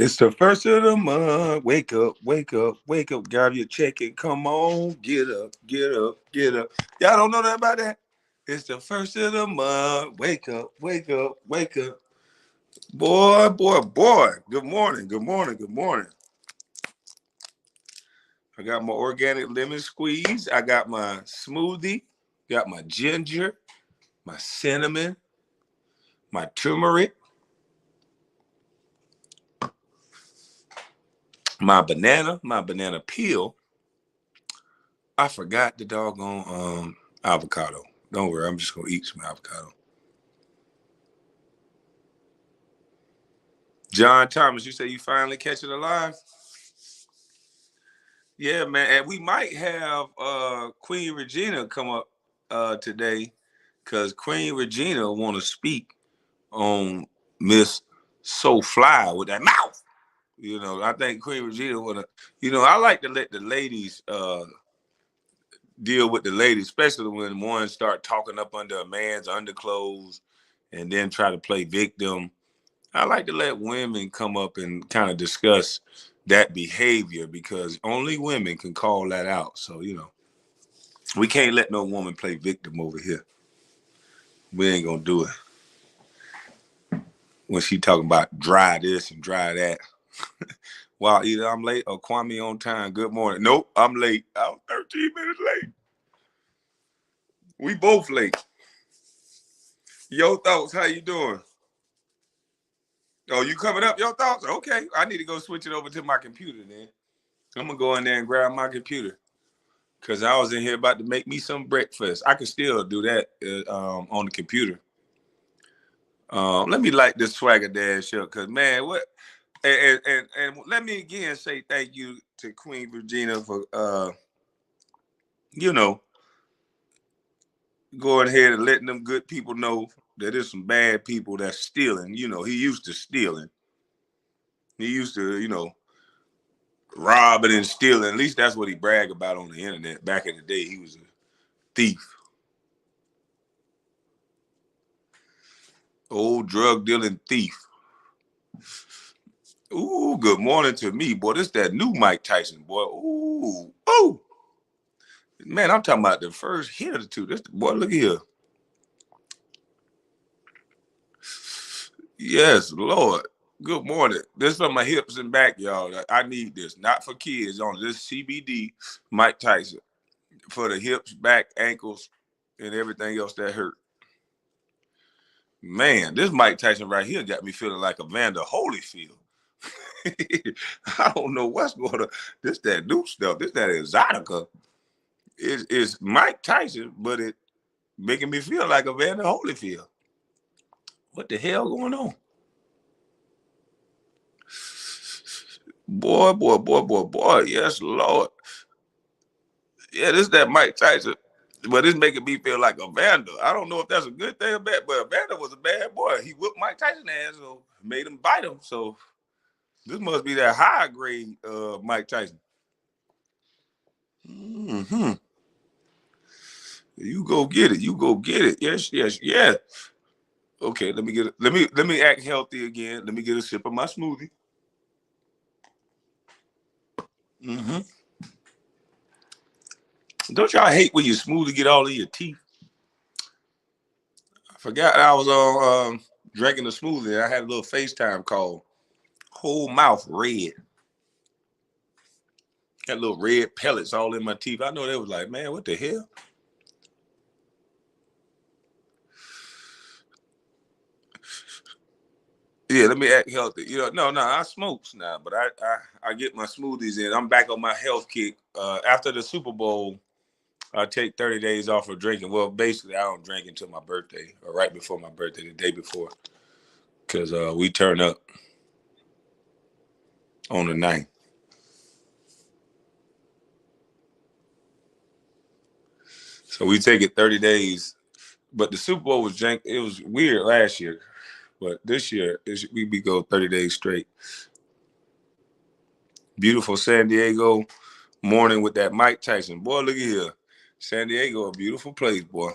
It's the first of the month. Wake up, wake up, wake up. Grab your check and come on. Get up, get up, get up. Y'all don't know that about that? It's the first of the month. Wake up, wake up, wake up. Boy, boy, boy. Good morning, good morning, good morning. I got my organic lemon squeeze. I got my smoothie. Got my ginger, my cinnamon, my turmeric, my banana peel. I forgot the doggone avocado. Don't worry, I'm just gonna eat some avocado. John Thomas, you say you finally catch it alive? Yeah, man. And we might have Queen Regina come up today because Queen Regina want to speak on Miss So Fly with that mouth. I think Queen Regina wanna, I like to let the ladies deal with the ladies, especially when one start talking up under a man's underclothes and then try to play victim. I like to let women come up and kind of discuss that behavior because only women can call that out. So, we can't let no woman play victim over here. We ain't gonna do it. When she talking about dry this and dry that. Well, either I'm late or Kwame on time. Good morning. Nope, I'm late. I was 13 minutes late. We both late. Yo thoughts, how you doing? Oh, you coming up? Your thoughts? Okay. I need to go switch it over to my computer then. I'm gonna go in there and grab my computer. Cause I was in here about to make me some breakfast. I can still do that on the computer. Let me light this swagger dash up, cause man, what? And let me again say thank you to Queen Regina for you know going ahead and letting them good people know that there's some bad people that's stealing. He used to stealing. He used to robbing and stealing. At least that's what he bragged about on the internet back in the day. He was a thief. Old drug dealing thief. Ooh, good morning to me, boy. This that new Mike Tyson, boy. Ooh, oh, man, I'm talking about the first hit or two. This boy, look here. Yes, Lord. Good morning. This is for my hips and back, y'all. I need this. Not for kids only. This CBD Mike Tyson for the hips, back, ankles, and everything else that hurt. Man, this Mike Tyson right here got me feeling like Evander Holyfield. I don't know what's going on. This that new stuff. This that exotica. It's Mike Tyson, but it making me feel like Evander Holyfield. What the hell going on? Boy, boy, boy, boy, boy. Yes, Lord. Yeah, this that Mike Tyson. But it's making me feel like Evander. I don't know if that's a good thing or bad, but Evander was a bad boy. He whipped Mike Tyson ass, so made him bite him. So this must be that high grade Mike Tyson. Mm-hmm. You go get it. You go get it. Yes, yes, yes. Okay, let me get it. Let me act healthy again. Let me get a sip of my smoothie. Mm-hmm. Don't y'all hate when your smoothie get all in your teeth? I forgot I was on drinking the smoothie. I had a little FaceTime call. Whole mouth red. Got little red pellets all in my teeth. I know they was like, man, what the hell? Yeah, let me act healthy. No, I smokes now, but I get my smoothies in. I'm back on my health kick. After the Super Bowl, I take 30 days off of drinking. Well, basically, I don't drink until my birthday or right before my birthday, the day before, because we turn up on the 9th. So we take it 30 days. But the Super Bowl was jank. It was weird last year, but this year we go 30 days straight. Beautiful San Diego morning with that Mike Tyson. Boy, look at here. San Diego, a beautiful place, boy.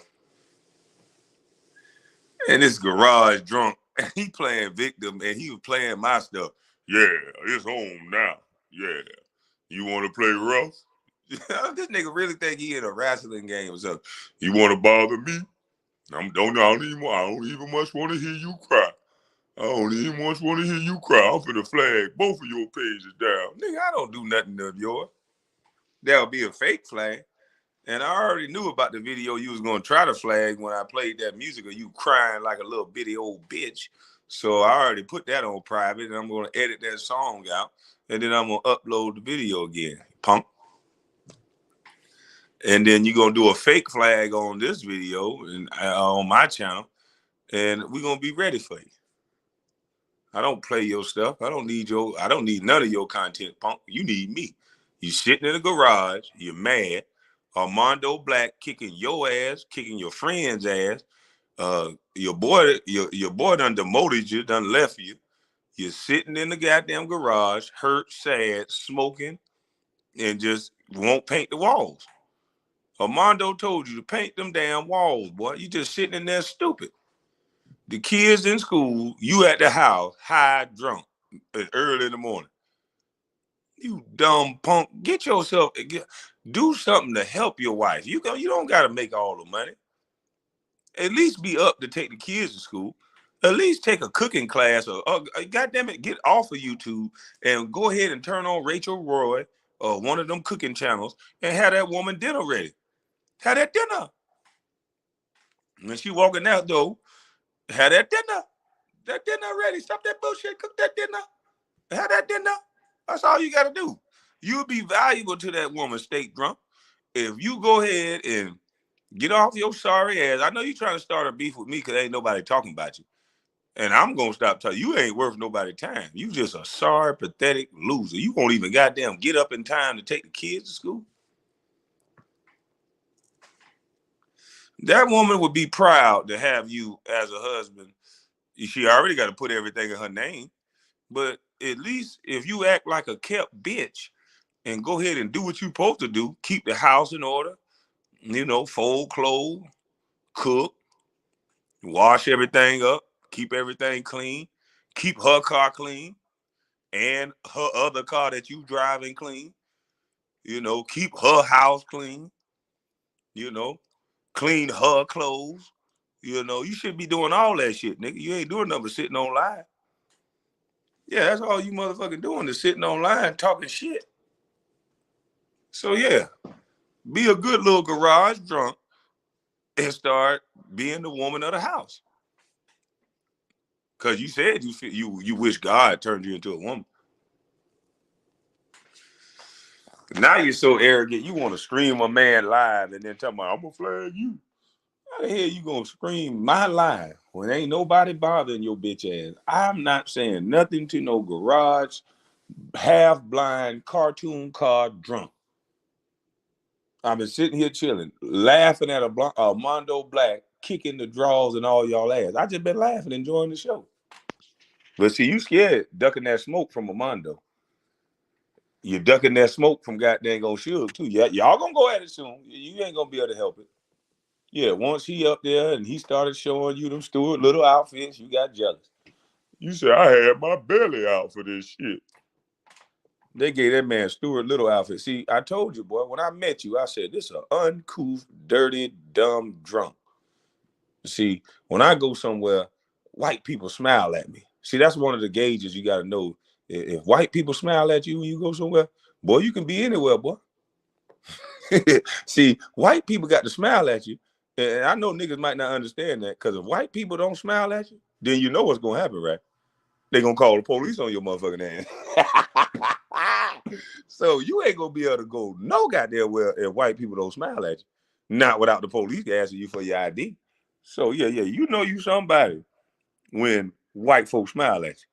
And this garage drunk, and he playing victim, and he was playing my stuff. Yeah, it's home now. Yeah. You want to play rough? This nigga really think he in a wrestling game or something. You want to bother me? I don't even much want to hear you cry. I don't even much want to hear you cry. I'm finna flag both of your pages down. Nigga, I don't do nothing of yours. That'll be a fake flag. And I already knew about the video you was gonna try to flag when I played that music of you crying like a little bitty old bitch. So I already put that on private, and I'm gonna edit that song out, and then I'm gonna upload the video again, punk. And then you're gonna do a fake flag on this video and on my channel, and we're gonna be ready for you. I don't play your stuff. I don't need none of your content, punk. You need me. You sitting in the garage, you're mad. Armando Black kicking your ass, kicking your friend's ass. Your boy done demoted you, done left you. You're sitting in the goddamn garage, hurt, sad, smoking, and just won't paint the walls. Armando told you to paint them damn walls, boy. You just sitting in there stupid. The kids in school, you at the house, high, drunk, early in the morning. You dumb punk. Do something to help your wife. You don't gotta make all the money. At least be up to take the kids to school. At least take a cooking class or goddamn it, get off of YouTube and go ahead and turn on Rachel Roy or one of them cooking channels and have that woman dinner ready. Have that dinner. When she walking out though, have that dinner. That dinner ready. Stop that bullshit. Cook that dinner. Have that dinner. That's all you got to do. You'll be valuable to that woman, state drunk. If you go ahead and get off your sorry ass. I know you trying to start a beef with me because ain't nobody talking about you. And I'm going to stop telling you, you ain't worth nobody's time. You just a sorry, pathetic loser. You won't even goddamn get up in time to take the kids to school. That woman would be proud to have you as a husband. She already got to put everything in her name. But at least if you act like a kept bitch and go ahead and do what you're supposed to do, keep the house in order, fold clothes, cook, wash everything up, keep everything clean, keep her car clean and her other car that you driving clean, keep her house clean, you know, clean her clothes. You should be doing all that shit, nigga. You ain't doing nothing but sitting online. Yeah, that's all you motherfucking doing is sitting online talking shit. So yeah, be a good little garage drunk and start being the woman of the house. Cause you said you wish God turned you into a woman. Now you're so arrogant, you want to scream a man live and then tell me, I'm gonna flag you. How the hell you gonna scream my live when ain't nobody bothering your bitch ass? I'm not saying nothing to no garage, half blind, cartoon card drunk. I've been sitting here chilling, laughing at Armando Black kicking the draws and all y'all ass. I just been laughing, enjoying the show. But see, you scared ducking that smoke from Armando. You're ducking that smoke from goddamn old Suge too. Yeah, y'all gonna go at it soon. You ain't gonna be able to help it. Yeah, once he up there and he started showing you them Stuart Little outfits, you got jealous. You said, I had my belly out for this shit. They gave that man Stuart Little outfit. See, I told you, boy, when I met you, I said, this is an uncouth, dirty, dumb drunk. See, when I go somewhere, white people smile at me. See, that's one of the gauges you got to know. If white people smile at you when you go somewhere, boy, you can be anywhere, boy. See, white people got to smile at you. And I know niggas might not understand that because if white people don't smile at you, then you know what's going to happen, right? They're going to call the police on your motherfucking ass. So you ain't going to be able to go no goddamn well if white people don't smile at you. Not without the police asking you for your ID. So, yeah, you know you somebody when white folks smile at you.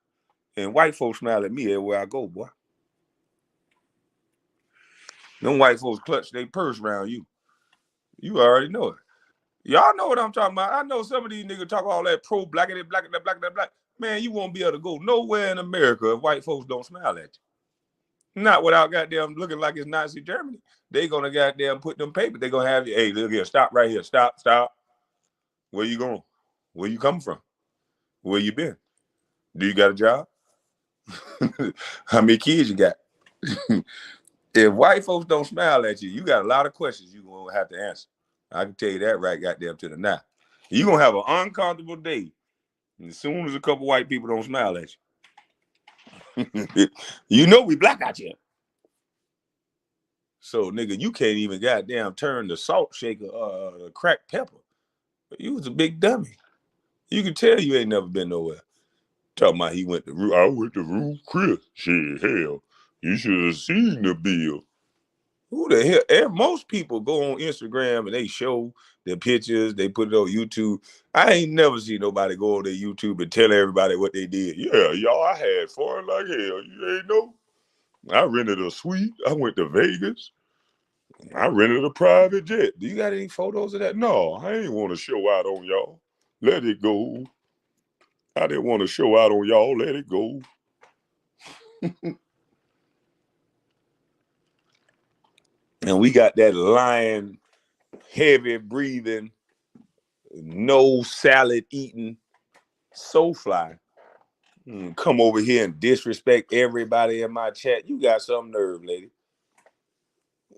And white folks smile at me everywhere I go, boy. Them white folks clutch their purse around you. You already know it. Y'all know what I'm talking about. I know some of these niggas talk all that pro-blackity, blackity, blackity, black. Man, you won't be able to go nowhere in America if white folks don't smile at you. Not without goddamn looking like it's Nazi Germany. They gonna goddamn put them papers. They gonna have you, hey, look here, stop right here. Stop. Where you going? Where you coming from? Where you been? Do you got a job? How many kids you got? If white folks don't smile at you, you got a lot of questions you're going to have to answer. I can tell you that right goddamn to the now. You're going to have an uncomfortable day as soon as a couple white people don't smile at you. You know we black out here. So, nigga, you can't even goddamn turn the salt shaker, the cracked pepper. You was a big dummy. You can tell you ain't never been nowhere. Talking about he went to I went to Ruth Chris. Shit, hell, you should have seen the bill. Who the hell? Most people go on Instagram and they show their pictures. They put it on YouTube. I ain't never seen nobody go on their YouTube and tell everybody what they did. Yeah, y'all, I had fun like hell. You ain't know. I rented a suite. I went to Vegas. I rented a private jet. Do you got any photos of that? No, I ain't want to show out on y'all. Let it go. I didn't want to show out on y'all. Let it go. And we got that lying, heavy breathing, no salad eating Soulfly. Come over here and disrespect everybody in my chat. You got some nerve, lady.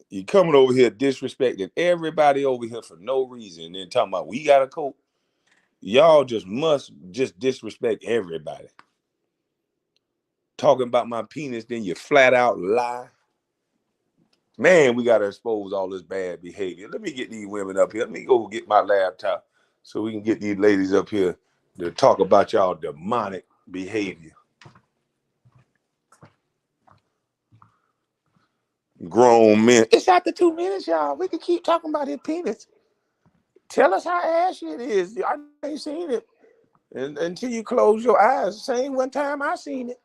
You coming over here disrespecting everybody over here for no reason and then talking about we got a coat. Y'all must disrespect everybody. Talking about my penis, then you flat out lie. Man, we got to expose all this bad behavior. Let me get these women up here. Let me go get my laptop so we can get these ladies up here to talk about y'all demonic behavior. Grown men. It's after 2 minutes, y'all. We can keep talking about his penis. Tell us how ashy it is. I ain't seen it. And until you close your eyes. Same one time I seen it.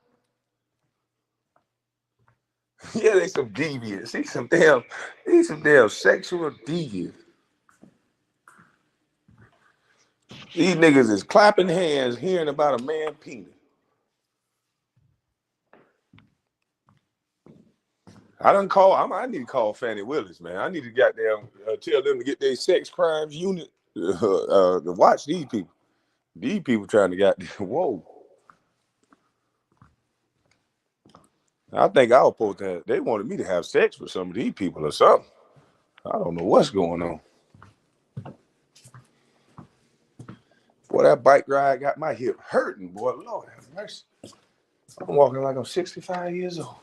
Yeah, they some deviants. He's some damn sexual deviants. These niggas is clapping hands hearing about a man penis. I need to call Fannie Willis, man. I need to goddamn tell them to get their sex crimes unit to watch these people. These people trying to goddamn, whoa. I think I was supposed to have, they wanted me to have sex with some of these people or something. I don't know what's going on. Boy, that bike ride got my hip hurting, boy. Lord have mercy. I'm walking like I'm 65 years old.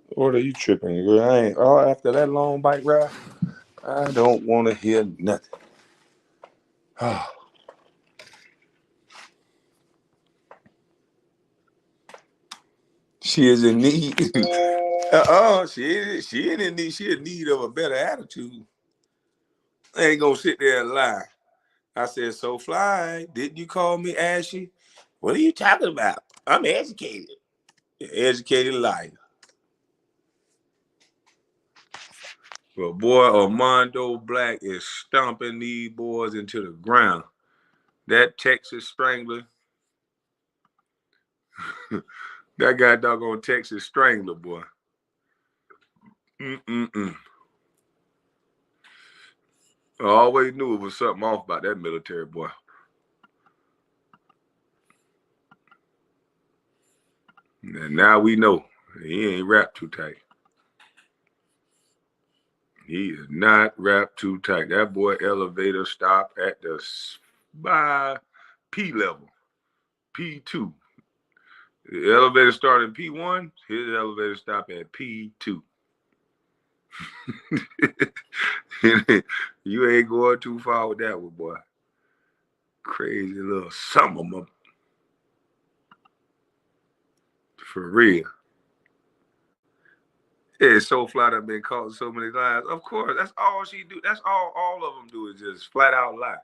What are you tripping, girl? I ain't after that long bike ride, I don't want to hear nothing. She is in need. She ain't in need. She in need of a better attitude. I ain't gonna sit there and lie. I said, so Fly, didn't you call me ashy? What are you talking about? I'm educated. Educated liar. But boy, Armando Black is stomping these boys into the ground. That Texas Strangler, that guy doggone Texas Strangler, boy. I always knew it was something off about that military boy. And now we know he ain't wrapped too tight. He is not wrapped too tight. That boy elevator stop at the by P level, P2. The elevator started at P1. His elevator stop at P2. You ain't going too far with that one, boy. Crazy little summer, for real. Yeah, so flat I've been caught so many times. Of course, that's all she do. That's all of them do is just flat out lie.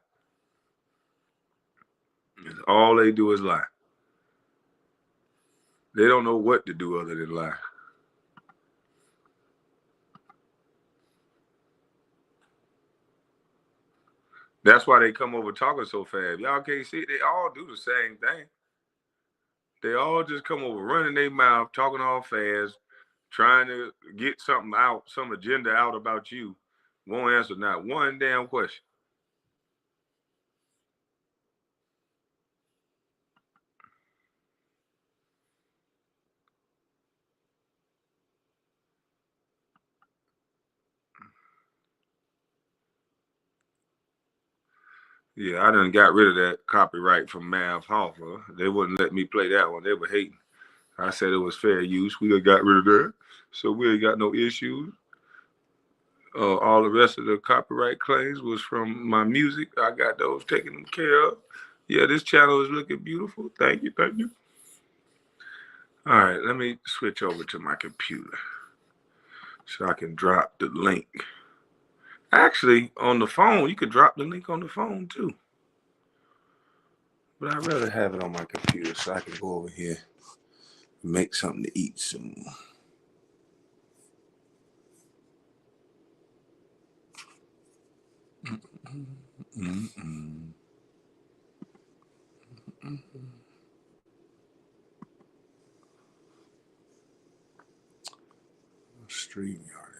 All they do is lie. They don't know what to do other than lie. That's why they come over talking so fast. Y'all can't see, they all do the same thing. They all just come over running their mouth, talking all fast, trying to get something out, some agenda out about you, won't answer not one damn question. Yeah, I done got rid of that copyright from Mav Hoffa. They wouldn't let me play that one. They were hating. I said it was fair use. We done got rid of that. So we ain't got no issues. All the rest of the copyright claims was from my music. I got those taken care of. Yeah, this channel is looking beautiful. Thank you, thank you. All right, let me switch over to my computer so I can drop the link. Actually, on the phone, you could drop the link on the phone too. But I'd rather have it on my computer so I can go over here and make something to eat soon. Stream yard.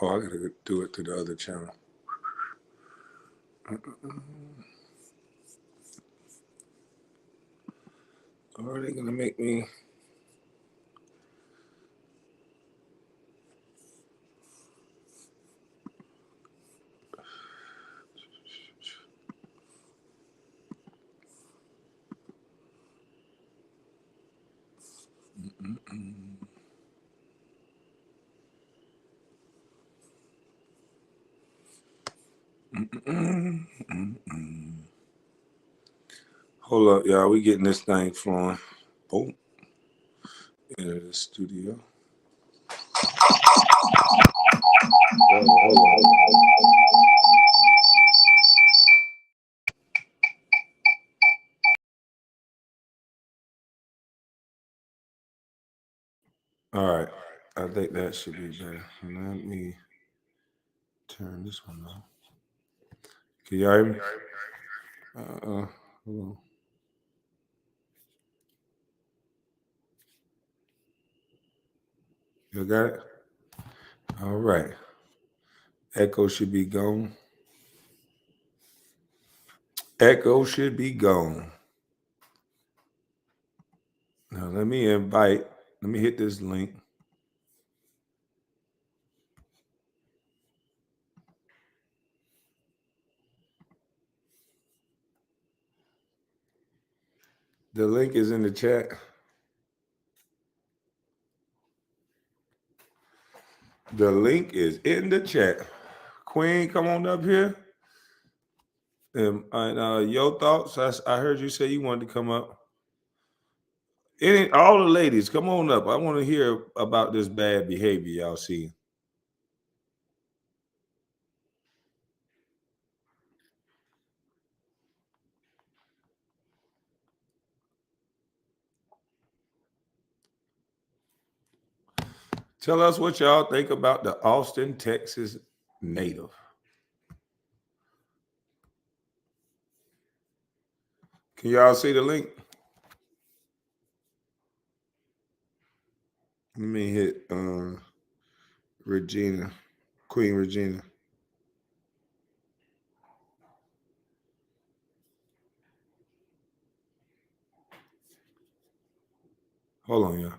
Oh, I gotta do it to the other channel. Are they gonna make me? Hold up, y'all. We getting this thing flowing. Boom. Into the studio. Hold on. All right. I think that should be better. Let me turn this one off. Can you hear me? Hold on. You got it? All right. Echo should be gone. Echo should be gone. Now let me hit this link. The link is in the chat. The link is in the chat. Queen, come on up here. And your thoughts? I heard you say you wanted to come up. All the ladies, come on up. I want to hear about this bad behavior y'all see. Tell us what y'all think about the Austin, Texas native. Can y'all see the link? Let me hit Regina, Queen Regina. Hold on, y'all.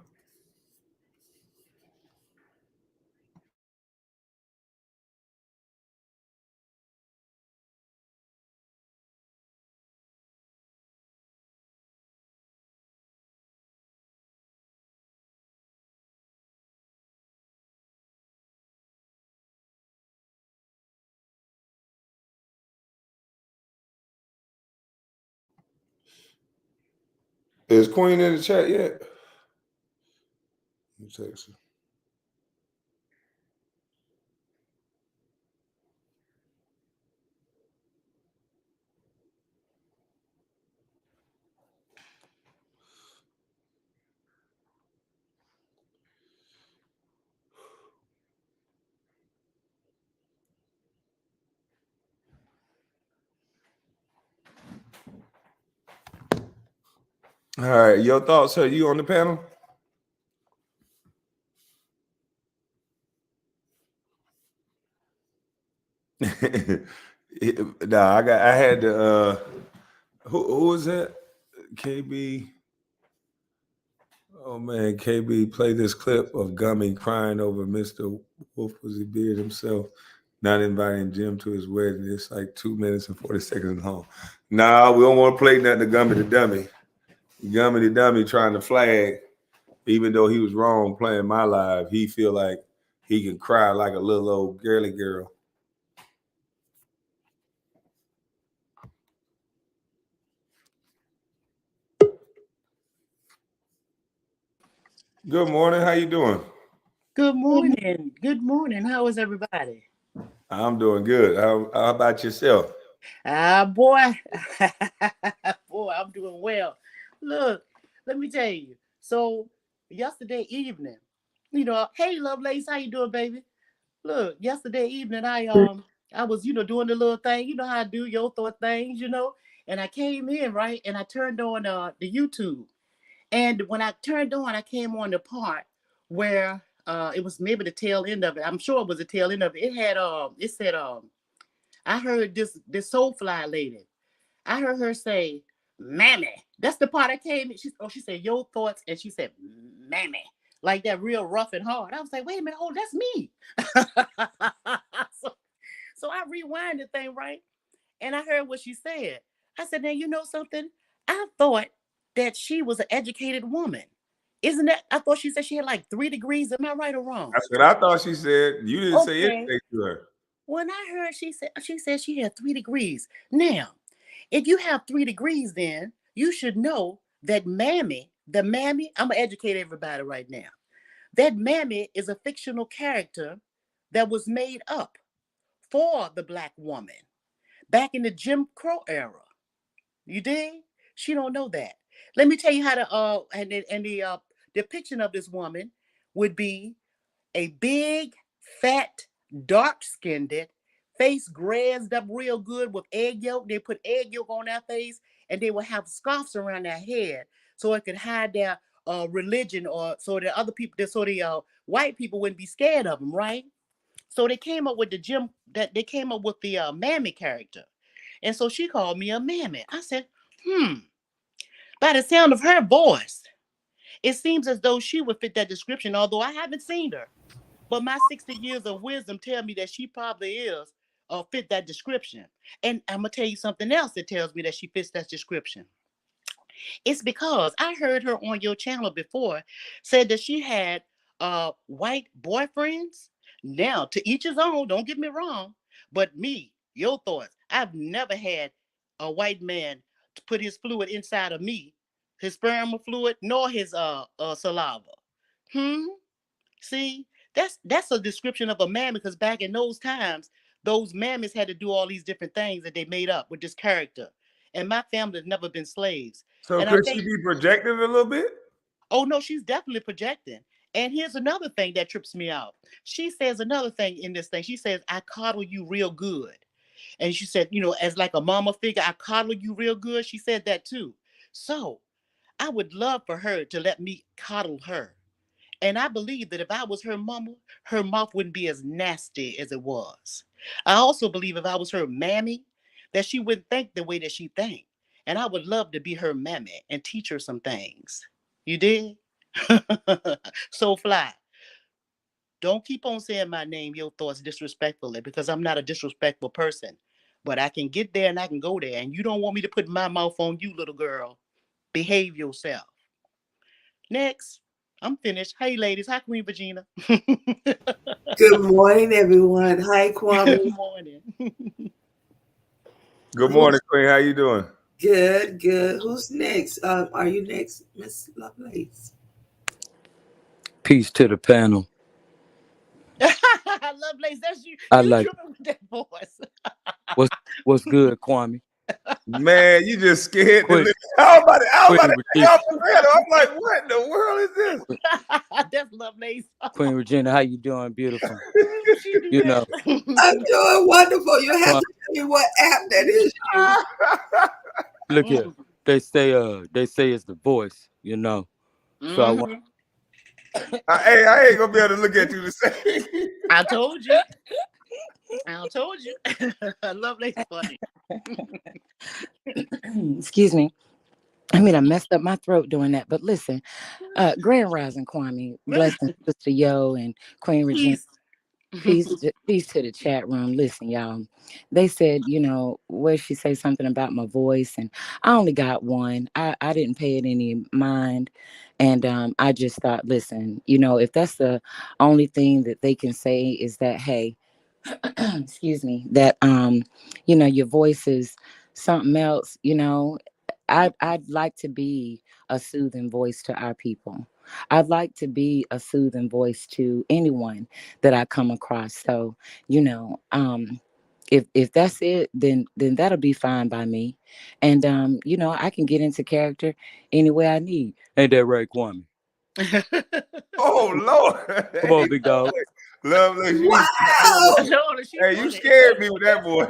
Is Queen in the chat yet? Let me text her. All right, your thoughts? Are you on the panel? I had to. Who was that? KB. Oh man, KB played this clip of Gummy crying over Mr. Wolf was he beard himself, not inviting Jim to his wedding. It's like 2 minutes and 40 seconds long. Nah, we don't want to play nothing to Gummy the Dummy. Gummy the Dummy trying to flag, even though he was wrong playing my live, he feel like he can cry like a little old girly girl. Good morning. How you doing? Good morning. Good morning. How is everybody? I'm doing good. How about yourself? Boy. Boy, I'm doing well. Look, let me tell you. So, yesterday evening, hey Lovelace, how you doing, baby? Look, yesterday evening I was, doing the little thing, you know how I do your thought things. And I came in, right? And I turned on the YouTube. And when I turned on, I came on the part where it was maybe the tail end of it. I'm sure it was the tail end of it. It said I heard this Soulfly lady. I heard her say, "Mammy." That's the part I came in. She said your thoughts, and she said, "Mammy," like that, real rough and hard. I was like, wait a minute, oh, that's me. so, so I rewind the thing, right? And I heard what she said. I said, now you know something? I thought that she was an educated woman. Isn't that? I thought she said she had like 3 degrees. Am I right or wrong? That's what I thought she said. You didn't say Okay. anything to her. When I heard she said she had 3 degrees. Now, if you have 3 degrees, then you should know that the mammy, I'm gonna educate everybody right now. That mammy is a fictional character that was made up for the black woman back in the Jim Crow era. You dig? She don't know that. Let me tell you how to and the depiction of this woman would be a big, fat, dark-skinned, face grazed up real good with egg yolk. They put egg yolk on their face, and they would have scarves around their head so it could hide their religion, or so that other people, so the white people wouldn't be scared of them, right? So they came up with the mammy character. And so she called me a mammy. I said, by the sound of her voice, it seems as though she would fit that description, although I haven't seen her. But my 60 years of wisdom tell me that she probably is fit that description. And I'm going to tell you something else that tells me that she fits that description. It's because I heard her on your channel before said that she had white boyfriends. Now, to each his own, don't get me wrong. But me, your thoughts, I've never had a white man to put his fluid inside of me, his sperm fluid, nor his saliva. Hmm? See, that's a description of a man, because back in those times, those mammies had to do all these different things that they made up with this character. And my family has never been slaves. So And I could she think, be projected a little bit? oh no, she's definitely projecting. And here's another thing that trips me out. She says another thing in this thing. She says, I coddle you real good. And she said, as like a mama figure, I coddle you real good. She said that too. So I would love for her to let me coddle her. And I believe that if I was her mama, her mouth wouldn't be as nasty as it was. I also believe if I was her mammy, that she wouldn't think the way that she think. And I would love to be her mammy and teach her some things. You did? So fly. Don't keep on saying my name, your thoughts disrespectfully, because I'm not a disrespectful person. But I can get there and I can go there. And you don't want me to put my mouth on you, little girl. Behave yourself. Next. I'm finished. Hey, ladies. Hi, Queen Virginia. Good morning, everyone. Hi, Kwame. Good morning. Good morning, Who's Queen. How you doing? good? Good. Who's next? Are you next, Miss Lovelace? Peace to the panel. Lovelace, that's you. I You like tripping with that voice. what's good, Kwame. Man, you just scared to Queen live. How about it? How about Queen it? Regina. I'm like, what in the world is this? That's Lovelace. Queen Regina, how you doing? Beautiful. Ooh, she do You that. know, I'm doing wonderful. You have Kwame, to tell me what app that is. You. look here. they say it's the voice, you know. So I want. Mm-hmm. Hey, I ain't gonna be able to look at you the same. I told you. I told you. Lovely's funny. Excuse me. I mean, I messed up my throat doing that. But listen, Grand Rising Kwame, blessing Sister Yo and Queen Regina. Peace. Peace to the chat room. Listen, y'all. They said, where she say something about my voice, and I only got one. I didn't pay it any mind, and I just thought, listen, if that's the only thing that they can say is that, hey, excuse me, that your voice is something else. I'd like to be a soothing voice to our people. I'd like to be a soothing voice to anyone that I come across. So, if that's it, then that'll be fine by me. And I can get into character any way I need. Ain't that right, Kwame? Oh Lord. Come on, big dog. Lovely. You Wow. She hey, you funny. scared me with that boy.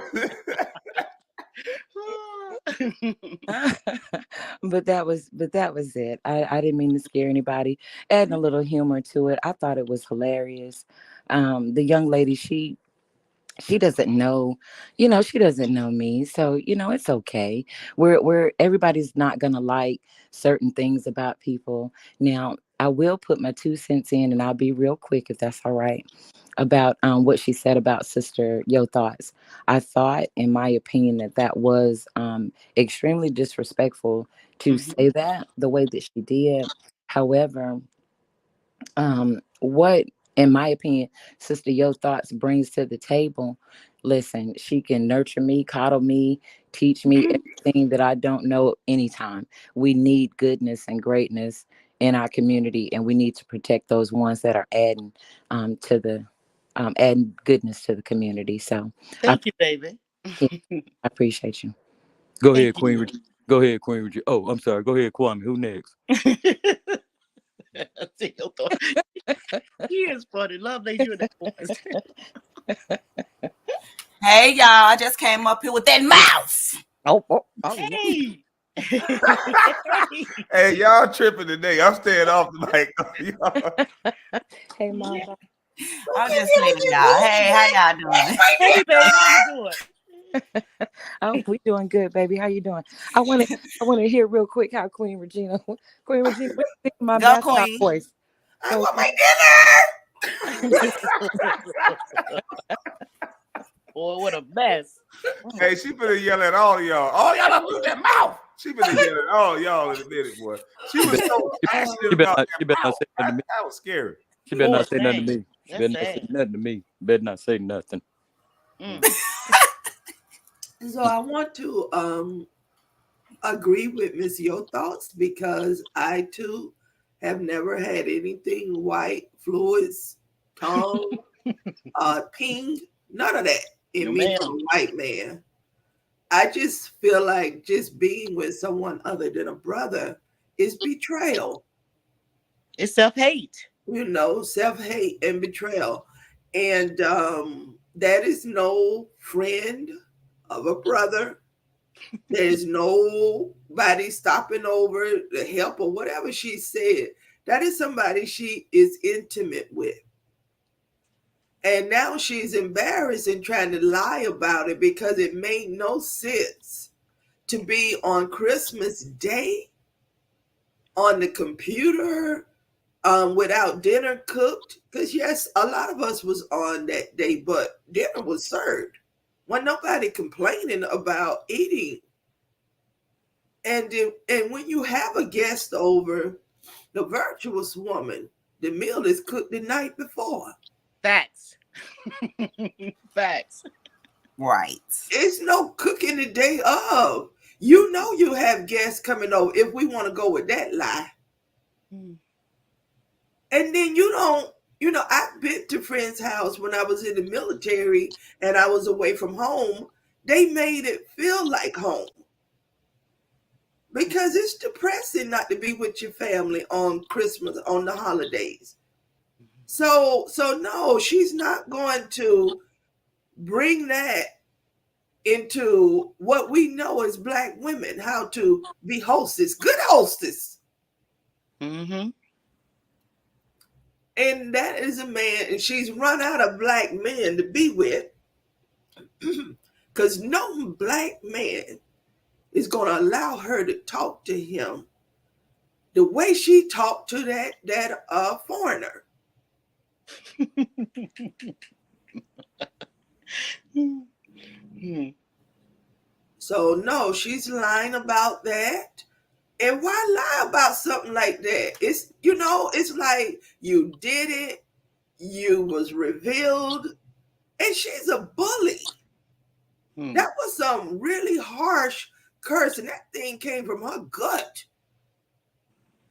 But that was it. I didn't mean to scare anybody. Adding a little humor to it. I thought it was hilarious. The young lady, she doesn't know, she doesn't know me. So, it's okay. We're everybody's not gonna like certain things about people. Now, I will put my 2 cents in, and I'll be real quick if that's all right, about what she said about Sister Yo Thoughts. I thought, in my opinion, that was extremely disrespectful to Mhm. say that the way that she did. However, what, in my opinion, Sister Yo Thoughts brings to the table, listen, she can nurture me, coddle me, teach me everything that I don't know anytime. We need goodness and greatness in our community, and we need to protect those ones that are to the adding goodness to the community. So I, Thank you, baby. yeah, I appreciate you. Go Thank ahead, Queen you. Regina. Go ahead, Queen Regina. Oh, I'm sorry. Go ahead, Kwame. Who next? He is funny. Lovely, you in the voice. Hey, y'all. I just came up here with that mouth. Oh, Hey. Hey, y'all tripping today. I'm staying off the mic. hey, Yeah. Mama. I'm just saying, y'all. Hey, how y'all doing? Hey, baby, how you doing? Oh, we doing good, baby. How you doing? I want to hear real quick how Queen Regina, Queen Regina, what you think of my Go, mascot Queen. voice? I Go, want Queen. my dinner. Boy, what a mess. Hey, she finna yell at all of y'all. All y'all gotta move that mouth. She finna yell at all y'all in a minute, boy. She She was better, so she, passionate she better about not. that She better not mouth. say nothing to me. That was scary. She better Poor not say nothing to thing. me. She That's better not say sad. nothing to me. Better not say nothing. Mm. So I want to agree with Miss Yo Thoughts because I too have never had anything white, fluids, tongue, ping, none of that No, in me from ma'am. a white man. I just feel like just being with someone other than a brother is betrayal, It's self-hate. self hate and betrayal. And that is no friend of a brother. There's nobody stopping over to help or whatever she said. That is somebody she is intimate with. And now she's embarrassed and trying to lie about it because it made no sense to be on Christmas Day on the computer without dinner cooked. Because yes, a lot of us was on that day, but dinner was served. When nobody complaining about eating. And when you have a guest over, the virtuous woman, the meal is cooked the night before. Facts. Facts. Right. It's no cooking the day of. You have guests coming over if we want to go with that lie. Mm. And then you don't, I've been to friends' house when I was in the military and I was away from home. They made it feel like home because it's depressing not to be with your family on Christmas, on the holidays. So no, she's not going to bring that into what we know as Black women, how to be hostess, good hostess. Mm-hmm. And that is a man, and she's run out of Black men to be with, because no Black man is going to allow her to talk to him the way she talked to that foreigner. Mm-hmm. So no, she's lying about that. And why lie about something like that? It's like you did it, you was revealed, and she's a bully. That was some really harsh curse, and that thing came from her gut.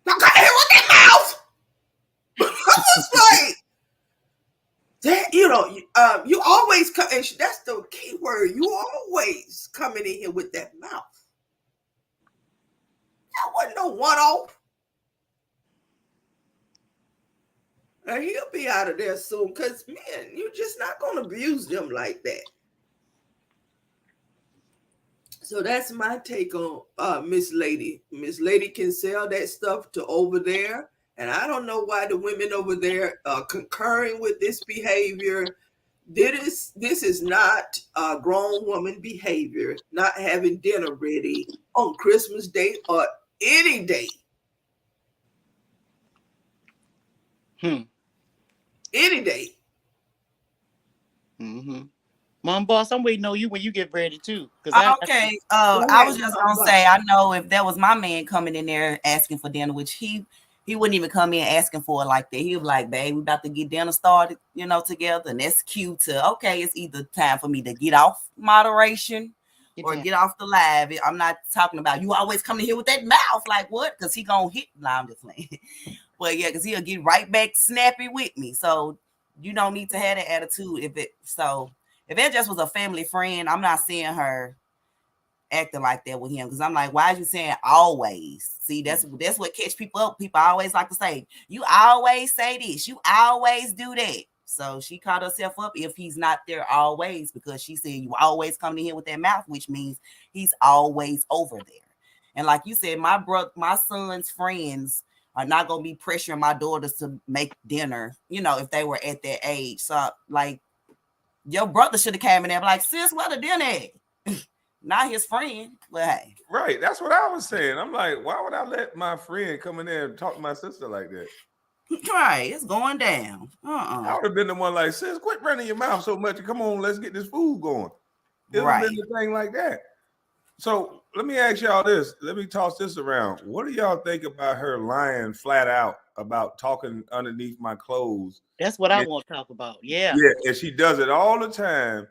Now got here with that mouth. I was like, that, you always come, and that's the key word. You always coming in here with that mouth. That wasn't no one off. And he'll be out of there soon, because man, you're just not gonna abuse them like that. So that's my take on Miss Lady. Miss Lady can sell that stuff to over there. And I don't know why the women over there are concurring with this behavior. This is not grown woman behavior, not having dinner ready on Christmas Day or any day. Any day. Mm-hmm. Mom Boss, I'm waiting on you when you get ready too. Okay. I was just gonna say, I know if that was my man coming in there asking for dinner, which he wouldn't even come in asking for it like that. He was like, babe, we about to get dinner started, together. And that's cute to, okay, it's either time for me to get off moderation or get off the live. I'm not talking about you always coming here with that mouth. Like what? Because he gonna hit. Nah, I'm just playing. But yeah, because he'll get right back snappy with me. So you don't need to have that attitude if it just was a family friend, I'm not seeing her acting like that with him, because I'm like, why is you saying always? See, that's what catch people up. People always like to say, you always say this, you always do that. So she caught herself up if he's not there always, because she said you always come in here with that mouth, which means he's always over there. And like you said, my son's friends are not gonna be pressuring my daughters to make dinner, if they were at that age. So like, your brother should have came in there like, sis, what a dinner at? Not his friend, but hey. Right, that's what I was saying. I'm like, why would I let my friend come in there and talk to my sister like that? Right, it's going down. I would have been the one like, sis, quit running your mouth so much. Come on, let's get this food going. It would have been the thing like that. So let me ask y'all this. Let me toss this around. What do y'all think about her lying flat out about talking underneath my clothes? That's what I want to talk about. Yeah. Yeah, and she does it all the time.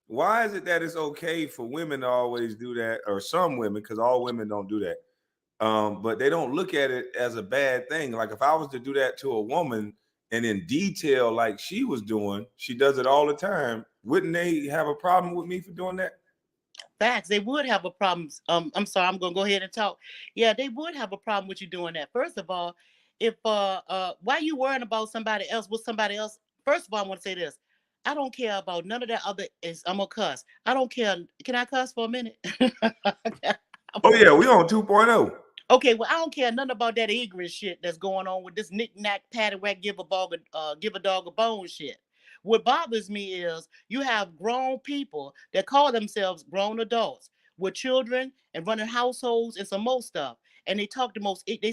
Why is it that it's okay for women to always do that, or some women, because all women don't do that. But they don't look at it as a bad thing. Like if I was to do that to a woman and in detail, like she was doing, she does it all the time. Wouldn't they have a problem with me for doing that? Facts. They would have a problem. I'm sorry, I'm gonna go ahead and talk. Yeah, they would have a problem with you doing that. First of all, if why you worrying about somebody else with somebody else? First of all, I want to say this. I don't care about none of that other I'm gonna cuss. I don't care. Can I cuss for a minute? Oh yeah, we on 2.0. Okay, well, I don't care nothing about that ignorant shit that's going on with this knick-knack, paddywhack, give a dog a bone shit. What bothers me is you have grown people that call themselves grown adults with children and running households and some more stuff. And they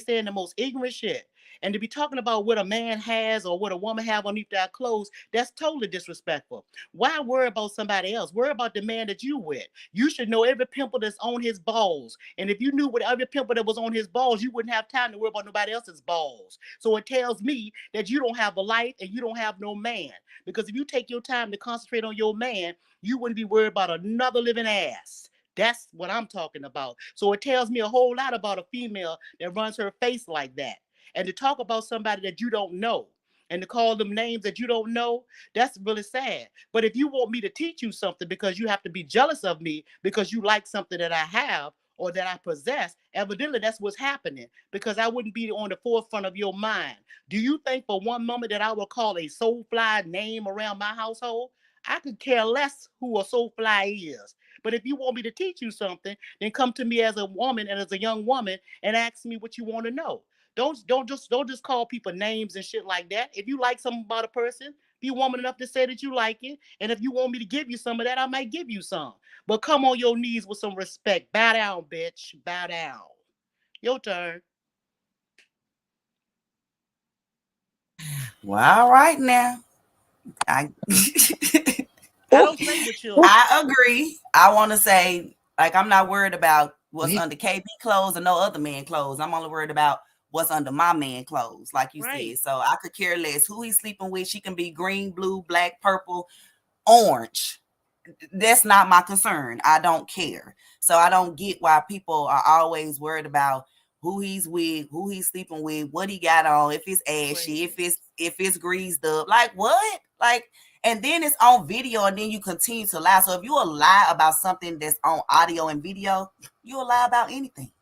saying the most ignorant shit. And to be talking about what a man has or what a woman have underneath their clothes, that's totally disrespectful. Why worry about somebody else? Worry about the man that you with. You should know every pimple that's on his balls. And if you knew what every pimple that was on his balls, you wouldn't have time to worry about nobody else's balls. So it tells me that you don't have a life and you don't have no man. Because if you take your time to concentrate on your man, you wouldn't be worried about another living ass. That's what I'm talking about. So it tells me a whole lot about a female that runs her face like that. And to talk about somebody that you don't know and to call them names that you don't know, that's really sad. But if you want me to teach you something because you have to be jealous of me because you like something that I have or that I possess, evidently that's what's happening, because I wouldn't be on the forefront of your mind. Do you think for one moment that I will call a soul fly name around my household? I could care less who a soul fly is, But if you want me to teach you something, then come to me as a woman and as a young woman and ask me what you want to know. Don't just call people names and shit like that. If you like something about a person, be woman enough to say that you like it. And if you want me to give you some of that, I might give you some. But come on your knees with some respect. Bow down, bitch. Bow down. Your turn. Well, all right now. I I don't play with children. I agree. I want to say, like, I'm not worried about what's under KB clothes or no other man clothes. I'm only worried about what's under my man clothes, like you said. So I could care less who he's sleeping with. She can be green, blue, black, purple, orange. That's not my concern. I don't care. So I don't get why people are always worried about who he's with, who he's sleeping with, what he got on, if it's ashy, if it's greased up. Like what? Like, and then it's on video, and then you continue to lie. So if you will lie about something that's on audio and video, you'll lie about anything.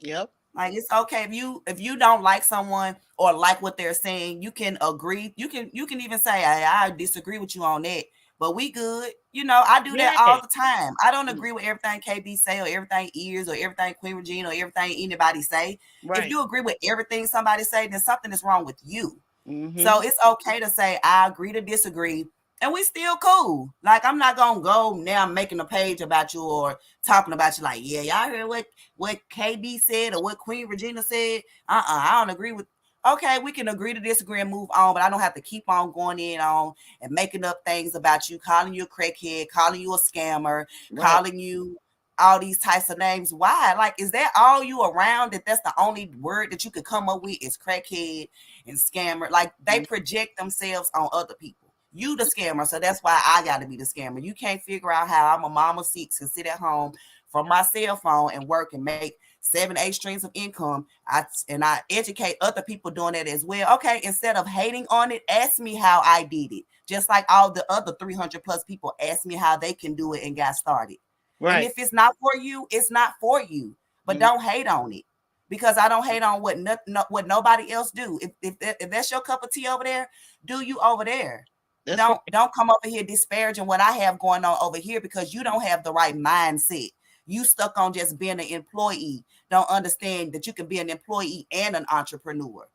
Yep. Like it's okay if you don't like someone or like what they're saying, you can agree. You can even say I disagree with you on that, but we good. You know, I do that all the time. I don't agree with everything KB say or everything Ears or everything Queen Regina or everything anybody say. If you agree with everything somebody say, then something is wrong with you. So it's okay to say I agree to disagree, and we still cool. Like I'm not gonna go now making a page about you or talking about you like, yeah, y'all heard what KB said or what Queen Regina said. I don't agree with. Okay, we can agree to disagree and move on, but I don't have to keep on going in on and making up things about you, calling you a crackhead, calling you a scammer, calling you all these types of names. Why? Like, is that all you around that's the only word that you could come up with is crackhead and scammer? Like they project themselves on other people. You the scammer, so that's why I got to be the scammer. You can't figure out how I'm a mom of six and sit at home from my cell phone and work and make 7-8 streams of income. I educate other people doing it as well. Okay, instead of hating on it, ask me how I did it. Just like all the other 300 plus people ask me how they can do it and got started. And if it's not for you, it's not for you. But don't hate on it, because I don't hate on what nobody else do. If that's your cup of tea over there, do you over there. Don't come over here disparaging what I have going on over here, because you don't have the right mindset. You stuck on just being an employee. Don't understand that you can be an employee and an entrepreneur.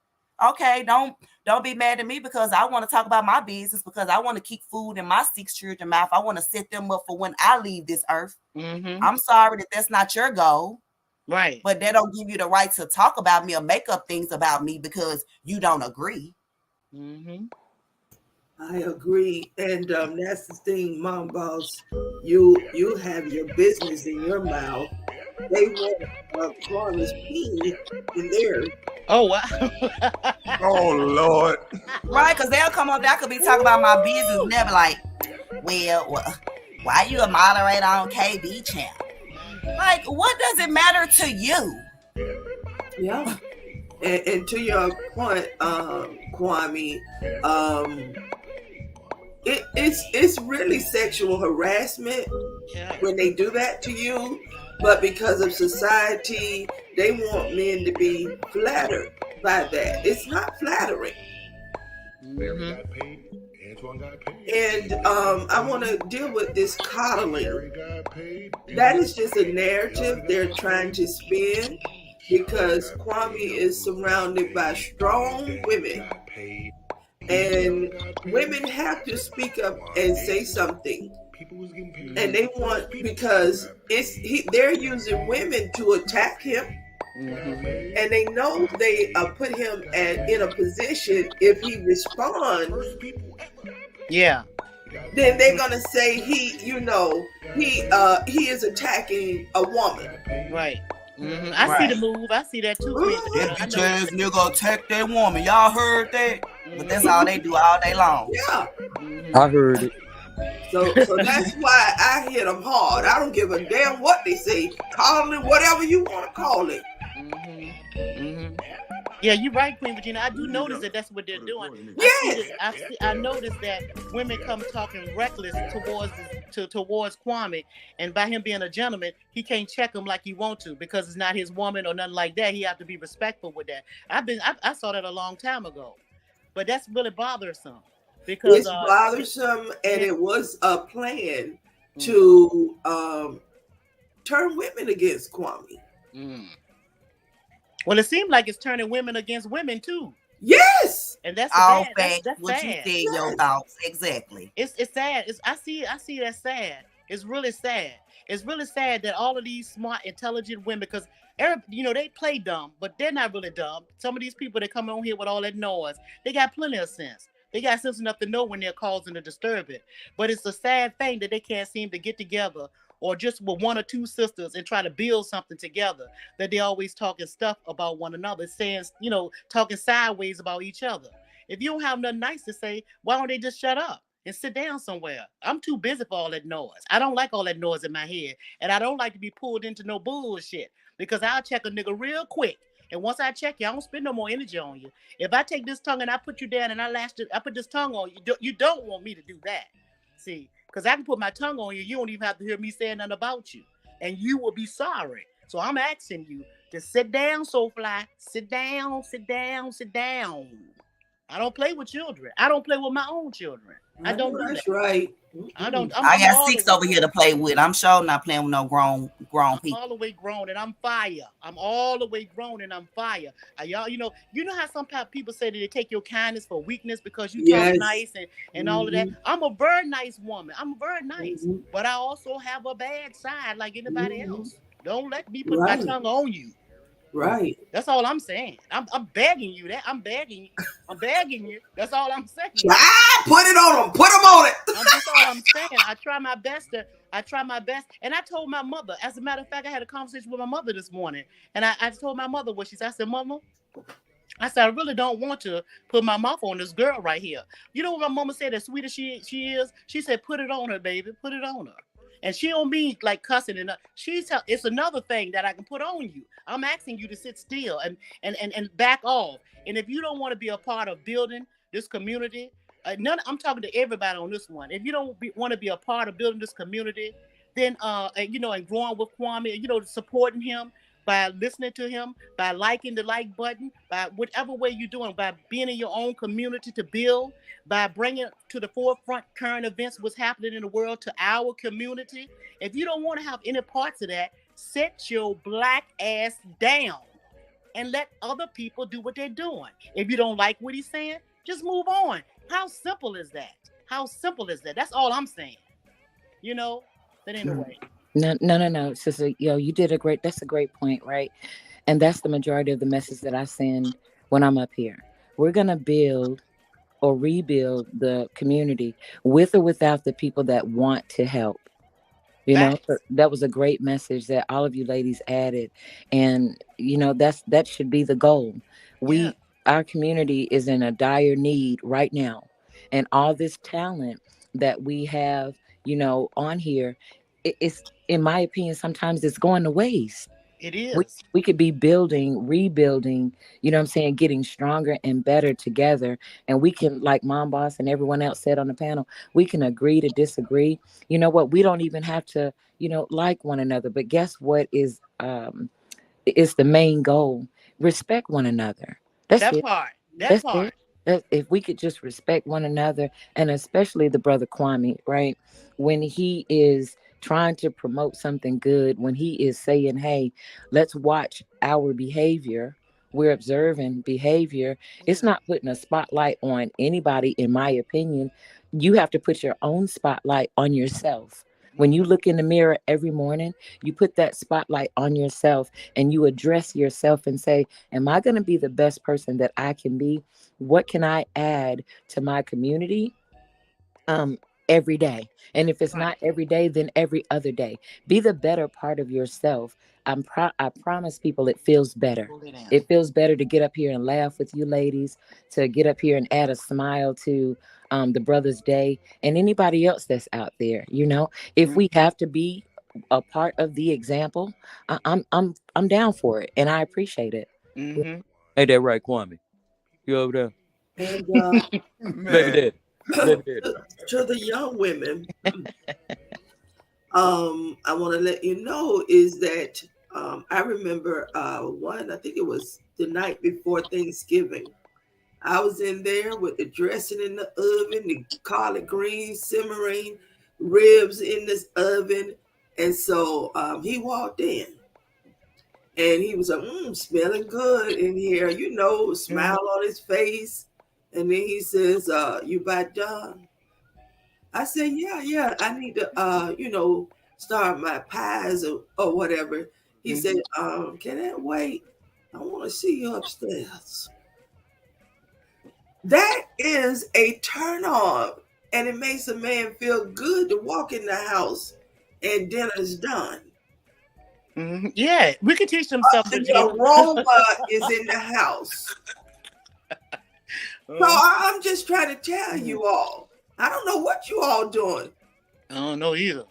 Okay, don't be mad at me because I want to talk about my business, because I want to keep food in my 6 children's mouth. I want to set them up for when I leave this earth. I'm sorry that that's not your goal. Right. But that don't give you the right to talk about me or make up things about me because you don't agree. I agree. And that's the thing, Mom Boss. You have your business in your mouth. They want Kwami's pee in theirs. Oh, wow. Oh, Lord. Right, because they'll come up there. I could be talking about my business and they'll be like, well, why you a moderator on KB channel? Like, what does it matter to you? Yeah. And to your point, Kwame, it's really sexual harassment when they do that to you. But because of society, they want men to be flattered by that. It's not flattering. And I want to deal with this coddling. That is just a narrative they're trying to spin, because Kwame is surrounded by strong women. And women have to speak up and say something. And they want, because they're using women to attack him. And they know they put him in a position, if he responds, then they're gonna say he is attacking a woman. Right. I see the move. I see that too. That bitch ass nigga attack that woman. Y'all heard that? But that's all they do all day long. Yeah. I heard it. So that's why I hit them hard. I don't give a damn what they say. Call it whatever you want to call it. Yeah, you're right, Queen Regina. I do notice that that's what they're doing. I noticed that women come talking reckless towards Kwame, and by him being a gentleman, he can't check them like he want to, because it's not his woman or nothing like that. He have to be respectful with that. I saw that a long time ago, but that's really bothersome, because it's bothersome, and it was a plan to turn women against Kwame. Well, it seems like it's turning women against women too. Yes. And that's all bad. facts. That's What you sad. said, your thoughts exactly. It's sad. I see that's sad. It's really sad. It's really sad that all of these smart, intelligent women, because they play dumb, but they're not really dumb. Some of these people that come on here with all that noise, they got plenty of sense. They got sense enough to know when they're causing a disturbance. But it's a sad thing that they can't seem to get together, or just with one or two sisters and try to build something together. That they always talking stuff about one another, saying, talking sideways about each other. If you don't have nothing nice to say, why don't they just shut up and sit down somewhere? I'm too busy for all that noise. I don't like all that noise in my head. And I don't like to be pulled into no bullshit, because I'll check a nigga real quick. And once I check you, I don't spend no more energy on you. If I take this tongue and I put you down and I put this tongue on you, you don't want me to do that. See, because I can put my tongue on you. You don't even have to hear me saying nothing about you. And you will be sorry. So I'm asking you to sit down, Soulfly. Sit down, sit down, sit down. I don't play with children. I don't play with my own children. I don't do that. That's right. I don't. I got 6 over here to play with. I'm sure not playing with no grown I'm people. all the way grown and I'm fire. I'm all the way grown and I'm fire. Y'all, you know how some people say that they take your kindness for weakness because you talk nice and all of that. I'm a very nice woman. I'm very nice, but I also have a bad side like anybody else. Don't let me put my tongue on you. Right. That's all I'm saying. I'm begging you that. I'm begging you. I'm begging you. That's all I'm saying. Put it on them. Put them on it. That's all I'm saying. I try my best. And I told my mother, as a matter of fact, I had a conversation with my mother this morning. And I told my mother what she said. I said, Mama, I said, I really don't want to put my mouth on this girl right here. You know what my mama said, as sweet as she is? She said, put it on her, baby. Put it on her. And she don't mean like cussing and it's another thing that I can put on you. I'm asking you to sit still and back off. And if you don't want to be a part of building this community, I'm talking to everybody on this one. If you don't want to be a part of building this community, then and growing with Kwame, supporting him by listening to him, by liking the like button, by whatever way you're doing, by being in your own community to build, by bringing to the forefront current events, what's happening in the world to our community. If you don't want to have any parts of that, sit your black ass down and let other people do what they're doing. If you don't like what he's saying, just move on. How simple is that? How simple is that? That's all I'm saying. But anyway. No. Sister, you did that's a great point, right? And that's the majority of the message that I send when I'm up here. We're going to build or rebuild the community with or without the people that want to help. That was a great message that all of you ladies added. And, that should be the goal. Our community is in a dire need right now. And all this talent that we have, on here, it's, in my opinion, sometimes it's going to waste. It is. We could be building, rebuilding, getting stronger and better together. And we can, like Mom Boss and everyone else said on the panel, we can agree to disagree. You know what? We don't even have to, like one another. But guess what is the main goal? Respect one another. That's that it. part. That's it. If we could just respect one another, and especially the brother Kwame, right? When he is trying to promote something good, when he is saying, hey, let's watch our behavior, we're observing behavior. It's not putting a spotlight on anybody, in my opinion. You have to put your own spotlight on yourself. When you look in the mirror every morning, you put that spotlight on yourself and you address yourself and say, am I going to be the best person that I can be? What can I add to my community? Every day. And if it's not every day, then every other day. Be the better part of yourself. I promise people it feels better. It feels better to get up here and laugh with you ladies, to get up here and add a smile to the brother's day and anybody else that's out there. If we have to be a part of the example, I'm down for it and I appreciate it. Mm-hmm. Ain't that right, Kwame? You over there? And Baby dad. To the young women, I want to let you know is that I remember I think it was the night before Thanksgiving. I was in there with the dressing in the oven, the collard greens simmering, ribs in this oven. And so he walked in and he was like, smelling good in here, smile on his face. And then he says, you about done? I said, yeah, I need to, start my pies or whatever. He said, can that wait? I want to see you upstairs. That is a turn on, and it makes a man feel good to walk in the house and dinner's done. Yeah, we can teach them something. The aroma is in the house. So I'm just trying to tell you all. I don't know what you all doing. I don't know either.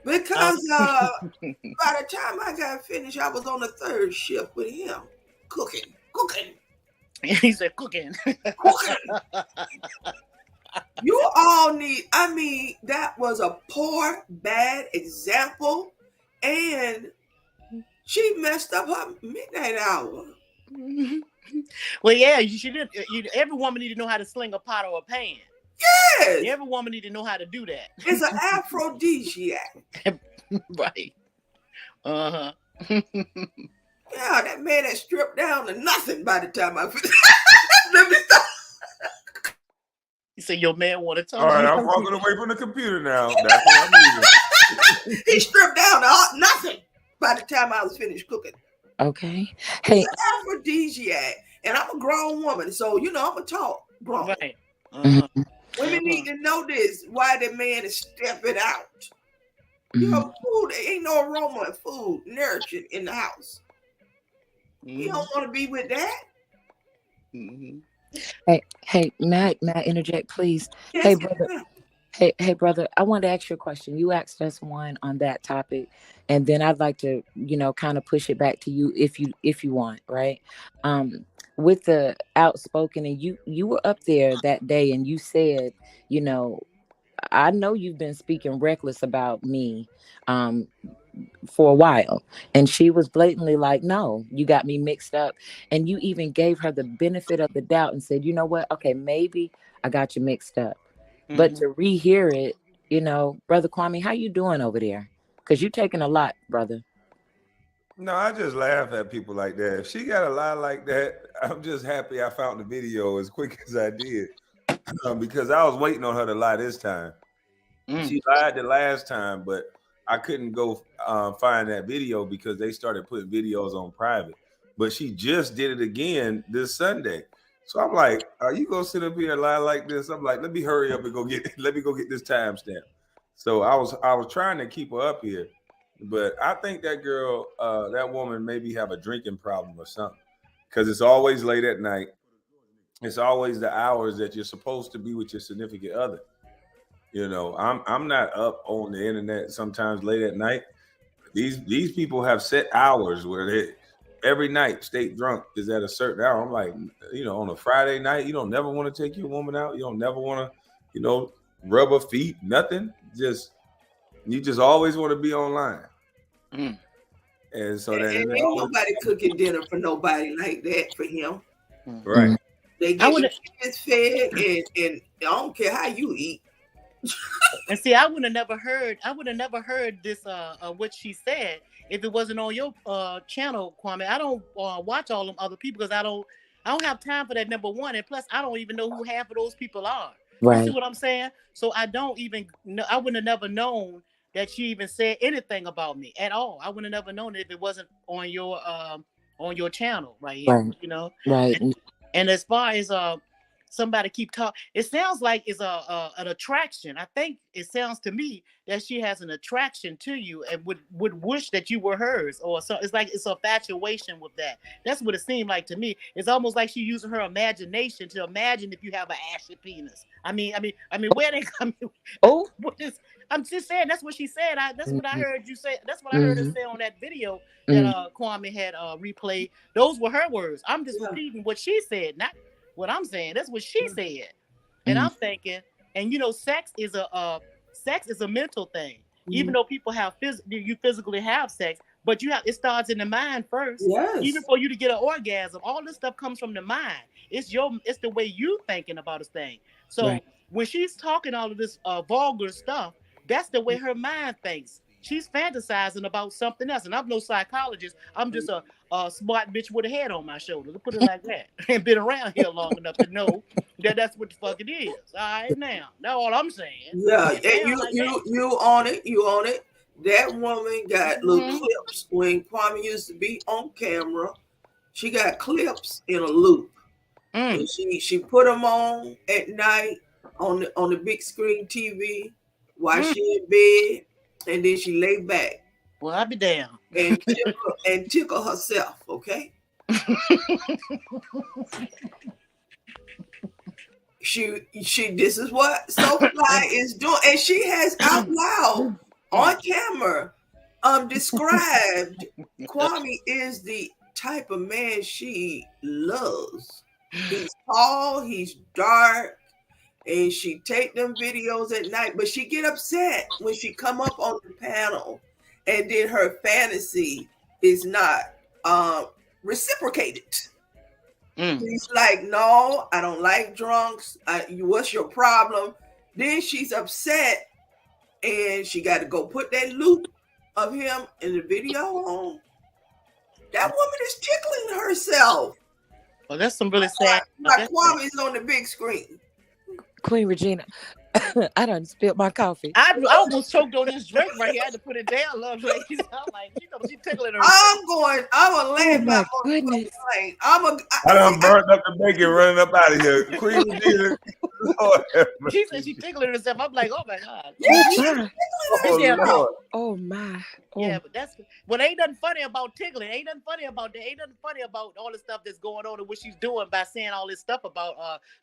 Because by the time I got finished, I was on the third shift with him, cooking. He said cooking. You all need, that was a poor, bad example. And she messed up her midnight hour. Well, yeah, she did. Every woman need to know how to sling a pot or a pan. Yes. Every woman need to know how to do that. It's an aphrodisiac. Right. Yeah, that man had stripped down to nothing by the time I finished. Let me stop. You say your man want to talk. All right, I'm walking away from the computer now. That's what I'm using. He stripped down to nothing by the time I was finished cooking. Okay. Hey, it's an aphrodisiac, and I'm a grown woman, so I'm gonna talk grown. Right. Women need to know this. Why the man is stepping out. Food. There ain't no aroma of food nourishing in the house. You don't want to be with that. Hey, may I interject, please? Yes, hey, brother. Hey, brother. I wanted to ask you a question. You asked us one on that topic, and then I'd like to, kind of push it back to you if you want, right? With the outspoken, and you were up there that day, and you said, I know you've been speaking reckless about me, for a while, and she was blatantly like, no, you got me mixed up, and you even gave her the benefit of the doubt and said, you know what, okay, maybe I got you mixed up. But to rehear it, Brother Kwame, how you doing over there? Because you're taking a lot, brother. No, I just laugh at people like that. If she got a lie like that, I'm just happy I found the video as quick as I did, because I was waiting on her to lie this time. She lied the last time, but I couldn't go find that video because they started putting videos on private. But she just did it again this Sunday. So I'm like, are you gonna sit up here and lie like this? I'm like, let me hurry up and let me go get this timestamp. So I was trying to keep her up here, but I think that girl, that woman maybe have a drinking problem or something, because it's always late at night. It's always the hours that you're supposed to be with your significant other. I'm not up on the internet sometimes late at night. These people have set hours where they every night State Drunk is at a certain hour. I'm like, on a Friday night, you don't never want to take your woman out. You don't never want to, rub her feet, nothing. You just always want to be online. And so that ain't nobody cooking dinner for nobody like that for him. Right. They get your kids fed, and I don't care how you eat. And see, I would have never heard this what she said if it wasn't on your channel, Kwame. I don't watch all them other people because I don't have time for that, number one, and plus I don't even know who half of those people are. Right. You see what I'm saying? So I don't even know. I would have never known that she even said anything about me at all. I would have never known it if it wasn't on your channel right here. Right. Right. And as far as somebody keep talking, it sounds like it's an attraction. I think it sounds to me that she has an attraction to you and would wish that you were hers, or so. It's like it's a infatuation with that. That's what it seemed like to me. It's almost like she's using her imagination to imagine if you have an ashy penis. I mean, where they come? Oh, I'm just saying that's what she said. That's what I heard you say. That's what I heard her say on that video that Kwame had replayed. Those were her words. I'm just repeating what she said, not what I'm saying. That's what she said. And I'm thinking, and sex is a mental thing. Even though people have you physically have sex, but it starts in the mind first. Yes. Even for you to get an orgasm, all this stuff comes from the mind. It's the way you thinking about this thing. So when she's talking all of this vulgar stuff, That's the way her mind thinks. She's fantasizing about something else. And I'm no psychologist. I'm just a smart bitch with a head on my shoulder. To put it like that. And been around here long enough to know that that's what the fuck it is. All right, now. That's all I'm saying. Yeah, It and sounds like that. you own it. You own it. That woman got little Mhm. clips when Kwame used to be on camera. She got clips in a loop. Mm. And she put them on at night on the big screen TV while she in bed, and then she lay back Well, I'll be damned. and tickle herself. Okay, she this is what Soulfly is doing, and she has out loud on camera described Kwame is the type of man she loves. He's tall, he's dark, and she take them videos at night, but she get upset when she come up on the panel and then her fantasy is not reciprocated. She's like, no, I don't like drunks. What's your problem? Then she's upset and she got to go put that loop of him in the video on. That woman is tickling herself. Well, that's some really sad. Like Kwame is on the big screen. Queen Regina, I done spilled my coffee. I almost choked on this drink right here. I had to put it down, love ladies. I'm like, she tickling her. I'm gonna land my back on goodness. the plane. I done burnt up the bacon running up out of here. Queen Regina. Lord have She said she tickling herself. I'm like, oh my God. Oh, Yeah, Lord. Oh my. Oh. Yeah, but that's ain't nothing funny about tickling. Ain't nothing funny about that. Ain't nothing funny about all the stuff that's going on and what she's doing by saying all this stuff about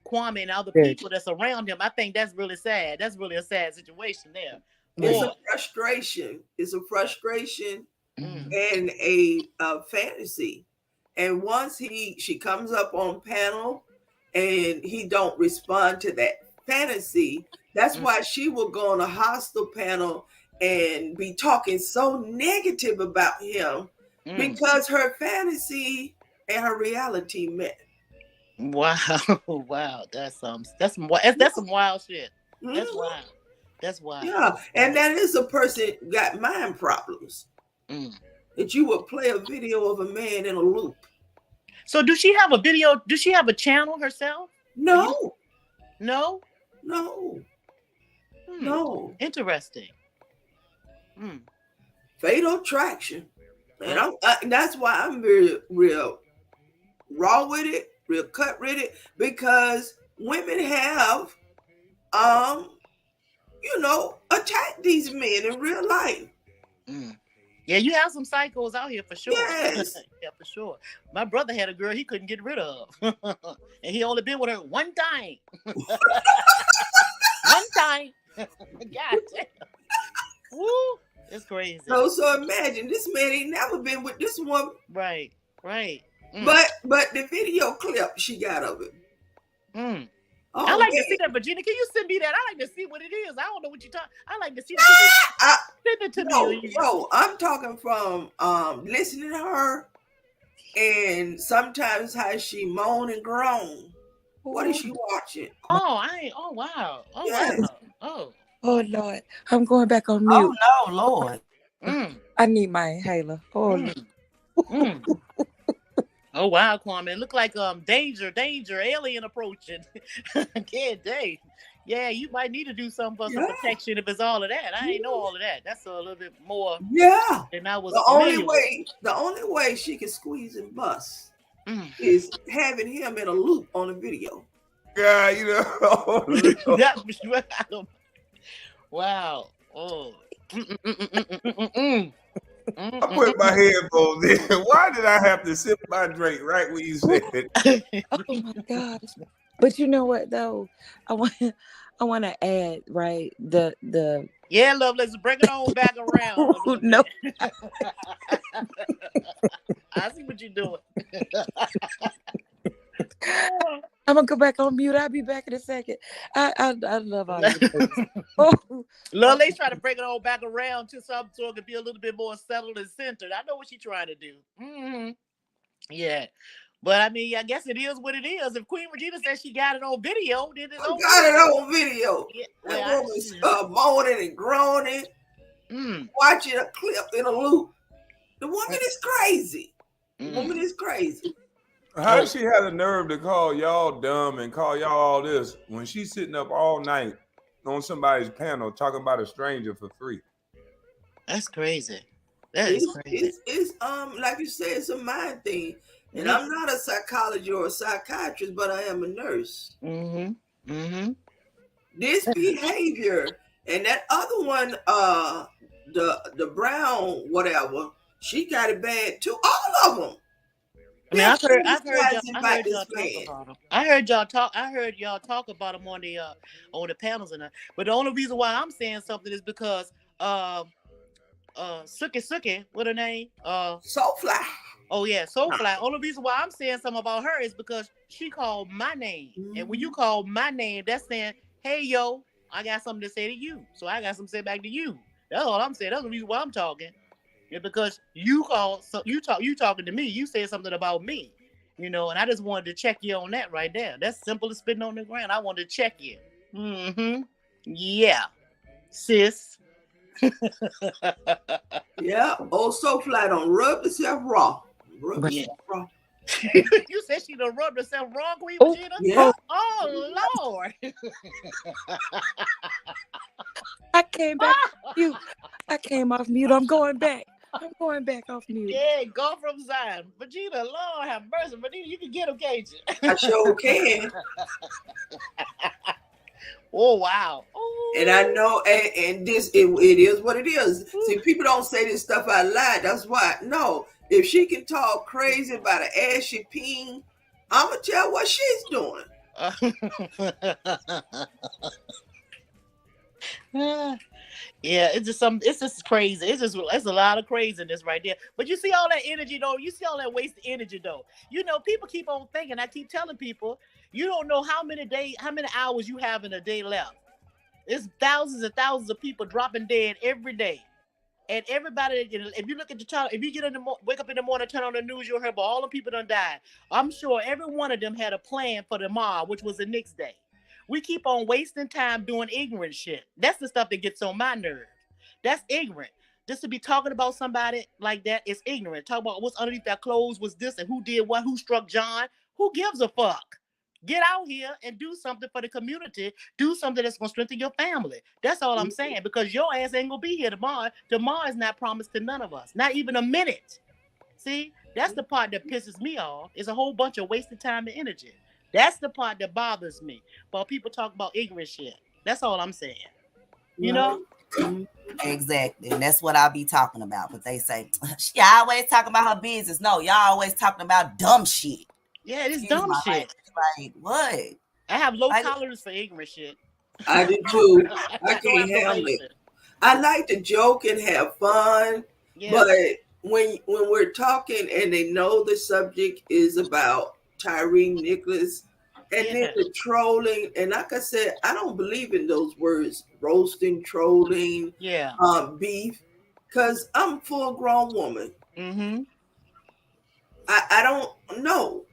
Kwame and other people that's around him. I think that's really sad. That's really a sad situation there. It's a frustration. It's a frustration and a fantasy. And once she comes up on panel and he don't respond to that fantasy, that's why she will go on a hostile panel and be talking so negative about him because her fantasy and her reality met. Wow, wow, that's some wild shit. That's wild. That's wild. Yeah, and that is a person got mind problems. That you would play a video of a man in a loop. So does she have a video? Does she have a channel herself? No. No? No. No. Interesting. Fatal Attraction. And that's why I'm real raw with it, real cut with it, because women have attacked these men in real life. Yeah, you have some psychos out here for sure. Yes. Yeah, for sure. My brother had a girl he couldn't get rid of. And he only been with her one time. One time. God damn. Woo. It's crazy. So imagine this man ain't never been with this woman. Right. But the video clip she got of it. Oh, I like to see that, Virginia. Can you send me that? I like to see what it is. I don't know what you're talking. I like to see. Send it to me. No, I'm talking from listening to her, and sometimes how she moan and groan. What is she watching? Oh, wow. Oh, yes. Wow. Oh Lord, I'm going back on mute. Oh no, Lord. I need my inhaler. Oh. Oh wow, Kwame. It look like danger, alien approaching. Yeah, you might need to do something for some protection if it's all of that. I ain't know all of that. That's a little bit more than I was. The only way she can squeeze and bust is having him in a loop on a video. Yeah, Wow. Oh. I put my headphones in. Why did I have to sip my drink right when you said it? Oh my gosh. But you know what though? I want to add, right? The Yeah, love, let's bring it on back around. No. I see what you're doing. I'm gonna go back on mute. I'll be back in a second. I love all you. Love, they try to bring it all back around to something so it could be a little bit more settled and centered. I know what she's trying to do. Yeah. But I mean, I guess it is what it is. If Queen Regina says she got it on video, then it's I on got it video. on video. Yeah, That well, woman's moaning and groaning, watching a clip in a loop. The woman is crazy. The woman is crazy. How does she have the nerve to call y'all dumb and call y'all all this when she's sitting up all night on somebody's panel talking about a stranger for free? That's crazy. That is crazy. It's like you said, it's a mind thing. And I'm not a psychologist or a psychiatrist, but I am a nurse. This behavior and that other one, the brown whatever, she got it bad too. All of them. I mean, I heard y'all talk about them. I heard y'all talk about them on the panels and that. But the only reason why I'm saying something is because Suki, what her name? Soulfly. Oh yeah, Soulfly. Only reason why I'm saying something about her is because she called my name. And when you call my name, that's saying, hey yo, I got something to say to you. So I got something to say back to you. That's all I'm saying. That's the reason why I'm talking. Yeah, because you talking to me, you said something about me, and I just wanted to check you on that right there. That's simple as spitting on the ground. I wanted to check you. Yeah, sis. Yeah, old Soulfly don't rub herself raw. Raw. You said she done rubbed herself raw, Queen Regina? Yeah. Oh Lord. I came back mute. I came off mute. I'm going back off mute. Yeah, go from Zion. Regina, Lord have mercy. Regina, you can get him, can't you? I sure can. Oh, wow. Ooh. And I know, and this, it is what it is. See, people don't say this stuff out loud. That's why. No, if she can talk crazy about an ass she peeing, I'm going to tell what she's doing. Yeah, it's just crazy. It's a lot of craziness right there. But you see all that energy though. You see all that wasted energy though. People keep on thinking. I keep telling people, you don't know how many hours you have in a day left. It's thousands and thousands of people dropping dead every day. And everybody, if you look at the child, if you wake up in the morning, turn on the news, you'll hear about all the people done died. I'm sure every one of them had a plan for tomorrow, which was the next day. We keep on wasting time doing ignorant shit. That's the stuff that gets on my nerve. That's ignorant. Just to be talking about somebody like that is ignorant. Talk about what's underneath their clothes, was this, and who did what, who struck John. Who gives a fuck? Get out here and do something for the community. Do something that's going to strengthen your family. That's all I'm saying. Because your ass ain't going to be here tomorrow. Tomorrow is not promised to none of us. Not even a minute. See? That's the part that pisses me off. It's a whole bunch of wasted time and energy. That's the part that bothers me. While people talk about ignorant shit. That's all I'm saying. You know? Exactly. And that's what I'll be talking about. But they say, she always talking about her business. No, y'all always talking about dumb shit. Yeah, it's dumb shit. Like, what? I have low tolerance for ignorant shit. I do too. I can't handle it. I like to joke and have fun. Yeah. But when we're talking and they know the subject is about Tyree Nicholas, and then the trolling, and like I said, I don't believe in those words, roasting, trolling, beef, because I'm a full-grown woman. I don't know.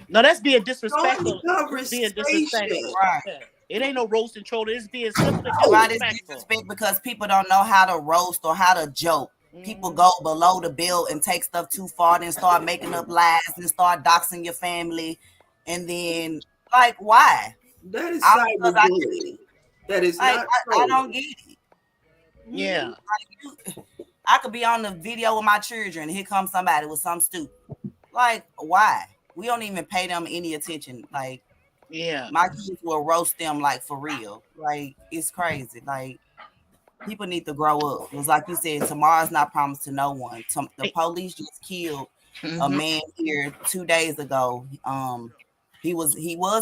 No, that's being disrespectful. Being disrespectful. Right. It ain't no roast and trolling. It's being simply disrespectful. Because people don't know how to roast or how to joke. People go below the belt and take stuff too far, then start making up lies and start doxing your family. And then, like, why? That is cyberbullying. That is not I don't get it. Yeah. I could be on the video with my children. Here comes somebody with something stupid. Like, why? We don't even pay them any attention. Like, my kids will roast them, like, for real. Like, it's crazy. Like, people need to grow up. It was like you said, tomorrow's not promised to no one. The police just killed a man here 2 days ago. He was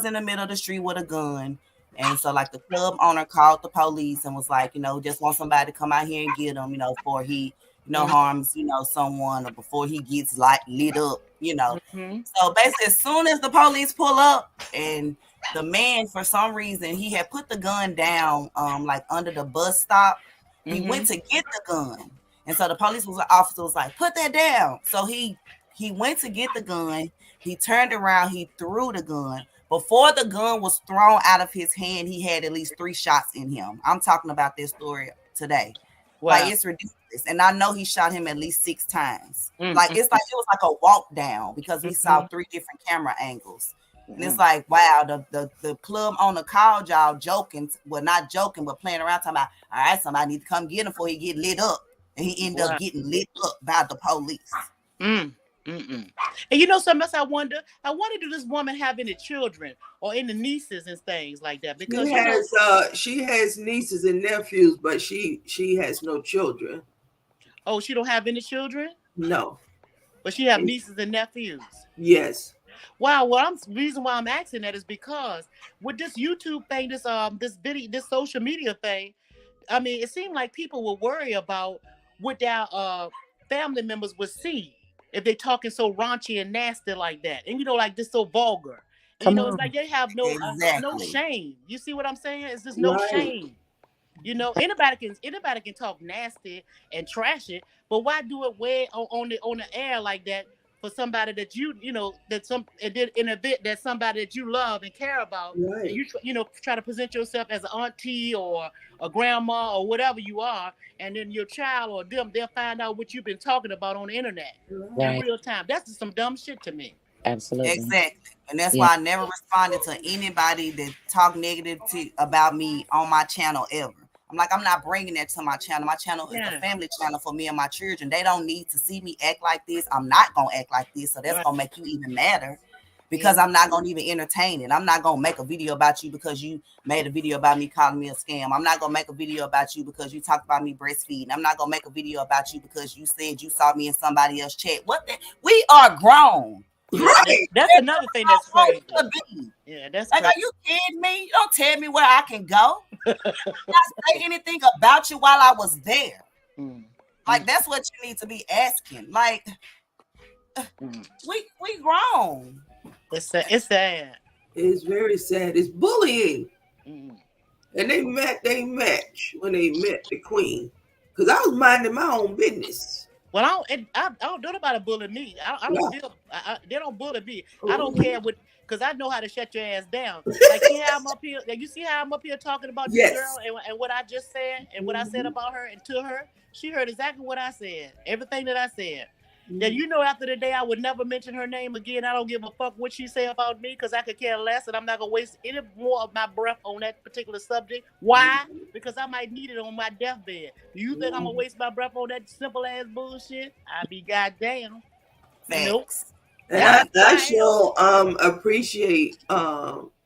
in the middle of the street with a gun. And so, like, the club owner called the police and was like, just want somebody to come out here and get him, before he, harms, someone, or before he gets lit up, So basically, as soon as the police pull up, and the man, for some reason, he had put the gun down, like under the bus stop. He went to get the gun. And so the police officer was like, put that down. So he He went to get the gun. He turned around. He threw the gun. Before the gun was thrown out of his hand, he had at least 3 shots in him. I'm talking about this story today. Wow. Like, it's ridiculous. And I know he shot him at least 6 times. Mm, like, it's like it was like a walk down because we saw 3 different camera angles. And it's like, wow, the club owner called y'all joking. Well, not joking, but playing around, talking about, all right, somebody need to come get him before he get lit up. And he ended up getting lit up by the police. And you know something else I wonder? Do this woman have any children or any nieces and things like that? Because she has nieces and nephews, but she has no children. Oh, she don't have any children? No. But she have nieces and nephews? Yes. Wow, well, reason why I'm asking that is because with this YouTube thing, this social media thing, I mean, it seemed like people will worry about what their family members would see if they talking so raunchy and nasty like that, and like this so vulgar. And, it's like they have no shame. You see what I'm saying? It's just no shame. Anybody can talk nasty and trash it, but why do it way on the air like that for somebody that in a bit that somebody that you love and care about, and you try to present yourself as an auntie or a grandma or whatever you are, and then your child or them, they'll find out what you've been talking about on the internet in real time. That's just some dumb shit to me. Absolutely. Exactly. And that's why I never responded to anybody that talked negative about me on my channel ever. I'm like, I'm not bringing that to my channel. My channel is a family channel for me and my children. They don't need to see me act like this. I'm not going to act like this. So that's going to make you even madder because I'm not going to even entertain it. I'm not going to make a video about you because you made a video about me calling me a scam. I'm not going to make a video about you because you talked about me breastfeeding. I'm not going to make a video about you because you said you saw me in somebody else's chat. We are grown. Right. That's another thing that's crazy. Yeah, that's like, crazy. are you kidding me? You don't tell me where I can go. Not say anything about you while I was there. Like, that's what you need to be asking. Like, we grown. It's sad. It's sad. It's very sad. It's bullying. And they match when they met the queen. Because I was minding my own business. Well, I don't know about bully me. I don't feel they don't bully me. I don't care because I know how to shut your ass down. Like, see how I'm up here. You see how I'm up here talking about this girl and what I just said and what I said about her and to her. She heard exactly what I said. Everything that I said. Then after the day I would never mention her name again. I don't give a fuck what she say about me because I could care less, and I'm not gonna waste any more of my breath on that particular subject. Why? Because I might need it on my deathbed. Do you think I'm gonna waste my breath on that simple ass bullshit? I be goddamn. Nope. And I sure appreciate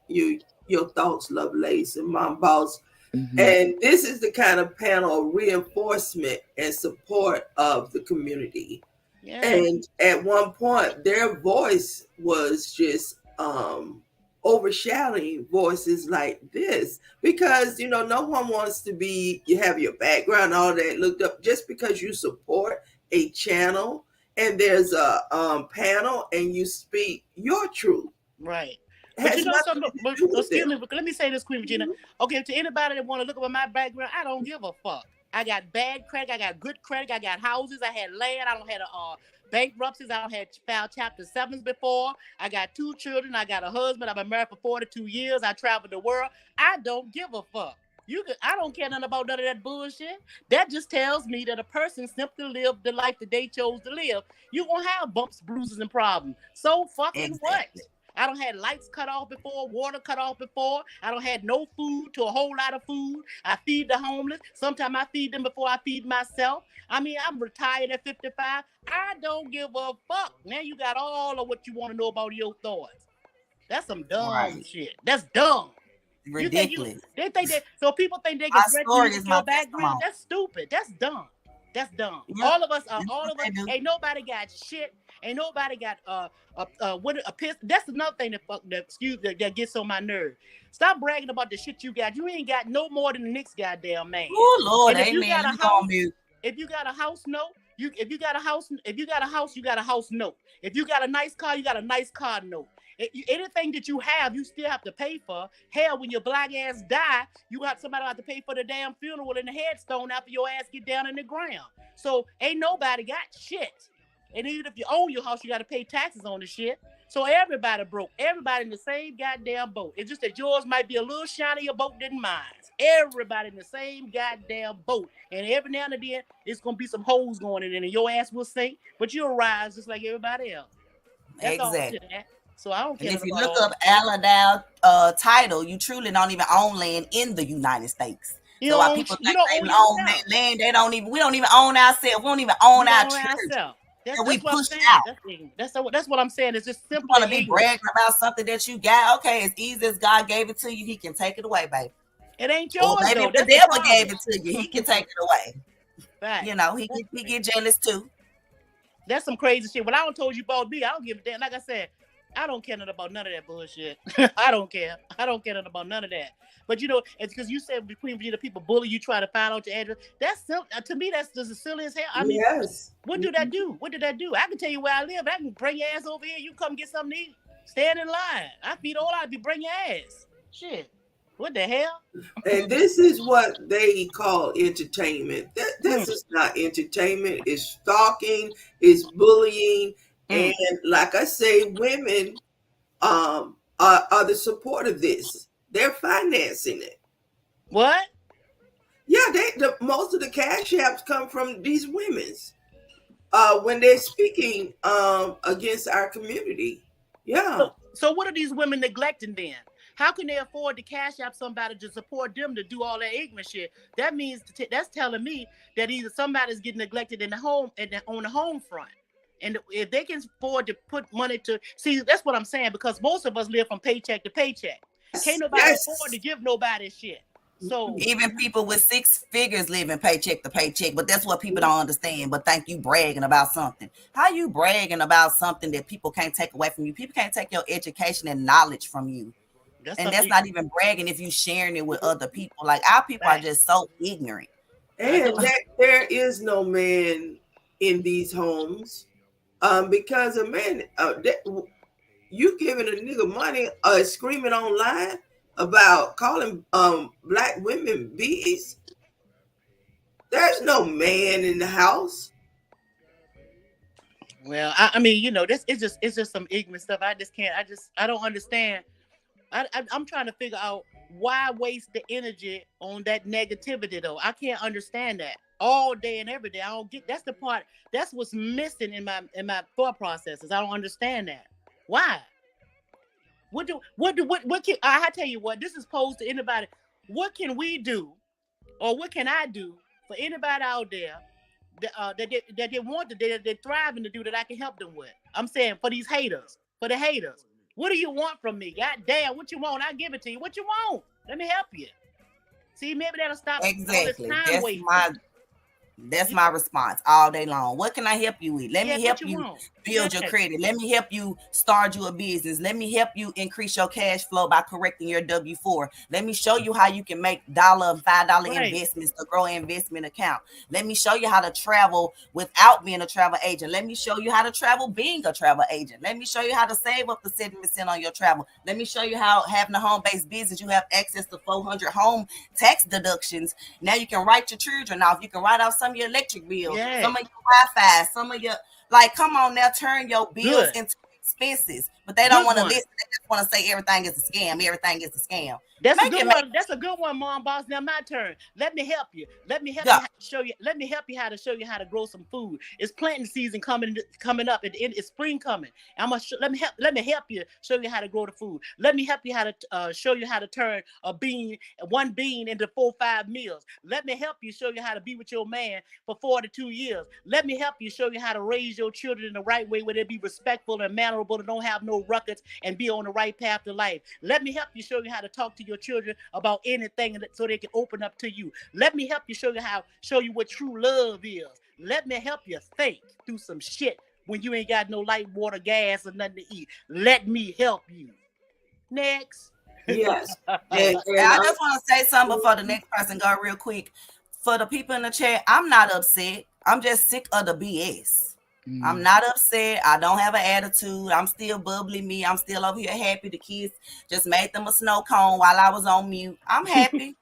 your thoughts, Lovelace and Mom Boss. And this is the kind of panel reinforcement and support of the community. Yeah. And at one point, their voice was just overshadowing voices like this because, no one wants to you have your background, all that looked up just because you support a channel and there's a panel and you speak your truth. Right. But something, excuse me, but let me say this, Queen Regina. Okay, to anybody that want to look at my background, I don't give a fuck. I got bad credit, I got good credit, I got houses, I had land, I don't had bankruptcies, I don't had filed Chapter 7s before. I got 2 children, I got a husband, I've been married for 42 years, I traveled the world. I don't give a fuck. I don't care nothing about none of that bullshit. That just tells me that a person simply lived the life that they chose to live. You're gonna have bumps, bruises, and problems. So fucking what? I don't had lights cut off before, water cut off before. I don't had no food to a whole lot of food. I feed the homeless. Sometimes I feed them before I feed myself. I mean, I'm retired at 55. I don't give a fuck. Now you got all of what you want to know about your thoughts. That's some dumb shit. That's dumb. Ridiculous. They think that, so people think they can threaten you with your background. That's stupid. That's dumb. That's dumb. Yep. All of us, ain't nobody got shit. Ain't nobody got a piss. That's another thing that gets on my nerve. Stop bragging about the shit you got. You ain't got no more than the next goddamn man. Oh Lord, if you got a house, if you got a house note, if you got a house, you got a house note. If you got a nice car, you got a nice car note. Anything that you have, you still have to pay for. Hell, when your black ass die, you got somebody have to pay for the damn funeral and the headstone after your ass get down in the ground. So ain't nobody got shit. And even if you own your house, you got to pay taxes on the shit. So everybody broke. Everybody in the same goddamn boat. It's just that yours might be a little shinier boat than mine. Everybody in the same goddamn boat. And every now and then, it's going to be some holes going in it, and your ass will sink, but you'll rise just like everybody else. That's all to that. So I don't care. And if you look up Aladale title, you truly don't even own land in the United States. So while people think they own that land, we don't even own ourselves. We don't even own our church. That's what I'm saying. That's what I'm saying. It's just simply want to be bragging about something that you got. Okay, as easy as God gave it to you, He can take it away, baby. It ain't yours. Or maybe though. if the devil gave it to you, He can take it away. Right. You know, he get jealous too. That's some crazy shit. When I don't told you about me, I don't give a damn. Like I said, I don't care nothing about none of that bullshit. I don't care. I don't care nothing about none of that. But you know, it's because you said between the people bully you, try to find out your address. That's to me, that's just as silly as hell. I mean, yes. What did that do? What did that do? I can tell you where I live. I can bring your ass over here. You come get something to eat. Stand in line. I feed all I be bring your ass. Shit. What the hell? And this is what they call entertainment. This is not entertainment. It's stalking. It's bullying. And like I say, women are the support of this. They're financing it. What? Yeah, most of the cash apps come from these women's when they're speaking against our community. Yeah. So what are these women neglecting then? How can they afford to cash out somebody to support them to do all that ignorant shit? That means that's telling me that either somebody's getting neglected in the home on the home front. And if they can afford to put money to see, that's what I'm saying, because most of us live from paycheck to paycheck. Can't nobody afford to give nobody shit. So even people with six figures living paycheck to paycheck, but that's what people don't understand. But think you bragging about something. How you bragging about something that people can't take away from you? People can't take your education and knowledge from you. That's not even bragging if you sharing it with other people. Like our people are just so ignorant. And there is no man in these homes because a man, you giving a nigga money screaming online about calling black women bees. There's no man in the house. Well, I mean, you know, it's just some ignorant stuff. I don't understand. I'm trying to figure out why waste the energy on that negativity though. I can't understand that all day and every day. I don't get. That's the part. That's what's missing in my thought processes. I don't understand that. Why? What can I tell you what? This is posed to anybody. What can we do, or what can I do for anybody out there that they want to, they're thriving to do that I can help them with? I'm saying for these haters, for the haters. What do you want from me? God damn, what you want? I'll give it to you. What you want? Let me help you. See, maybe that'll stop exactly. all this time wasting. That's my response all day long. What can I help you with? Let me help you build your credit. Let me help you start you a business. Let me help you increase your cash flow by correcting your W-4. Let me show you how you can make $1 and $5 investments to grow an investment account. Let me show you how to travel without being a travel agent. Let me show you how to travel being a travel agent. Let me show you how to save up to 7% on your travel. Let me show you how having a home-based business, you have access to 400 home tax deductions. Now you can write your children off. You can write off some of your electric bills, some of your Wi-Fi, some of your, like, come on now, turn your bills into expenses. But they don't want to listen. They just want to say everything is a scam. Everything is a scam. That's a good one. That's a good one, Mom Boss. Now my turn. Let me help you. Let me help you show you. Let me help you how to show you how to grow some food. It's planting season coming up. It's spring coming. Let me help you show you how to grow the food. Let me help you how to show you how to turn one bean into 4-5 meals. Let me help you show you how to be with your man for 42 years. Let me help you show you how to raise your children in the right way, where they be respectful and mannerable and don't have no ruckus and be on the right path to life. Let me help you show you how to talk to your children about anything so they can open up to you. Let me help you show you what true love is. Let me help you think through some shit when you ain't got no light, water, gas, or nothing to eat. Let me help you. Next. Yes. I just want to say something before the next person go real quick. For the people in the chat, I'm not upset. I'm just sick of the BS. I'm not upset. I don't have an attitude. I'm still bubbly me. I'm still over here happy. The kids just made them a snow cone while I was on mute. I'm happy.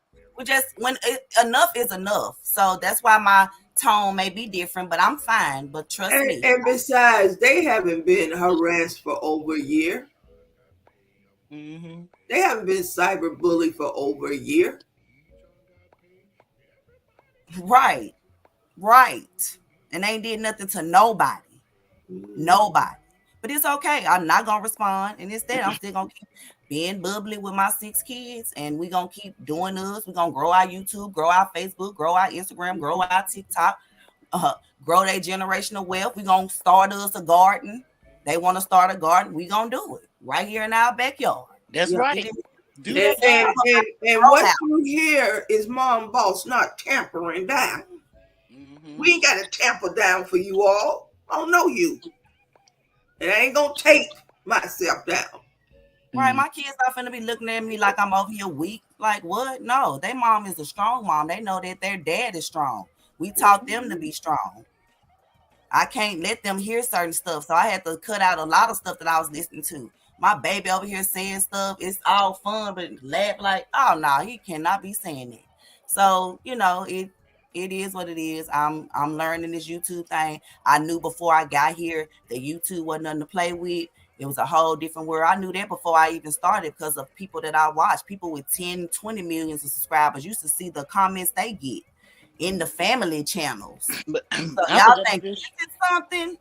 Enough is enough. So that's why my tone may be different, but I'm fine. But trust me. And besides, they haven't been harassed for over a year. Mm-hmm. They haven't been cyberbullied for over a year. Right. And they ain't did nothing to nobody. Nobody. But it's okay. I'm not gonna respond. And instead, I'm still gonna keep being bubbly with my 6 kids, and we're gonna keep doing us. We're gonna grow our YouTube, grow our Facebook, grow our Instagram, grow our TikTok, grow their generational wealth. We're gonna start us a garden. They want to start a garden, we gonna do it right here in our backyard. That's right. Do and, that. And what you hear is Mom Boss not tampering down. Mm-hmm. We ain't got to tamper down for you all. I don't know you. And I ain't gonna take myself down. Right, my kids not finna be looking at me like I'm over here weak. Like what? No, their mom is a strong mom. They know that their dad is strong. We taught them to be strong. I can't let them hear certain stuff, so I had to cut out a lot of stuff that I was listening to. My baby over here saying stuff, it's all fun, but laugh like, oh no, he cannot be saying it. So it is what it is. I'm learning this YouTube thing. I knew before I got here that YouTube wasn't nothing to play with. It was a whole different world. I knew that before I even started because of people that I watch. People with 10, 20 millions of subscribers used to see the comments they get in the family channels. But so y'all think this is something?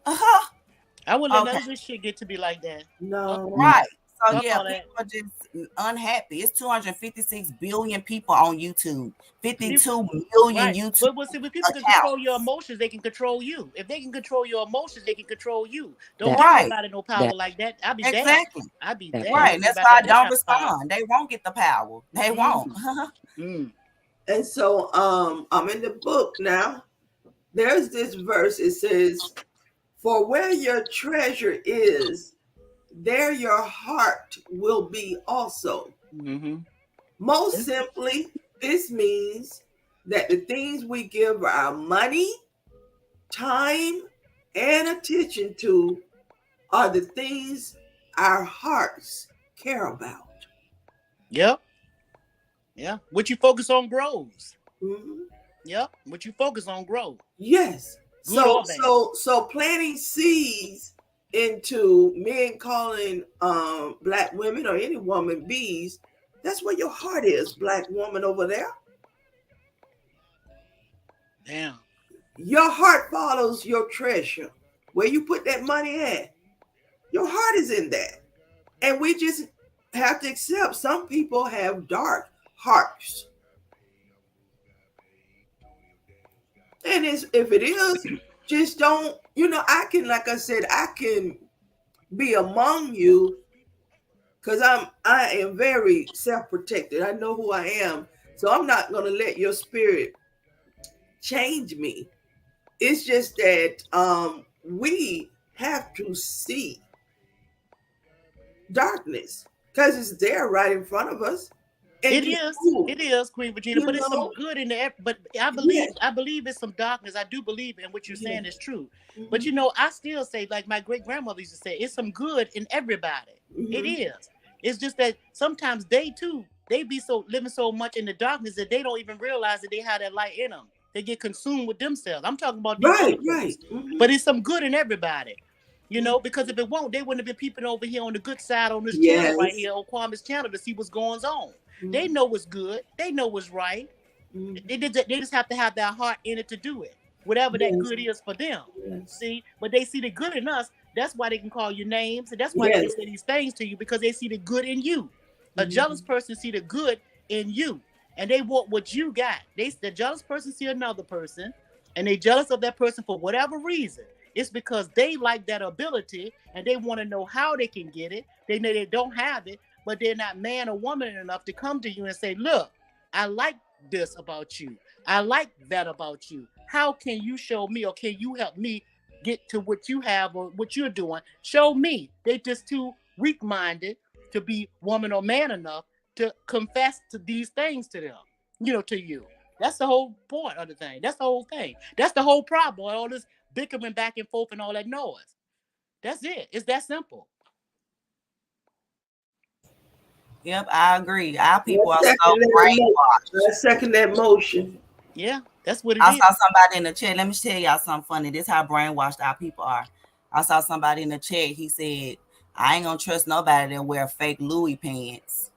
I wouldn't let this shit get to be like that. No. Right. So people are just unhappy. It's 256 billion people on YouTube. 52 million YouTube. But see, when people can control your emotions, they can control you. If they can control your emotions, they can control you. Don't give anybody no power like that. I'll be exactly. I'll be there. Right. And that's why I don't respond. They won't get the power. They won't. And so I'm in the book now. There's this verse. It says, "For where your treasure is, there your heart will be also." Mm-hmm. Most simply, this means that the things we give our money, time, and attention to are the things our hearts care about. Yep. Yeah. What you focus on grows. Mm-hmm. Yep. What you focus on grows. Yes. So planting seeds into men calling black women or any woman bees, that's where your heart is, black woman over there. Damn. Your heart follows your treasure. Where you put that money at, your heart is in that. And we just have to accept some people have dark hearts. And if it is, just don't, I can, like I said, I can be among you because I am very self-protected. I know who I am. So I'm not going to let your spirit change me. It's just that we have to see darkness because it's there right in front of us. And it is, Queen Virginia, but it's some good in there. But I believe it's some darkness. I do believe in what you're saying is true. Mm-hmm. But I still say, like my great grandmother used to say, it's some good in everybody. Mm-hmm. It is. It's just that sometimes they be living so much in the darkness that they don't even realize that they have that light in them. They get consumed with themselves. I'm talking about these right. Mm-hmm. But it's some good in everybody. Because if it won't, they wouldn't have been peeping over here on the good side on this channel right here on Kwame's channel to see what's going on. Mm-hmm. They know what's good. They know what's right. Mm-hmm. They just have to have their heart in it to do it. Whatever that good is for them. Yes. See? But they see the good in us. That's why they can call you names. And that's why they say these things to you, because they see the good in you. Mm-hmm. A jealous person see the good in you. And they want what you got. The jealous person see another person. And they jealous of that person for whatever reason. It's because they like that ability and they want to know how they can get it. They know they don't have it, but they're not man or woman enough to come to you and say, look, I like this about you. I like that about you. How can you show me, or can you help me get to what you have or what you're doing? Show me. They just too weak-minded to be woman or man enough to confess to these things to them, to you. That's the whole point of the thing. That's the whole thing. That's the whole problem. All this bickering back and forth and all that noise. That's it. It's that simple. Yep, I agree. Our people are so brainwashed. I second that motion. Yeah. That's what it I is. saw somebody in the chat. Let me tell y'all something funny. This is how brainwashed our people are. I saw somebody in the chat. He said, I ain't gonna trust nobody that wear fake Louis pants.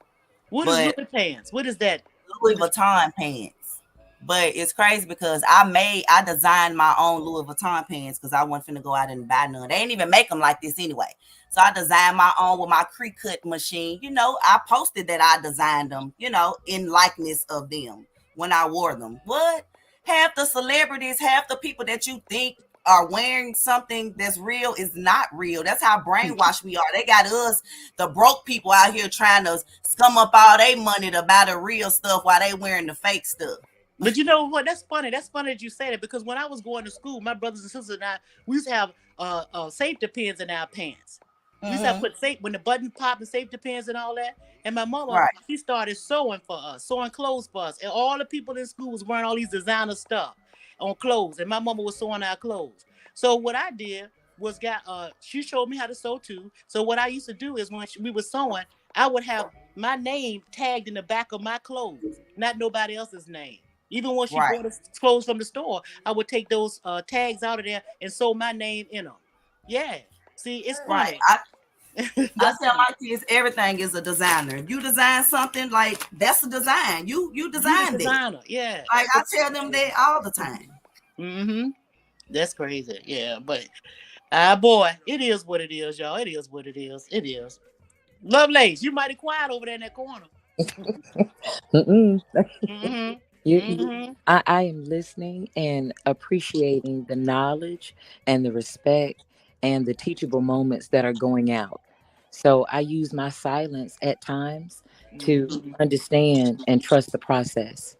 What is But Louis pants? What is that? Louis Vuitton pants. But it's crazy because I designed my own Louis Vuitton pants because I wasn't finna go out and buy none. They ain't even make them like this anyway. So I designed my own with my Cricut machine. You know, I posted that I designed them, you know, in likeness of them when I wore them. What? Half the celebrities, half the people that you think are wearing something that's real is not real. That's how brainwashed we are. They got us, the broke people out here trying to scum up all their money to buy the real stuff while they wearing the fake stuff. But you know what? That's funny. That's funny that you say that because when I was going to school, my brothers and sisters and I, we used to have safety pins in our pants. We used to have put safe when the button popped and safety pins and all that. And my mama, Right. she started sewing for us, sewing clothes for us. And all the people in school was wearing all these designer stuff on clothes. And my mama was sewing our clothes. So what I did was she showed me how to sew too. So what I used to do is when we were sewing, I would have my name tagged in the back of my clothes, not nobody else's name. Even when she Right. brought us clothes from the store, I would take those tags out of there and sew my name in them. Yeah. See, it's Right. funny. I tell my kids everything is a designer. If you design something, like that's a design. You You the designed it. designer. Yeah. Like I tell them that all the time. Mm-hmm. That's crazy. Yeah, but boy, it is what it is, y'all. It is what it is. It is. Lovelace, you mighty quiet over there in that corner. Mm-mm. Mm-hmm. You, Mm-hmm. I am listening and appreciating the knowledge and the respect and the teachable moments that are going out. So I use my silence at times to Mm-hmm. understand and trust the process.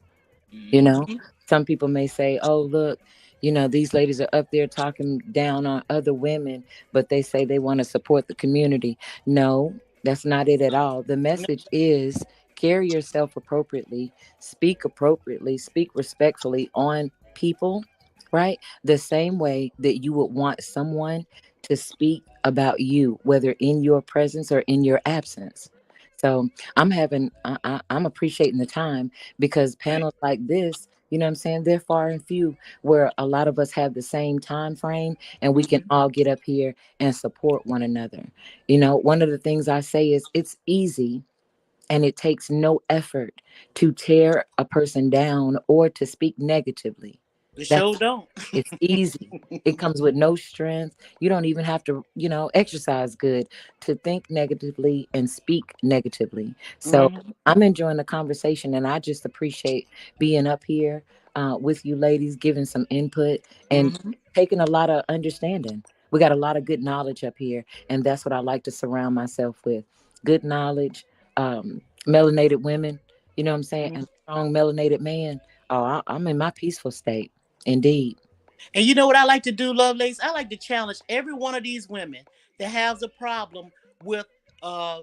You know, Mm-hmm. some people may say, oh, look, these ladies are up there talking down on other women, but they say they want to support the community. No, that's not it at all. The message is carry yourself appropriately, speak respectfully on people, right? The same way that you would want someone to speak about you, whether in your presence or in your absence. So I'm appreciating the time because Right. panels like this, what I'm saying, they're far and few where a lot of us have the same time frame and we can Mm-hmm. all get up here and support one another. One of the things I say is it's easy and it takes no effort to tear a person down or to speak negatively. The show That's don't. it's easy. It comes with no strength. You don't even have to, exercise good to think negatively and speak negatively. So Mm-hmm. I'm enjoying the conversation and I just appreciate being up here with you ladies, giving some input and Mm-hmm. taking a lot of understanding. We got a lot of good knowledge up here, and that's what I like to surround myself with. Good knowledge, melanated women, you know what I'm saying, and strong melanated man. Oh, I'm in my peaceful state. Indeed. And you know what I like to do, Lovelace? I like to challenge every one of these women that has a problem with uh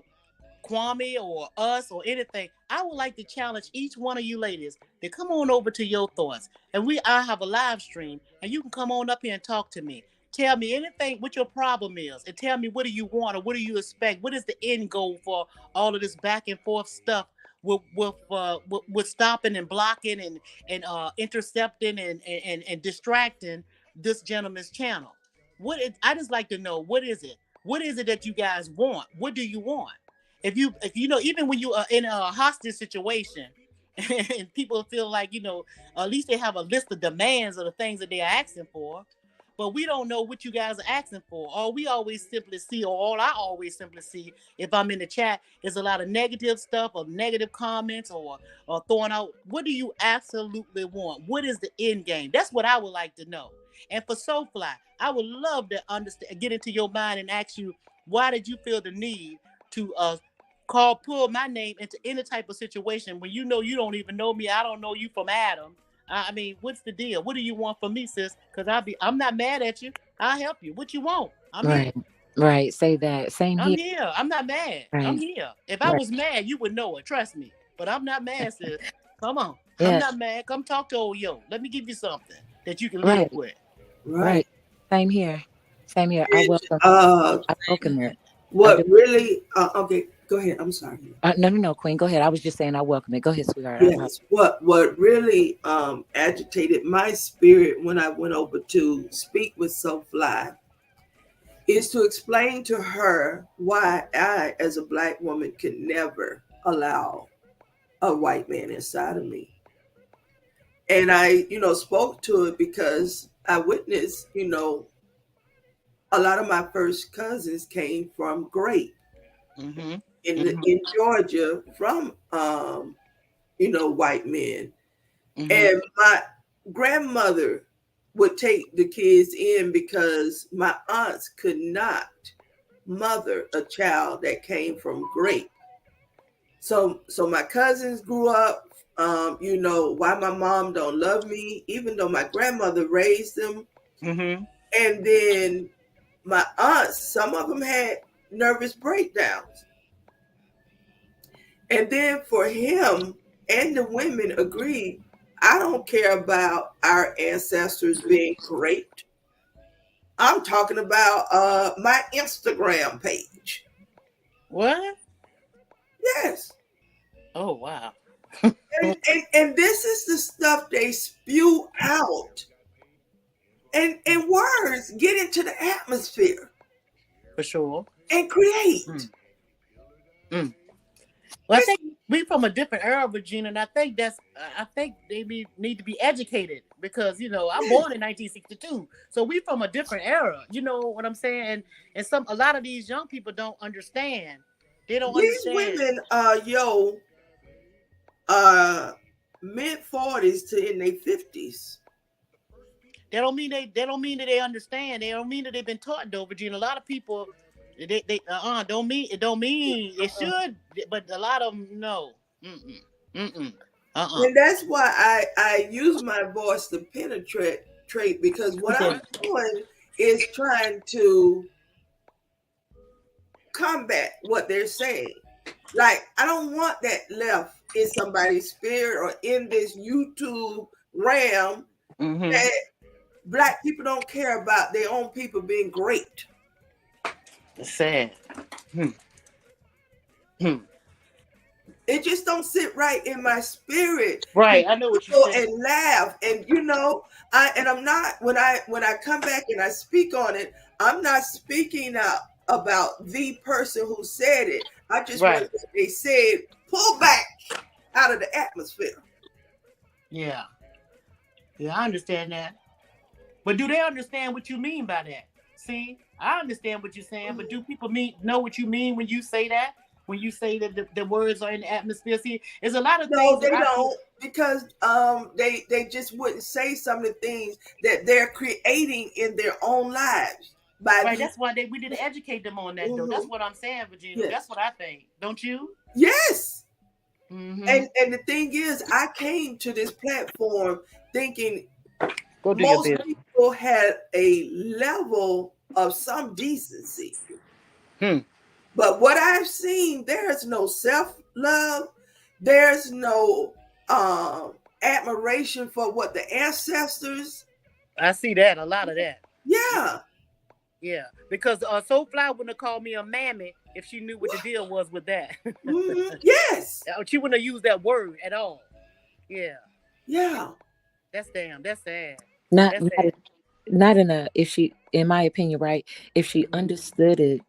Kwame or us or anything. I would like to challenge each one of you ladies to come on over to your thoughts. And I have a live stream and you can come on up here and talk to me. Tell me anything what your problem is and tell me what do you want or what do you expect? What is the end goal for all of this back and forth stuff with stopping and blocking and intercepting and distracting this gentleman's channel? I just like to know what is it? What is it that you guys want? What do you want? If you know, even when you are in a hostage situation and people feel like, at least they have a list of demands of the things that they are asking for, but we don't know what you guys are asking for. All I always simply see if I'm in the chat is a lot of negative stuff or negative comments or throwing out. What do you absolutely want? What is the end game? That's what I would like to know. And for SoFly, I would love to understand, get into your mind and ask you, why did you feel the need to pull my name into any type of situation when you know you don't even know me? I don't know you from Adam. I mean, what's the deal? What do you want from me, sis? Because I'm not mad at you. I'll help you. What you want? I'm here. Right. Right. Say that. Same I'm here. here. I'm not mad. I'm Right. here. If I Right. was mad, you would know it. Trust me. But I'm not mad, sis. Come on. I'm Yeah. not mad. Come talk to old yo. Let me give you something that you can live Right. with. Right. Right. Same here. Same here. And I welcome it. I do. what really, okay, Go ahead. I'm sorry. No, Queen. Go ahead. I was just saying I welcome it. Go ahead, sweetheart. Yes. What really agitated my spirit when I went over to speak with Soulfly is to explain to her why I, as a black woman, can never allow a white man inside of me. And I, spoke to it because I witnessed, a lot of my first cousins came from Great in Georgia from, white men. And my grandmother would take the kids in because my aunts could not mother a child that came from Great. So my cousins grew up, why my mom don't love me, even though my grandmother raised them. And then my aunts, some of them had nervous breakdowns. And then for him and the women agreed, I don't care about our ancestors being great. I'm talking about my Instagram page. What? Yes. Oh, wow. and this is the stuff they spew out. And words get into the atmosphere. For sure. And create. Well, I think we from a different era, Regina, and I think they need to be educated because I'm born in 1962, so we from a different era. You know what I'm saying? And a lot of these young people don't understand. They don't These understand. women, mid-40s to in their 50s. They don't mean that they understand. They don't mean that they've been taught though, Virginia. A lot of people they don't mean it should, but a lot of them no. And that's why I use my voice to penetrate because what I'm doing is trying to combat what they're saying. Like, I don't want that left in somebody's spirit or in this YouTube realm that black people don't care about their own people being great. It's sad. It just don't sit right in my spirit. Right, I know what you said. And laugh, and I'm not when I come back and I speak on it. I'm not speaking out about the person who said it. I just want what they said pull back out of the atmosphere. Yeah, I understand that. But do they understand what you mean by that? See, I understand what you're saying, but do people know what you mean when you say that? When you say that the words are in the atmosphere? See, there's a lot of things. No, they don't, because they just wouldn't say some of the things that they're creating in their own lives. Right, that's why we didn't educate them on that, though. That's what I'm saying, Virginia. Yes. That's what I think. Don't you? Yes. And the thing is, I came to this platform thinking most people had a level of some decency. But what I've seen, there's no self-love. There's no admiration for what the ancestors. I see that, a lot of that. Yeah. Yeah, because Soulfly wouldn't have called me a mammy if she knew what the deal was with that. Yes. She wouldn't have used that word at all. Yeah. Yeah. That's sad. Not in a, if she, in my opinion, right, if she understood it,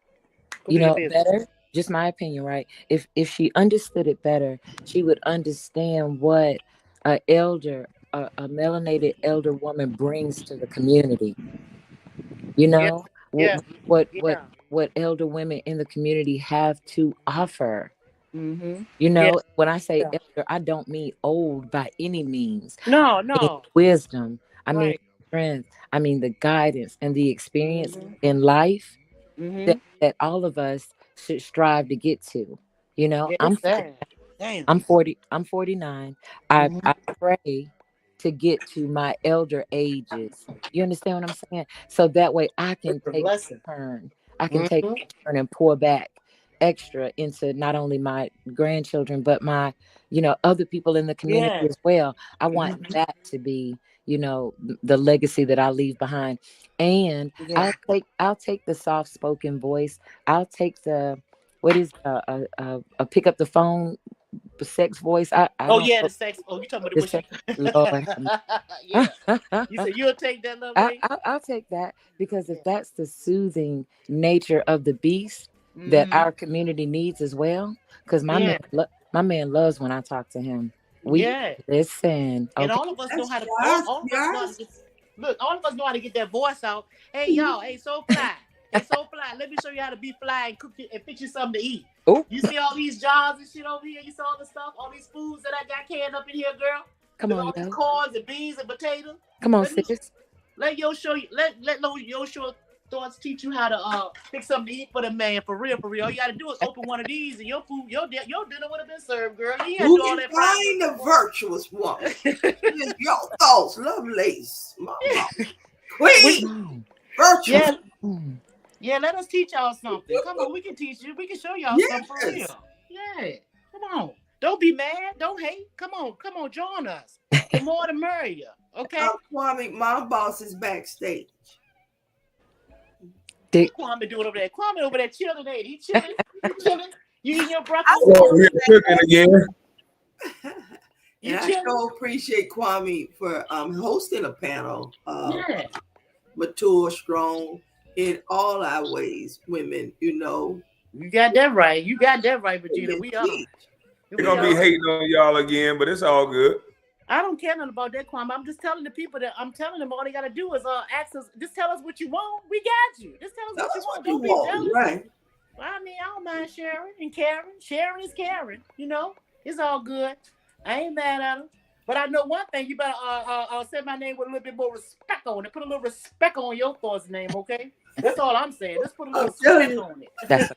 better, just my opinion, right, if she understood it better, she would understand what a melanated elder woman brings to the community. What elder women in the community have to offer. When I say elder, I don't mean old by any means. No. I mean wisdom. I mean strength. I mean the guidance and the experience in life that all of us should strive to get to. I'm 49. I pray to get to my elder ages. You understand what I'm saying? So that way I can take a turn. I can take a turn and pour back extra into not only my grandchildren, but my, other people in the community as well. I want that to be, the legacy that I leave behind. And I'll take the soft spoken voice. I'll take the what is a pick up the phone sex voice? I Oh don't yeah, know the sex. Oh, you talking about the what she? sex. Lord, Yeah. have You said you'll take that, lovely. I'll take that because Yeah. if that's the soothing nature of the beast that Mm-hmm. our community needs as well, because Yeah. my man loves when I talk to him. We Yeah. listen, And okay? all of us know That's how to. yes, All of us know how to yes. get. Look, all of us know how to get that voice out. Hey y'all. Hey, so fly. Hey, so fly. Let me show you how to be fly and cook it and fix you something to eat. Oh, You see all these jars and shit over here. You saw all the stuff, all these foods that I got canned up in here, girl. come Look, on, all these yo, corns and beans and potatoes. come on, Let me sis. let yo show you. Let yo show thoughts teach you how to pick something to eat for the man for real, for real. All you got to do is open one of these and your food, your dinner would have been served, girl. You ain't had to Who do all can that frying find a virtuous woman? Here's your thoughts, Lovelace, mama, we, queen, Come on. virtuous. yeah, Mm. yeah. Let us teach y'all something. Come on, we can teach you. We can show y'all something for Yes. real. Yeah, come on. Don't be mad. Don't hate. Come on. Join us. The more the merrier. Okay. Kwame, my boss is backstage. Dick. What Kwame doing over there? Kwame over there chilling, ain't he? Chilling. You chilling. You eating your I breakfast? I'm over supposed here to cooking again. You And I chilling? so appreciate Kwame for hosting a panel. Yeah. Mature, strong in all our ways, women, You got that right. You got that right, Virginia. women We are. teach. They're We gonna be are. hating on y'all again, but it's all good. I don't care nothing about that, Kwame. I'm just telling the people that I'm telling them all they gotta do is ask us. Just tell us what you want. We got you. Just tell us Tell what you us want. what you Don't be want, jealous. right? Well, I mean, I don't mind sharing and caring. Sharing is caring. It's all good. I ain't mad at them. But I know one thing. You better say my name with a little bit more respect on it. Put a little respect on your thoughts name, okay? That's all I'm saying. Just put a little I'm telling respect you, on it. That's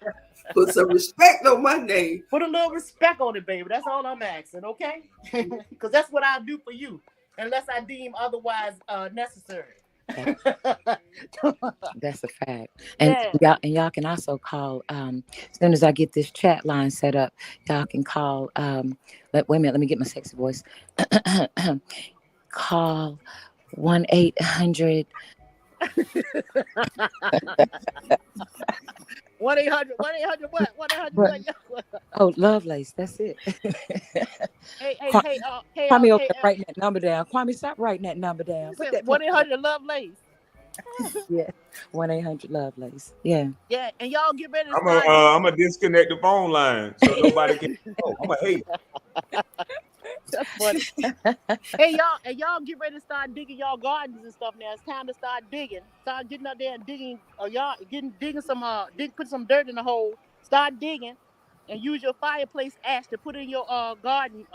put some respect on my name. Put a little respect on it, baby. That's all I'm asking, okay? Because that's what I'll do for you, unless I deem otherwise necessary. that, that's a fact. And Yeah. y'all can also call as soon as I get this chat line set up, y'all can call wait a minute, let me get my sexy voice. Call 1-800. 1-800 what? 1-800 What? what? Oh, Lovelace, that's it. Hey, Kwame over hey, there writing that number down. Kwame, stop writing that number down. you Put said that pen. 1-800 Love Lace. Yeah, 1-800 Lovelace. Yeah. Yeah, and y'all get ready to I'm gonna start digging. I'm gonna disconnect the phone line so nobody can. Oh, I'm gonna hate. That's funny. Hey y'all, and y'all get ready to start digging y'all gardens and stuff now. It's time to start digging. Start getting out there and digging. Y'all digging some put some dirt in the hole. Start digging, and use your fireplace ash to put in your garden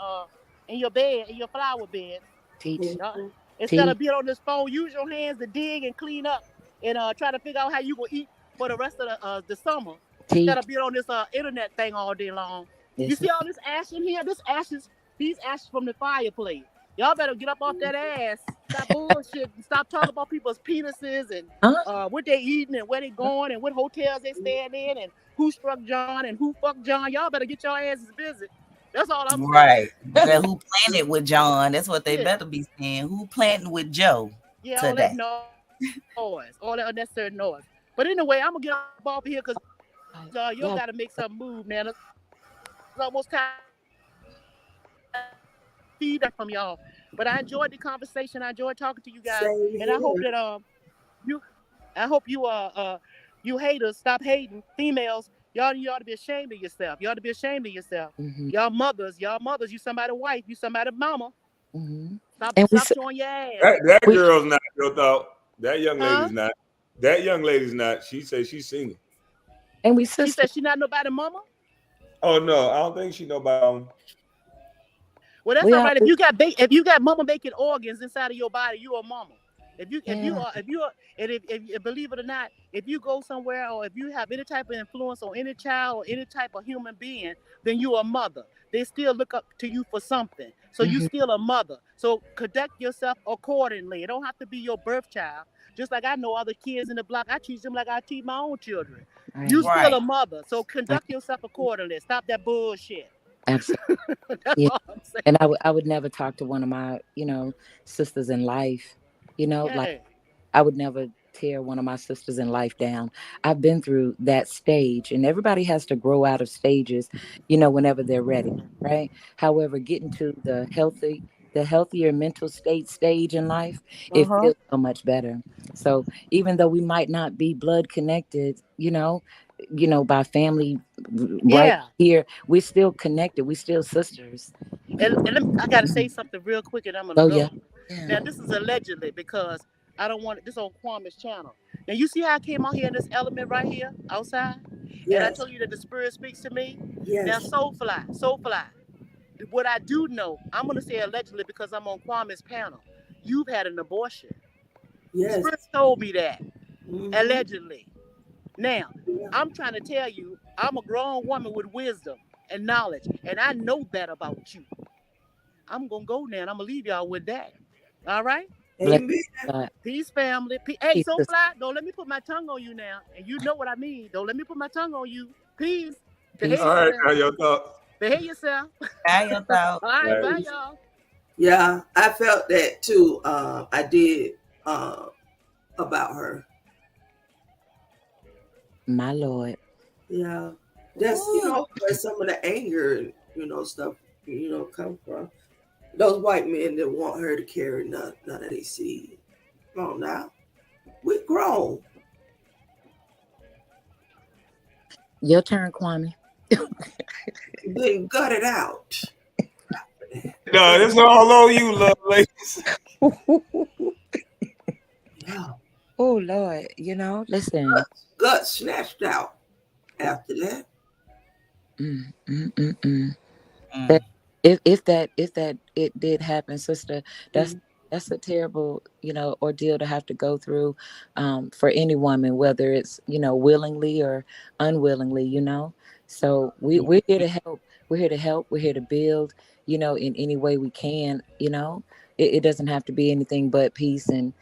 in your bed in your flower bed. Teach. Y'all, instead Teach. of being on this phone, use your hands to dig and clean up and try to figure out how you gonna eat for the rest of the summer. Instead Teach. of being on this internet thing all day long. You This see all this ash in here? These ashes from the fireplace. Y'all better get up off that ass. Stop bullshit and stop talking about people's penises and huh? what they eating and where they going and what hotels they staying in and who struck John and who fucked John. Y'all better get your asses busy. That's all I'm saying. right. Who planted with John? That's what they Yeah, better be saying. Who planting with Joe yeah, all that today? noise, all that unnecessary noise. But anyway, I'm gonna get off here because y'all Yeah. gotta make some move, man. It's almost time feedback from y'all. But I enjoyed the conversation. I enjoyed talking to you guys, Same and I hope here. that you I hope you haters stop hating females. You ought to be ashamed of yourself. You ought to be ashamed of yourself. Mm-hmm. Y'all mothers, you somebody's wife, you somebody's mama. Mm-hmm. Stop And stop showing your ass. That we girl's not your thought. That young Huh? lady's not. That young lady's not. She says she's single. and we She sisters. said she not nobody mama. Oh no, I don't think she know about. Well, that's We all are. right. If you got mama making organs inside of your body, you a mama. Yeah. If you are and if believe it or not, if you go somewhere or if you have any type of influence on any child or any type of human being, then you a mother. They still look up to you for something. So you Mm-hmm. still a mother. So conduct yourself accordingly. It don't have to be your birth child. Just like I know other kids in the block, I treat them like I treat my own children. You Right. still Right. a mother. So Right. conduct yourself accordingly. Stop that bullshit. Absolutely. That's Yeah. all I'm saying. And I would never talk to one of my sisters in life. Like Yeah. I would never tear one of my sisters in life down. I've been through that stage, and everybody has to grow out of stages, whenever they're ready, right? However, getting to the healthier mental stage in life, it feels so much better. So even though we might not be blood connected, by family right Yeah. here, we're still connected. We still sisters. I got to say Mhm. something real quick, and I'm gonna Oh yeah, go. yeah. Now, this is allegedly because I don't want this on Kwame's channel. Now, you see how I came out here in this element right here outside, and I Yes. told you that the spirit speaks to me. Now, Yes. soul fly. What I do know, I'm gonna say allegedly because I'm on Kwame's panel. You've had an abortion. The Yes. spirit told me that Mm-hmm. allegedly. Now, Yeah. I'm trying to tell you, I'm a grown woman with wisdom and knowledge, and I know that about you. I'm gonna go now, and I'm gonna leave y'all with that. All right? Bless Amen. God. Peace, family. Hey, Peace, so sister. fly. Don't let me put my tongue on you now, and you know what I mean. Don't let me put my tongue on you. Peace. Peace. Behave All right, yourself. now your thoughts. Behave yourself. Buy your thought. All right, Right. bye, Peace. y'all. Yeah, I felt that too. I did uh, about her. My Lord. Yeah, that's where some of the anger and stuff come from. Those white men that want her to carry none of their seed. Come on now, we grown. Your turn, Kwame. Then gut it out. No, this all on you, love ladies. Yeah, Oh Lord, listen. gut snatched out after that. Mm, mm, mm, mm. Mm. That if that it did happen, sister, that's Mhm. that's a terrible, ordeal to have to go through, for any woman, whether it's, willingly or unwillingly, So we're here to help. We're here to help. We're here to build, in any way we can. It doesn't have to be anything but peace and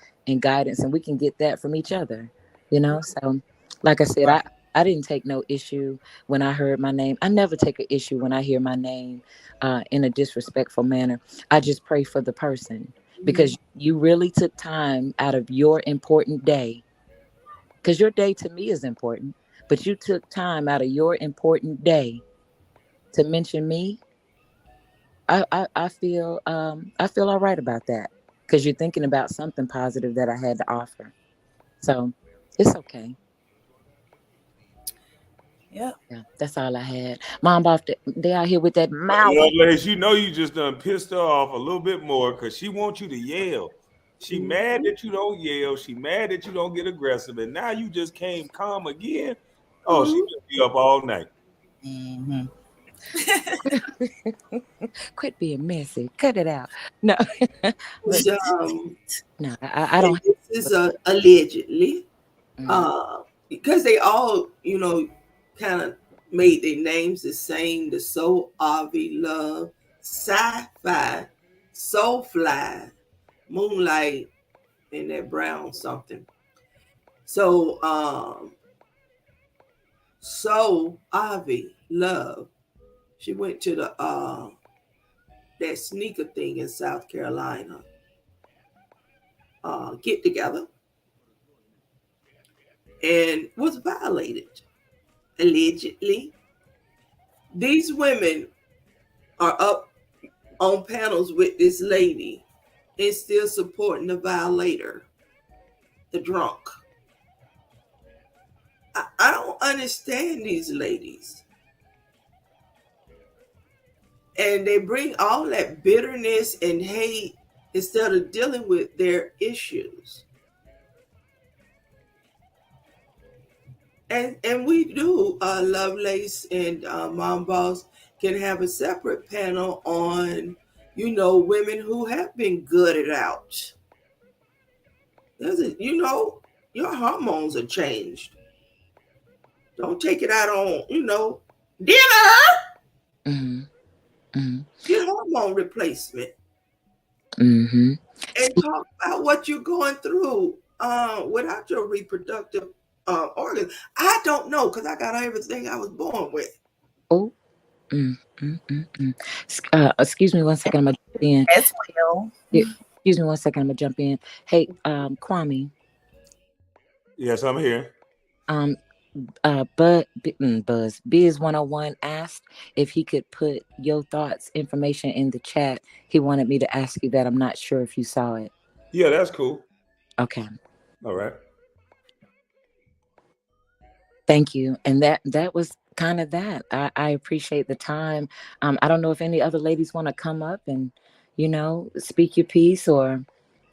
guidance, and we can get that from each other. So like I said, I didn't take no issue when I heard my name. I never take an issue when I hear my name in a disrespectful manner. I just pray for the person Mhm. because you really took time out of your important day. Because your day to me is important, but you took time out of your important day to mention me. I feel all right about that because you're thinking about something positive that I had to offer. So it's okay. Yep. Yeah, that's all I had. Mom, off they out here with that mouth. Love ladies, you just done pissed her off a little bit more because she wants you to yell. She mad Mhm. that you don't yell. She mad that you don't get aggressive. And now you just came calm again. Oh, she Mhm. gonna be up all night. Mm-hmm. Quit being messy. Cut it out. No, but And, no, I don't. and this is allegedly Mm, because they all kind of made their names the same. The Soul Avi Love, Sci-Fi, Soulfly, Moonlight, and that brown something. So Soul Avi Love, she went to the that sneaker thing in South Carolina get together and was violated allegedly. These women are up on panels with this lady and still supporting the violator, the drunk. I don't understand these ladies. And they bring all that bitterness and hate instead of dealing with their issues. And we do, Lovelace and Mom Boss can have a separate panel on, women who have been gutted out. Your hormones are changed. Don't take it out on, dinner. mm, mm, Get hormone replacement mm-hmm. and talk about what you're going through without your reproductive organs. I don't know because I got everything I was born with. Oh, mm. Excuse me one second. I'm gonna jump in. As well. Yeah, excuse me one second. I'm gonna jump in. Hey, Kwame. Yes, I'm here. Um, Buzz Biz 101 asked if he could put your thoughts information in the chat. He wanted me to ask you that. I'm not sure if you saw it. Yeah, that's cool. Okay. All right. Thank you. And that was kind of that. I appreciate the time. I don't know if any other ladies want to come up and, speak your piece or,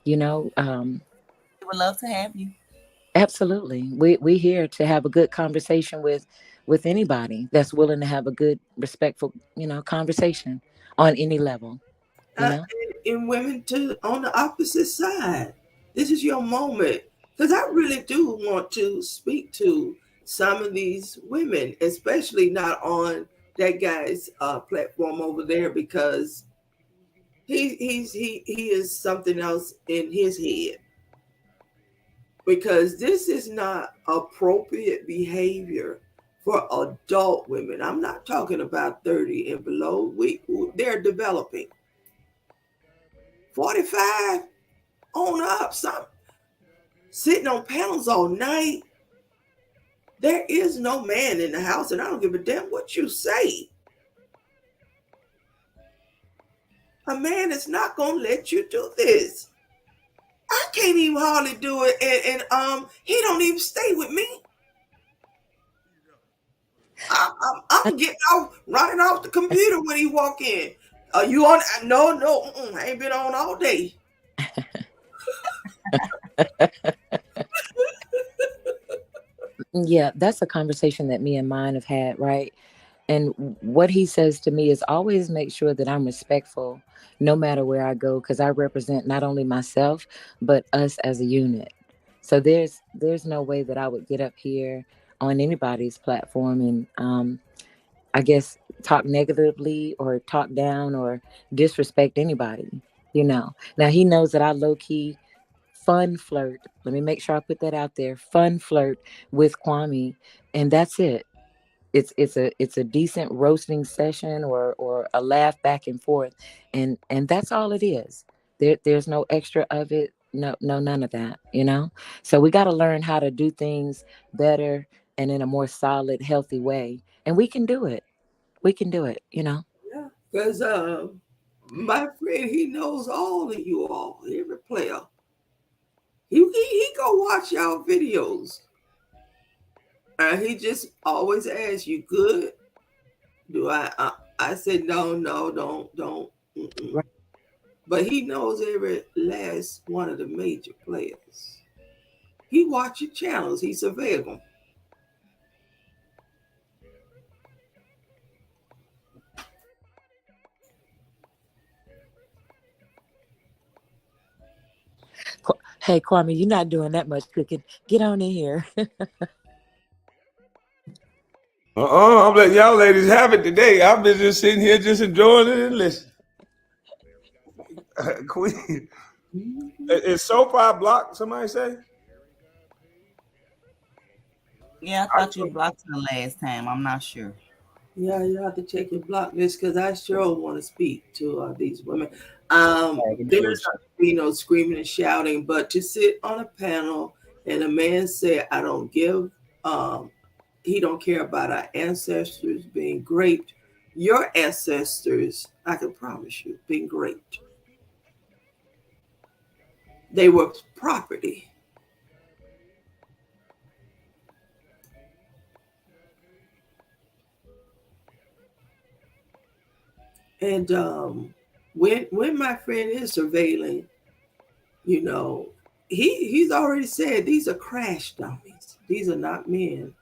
you know, um, We would love to have you. absolutely. We here to have a good conversation with anybody that's willing to have a good, respectful, conversation on any level, you uh, know? and women to on the opposite side. This is your moment because I really do want to speak to some of these women, especially not on that guy's platform over there because he is something else in his head because this is not appropriate behavior for adult women. I'm not talking about 30 and below. They're developing 45 on up, some sitting on panels all night. There is no man in the house, and I don't give a damn what you say. A man is not gonna let you do this. I can't even hardly do it, and he don't even stay with me. I'm getting off, running off the computer when he walk in. Are you on? No, no, I ain't been on all day. Yeah, that's a conversation that me and mine have had, right? And what he says to me is always make sure that I'm respectful no matter where I go because I represent not only myself but us as a unit. So there's no way that I would get up here on anybody's platform and I guess talk negatively or talk down or disrespect anybody, Now he knows that I low key fun flirt. Let me make sure I put that out there. Fun flirt with Kwame, and that's it. It's a decent roasting session or a laugh back and forth, and that's all it is. There's no extra of it. No, none of that. So we got to learn how to do things better and in a more solid, healthy way, and we can do it. We can do it. Yeah, because my friend, he knows all of you all, every player. He go watch y'all videos, and he just always asks you, "Good? Do I said no, no, don't. Mm-mm. Right. But he knows every last one of the major players. He watches channels. He surveils them. Hey, Kwame, you're not doing that much cooking. Get on in here. I'm letting y'all ladies have it today. I've been just sitting here just enjoying it and listening. Queen. Is soap opera blocked, somebody say? Yeah, I thought you blocked her last time. I'm not sure. Yeah, you have to check your block list because I sure want to speak to these women. There's not be no screaming and shouting, but to sit on a panel and a man say, "I don't give," he don't care about our ancestors being great. Your ancestors, I can promise you, being great. They were property. And when my friend is surveilling, you know, he's already said these are crash dummies. These are not men.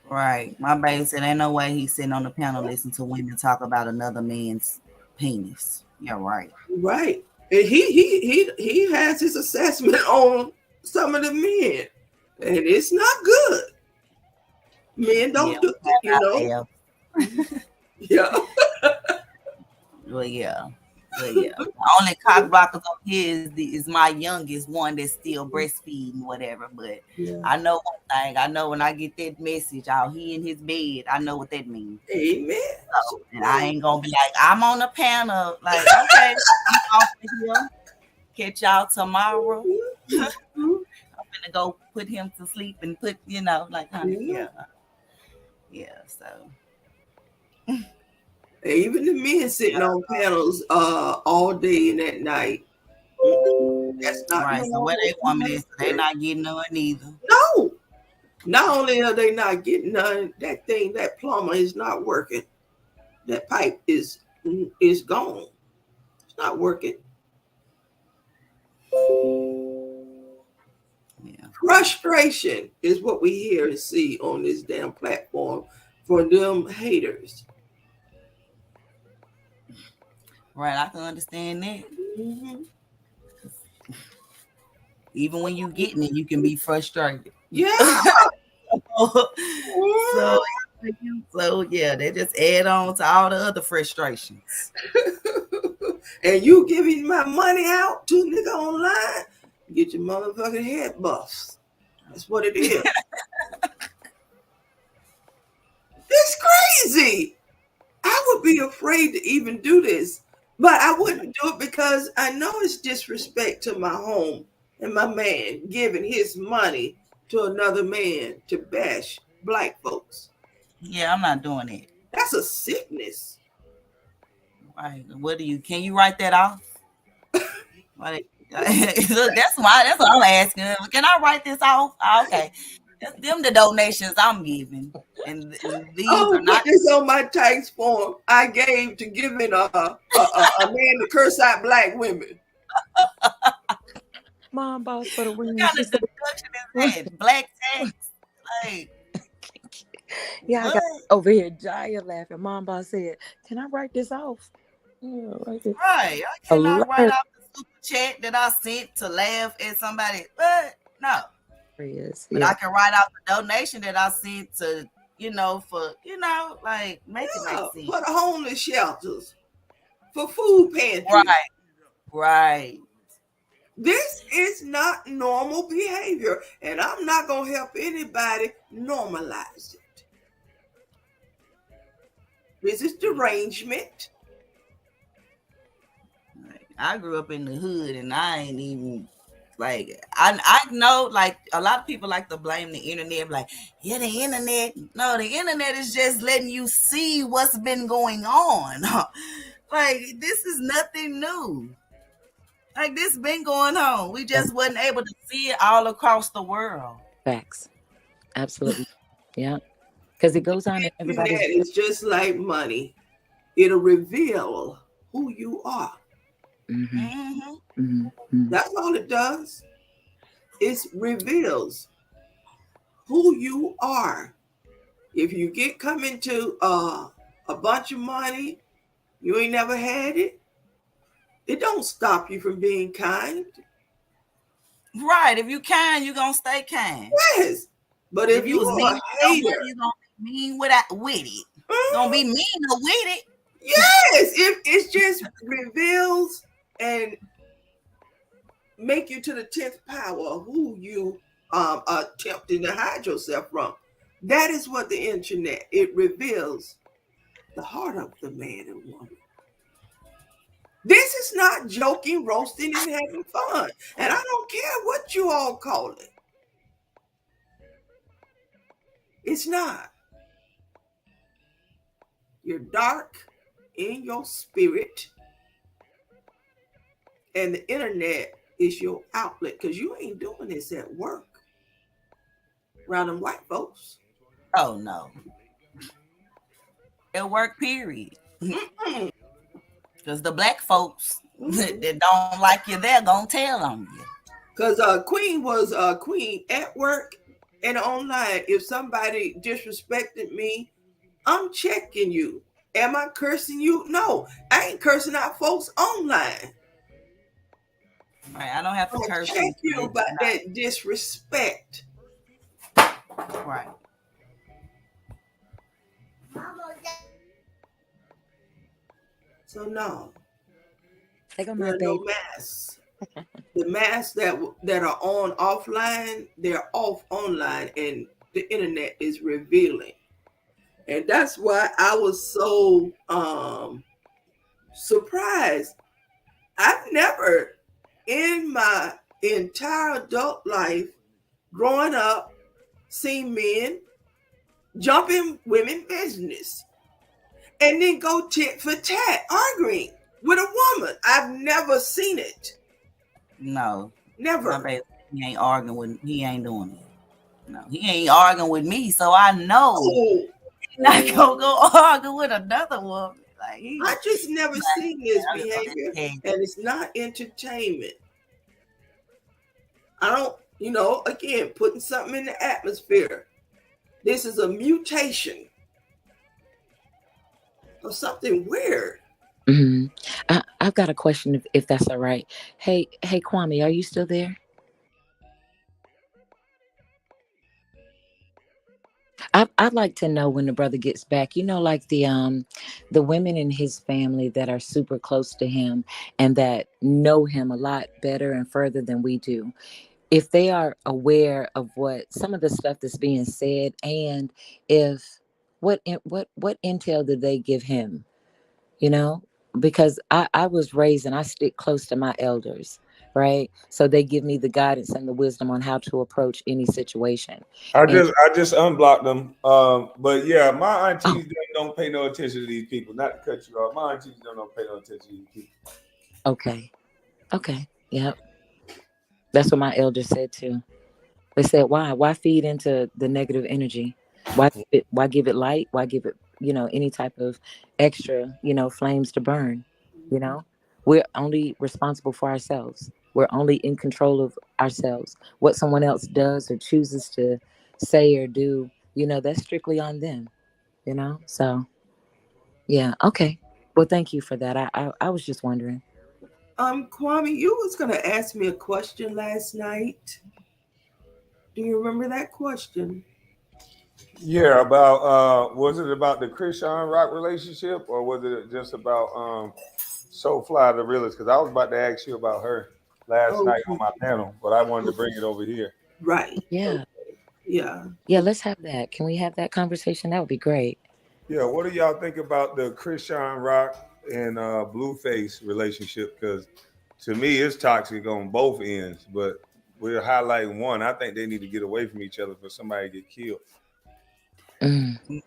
Right. My baby said, ain't no way he's sitting on the panel listening to women talk about another man's penis. Yeah, right. Right. And he has his assessment on some of the men. And it's not good. Men Yeah, don't do it, you know. yeah. Yeah. Well, yeah. But yeah, the only cock blockers on here is my youngest one that's still breastfeeding, whatever. But Yeah. I know one thing. I know when I get that message out, he in his bed. I know what that means. Amen. So, and I ain't gonna be like, I'm on the panel. Like, okay, I'm off of here. Catch y'all tomorrow. gonna go put him to sleep and put, like, honey, yeah. So even the men sitting on panels all day and at night. That's not right. So where they normal. woman is, they're not getting none either. No. Not only are they not getting none, that plumber is not working. That pipe is gone. It's not working. Yeah. Frustration is what we hear and see on this damn platform for them haters. Right, I can understand that. Mm-hmm. Even when you getting it, you can be frustrated. Yeah. so yeah, they just add on to all the other frustrations. And you giving my money out to a nigga online, get your motherfucking head bust. That's what it is. It's crazy. I would be afraid to even do this, but I wouldn't do it because I know it's disrespect to my home and my man giving his money to another man to bash black folks. Yeah, I'm not doing it. That's a sickness. Right. Can you write that off? That's what I'm asking. Can I write this off? Okay. Them the donations I'm giving. And these are not. Put this on my tax form I gave to giving a man to curse out black women. Mom boss for the win. What kind of deduction is that? Black tax? Like, yeah, I got over here Jaya laughing. Mom boss said, "Can I write this off?" Yeah, right. I cannot write off the super chat that I sent to laugh at somebody. But no. But I can write out the donation that I sent to, for, like, make it make sense. For the homeless shelters, for food pantries. Right. This is not normal behavior, and I'm not going to help anybody normalize it. This is derangement. I grew up in the hood, and I ain't even... Like, I know, like, a lot of people like to blame the internet, like, yeah, the internet. No, the internet is just letting you see what's been going on. Like, this is nothing new. Like, this been going on. We just wasn't able to see it all across the world. Facts. Absolutely. Yeah. Because it goes on in everybody's... It's just like money. It'll reveal who you are. Mm-hmm. Mm-hmm. Mm-hmm. That's all it does. It reveals who you are. If you come into a bunch of money, you ain't never had it, it don't stop you from being kind. Right. If you kind, you're going to stay kind. Yes. But if you are a hater, you're going to be mean with it. You're going to be mean with it. Yes. It just reveals and make you to the 10th power of who you are attempting to hide yourself from. That is what the internet, it reveals the heart of the man and woman. This is not joking, roasting, and having fun. And I don't care what you all call it. It's not. You're dark in your spirit. And the internet is your outlet, because you ain't doing this at work around them white folks. Oh no. At work, period. Because the black folks that don't like you, they're gonna tell on you. Because Queen was Queen at work and online. If somebody disrespected me, I'm checking you. Am I cursing you? No, I ain't cursing out folks online. Right, I don't have to curse check you about that disrespect. Right. So no, there are no masks. The masks that are on offline, they're off online, and the internet is revealing. And that's why I was so surprised. I've never in my entire adult life growing up, seeing men jump in women business and then go tit for tat arguing with a woman. I've never seen it. No, Never. my baby, he ain't arguing with. He ain't doing it. No, he ain't arguing with me, so I know Oh, he's not gonna go argue with another woman. Like I just never seen this I just behavior, can't. and it's not entertainment. I don't, again, putting something in the atmosphere. This is a mutation of something weird. I've got a question, if that's all right. Hey, Kwame, are you still there? I'd like to know when the brother gets back. Like the women in his family that are super close to him and that know him a lot better and further than we do. If they are aware of what some of the stuff that's being said, and if what intel did they give him? you know, because I was raised and I stick close to my elders, right? So they give me the guidance and the wisdom on how to approach any situation. I And just unblocked them. But yeah, my oh, aunties don't pay no attention to these people. Not to cut you off, my aunties don't pay no attention to these people. okay, okay, yep, that's what my elders said too. They said, why feed into the negative energy? Why give it light? Why give it any type of extra flames to burn? You know, we're only responsible for ourselves. We're only in control of ourselves. What someone else does or chooses to say or do, that's strictly on them. So yeah, okay. Well, thank you for that. I was just wondering. Kwame, you was gonna ask me a question last night. Do you remember that question? Yeah, about was it about the Christian Rock relationship or was it just about Soulfly the realist? Because I was about to ask you about her last Oh, night on my panel, but I wanted to bring it over here. right. Yeah, Yeah. yeah. Let's have that. Can we have that conversation? That would be great. Yeah, what do y'all think about the Christian Rock and Blueface relationship? Because to me, it's toxic on both ends, but we're highlighting one. I think they need to get away from each other for somebody to get killed. Mm, And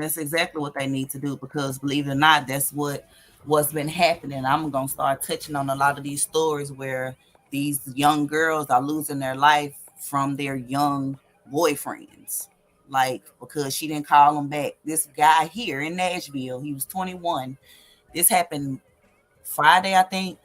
that's exactly what they need to do because believe it or not, that's what's been happening. I'm gonna start touching on a lot of these stories where these young girls are losing their life from their young boyfriends. Like because she didn't call them back. This guy here in Nashville, he was 21. This happened Friday, I think.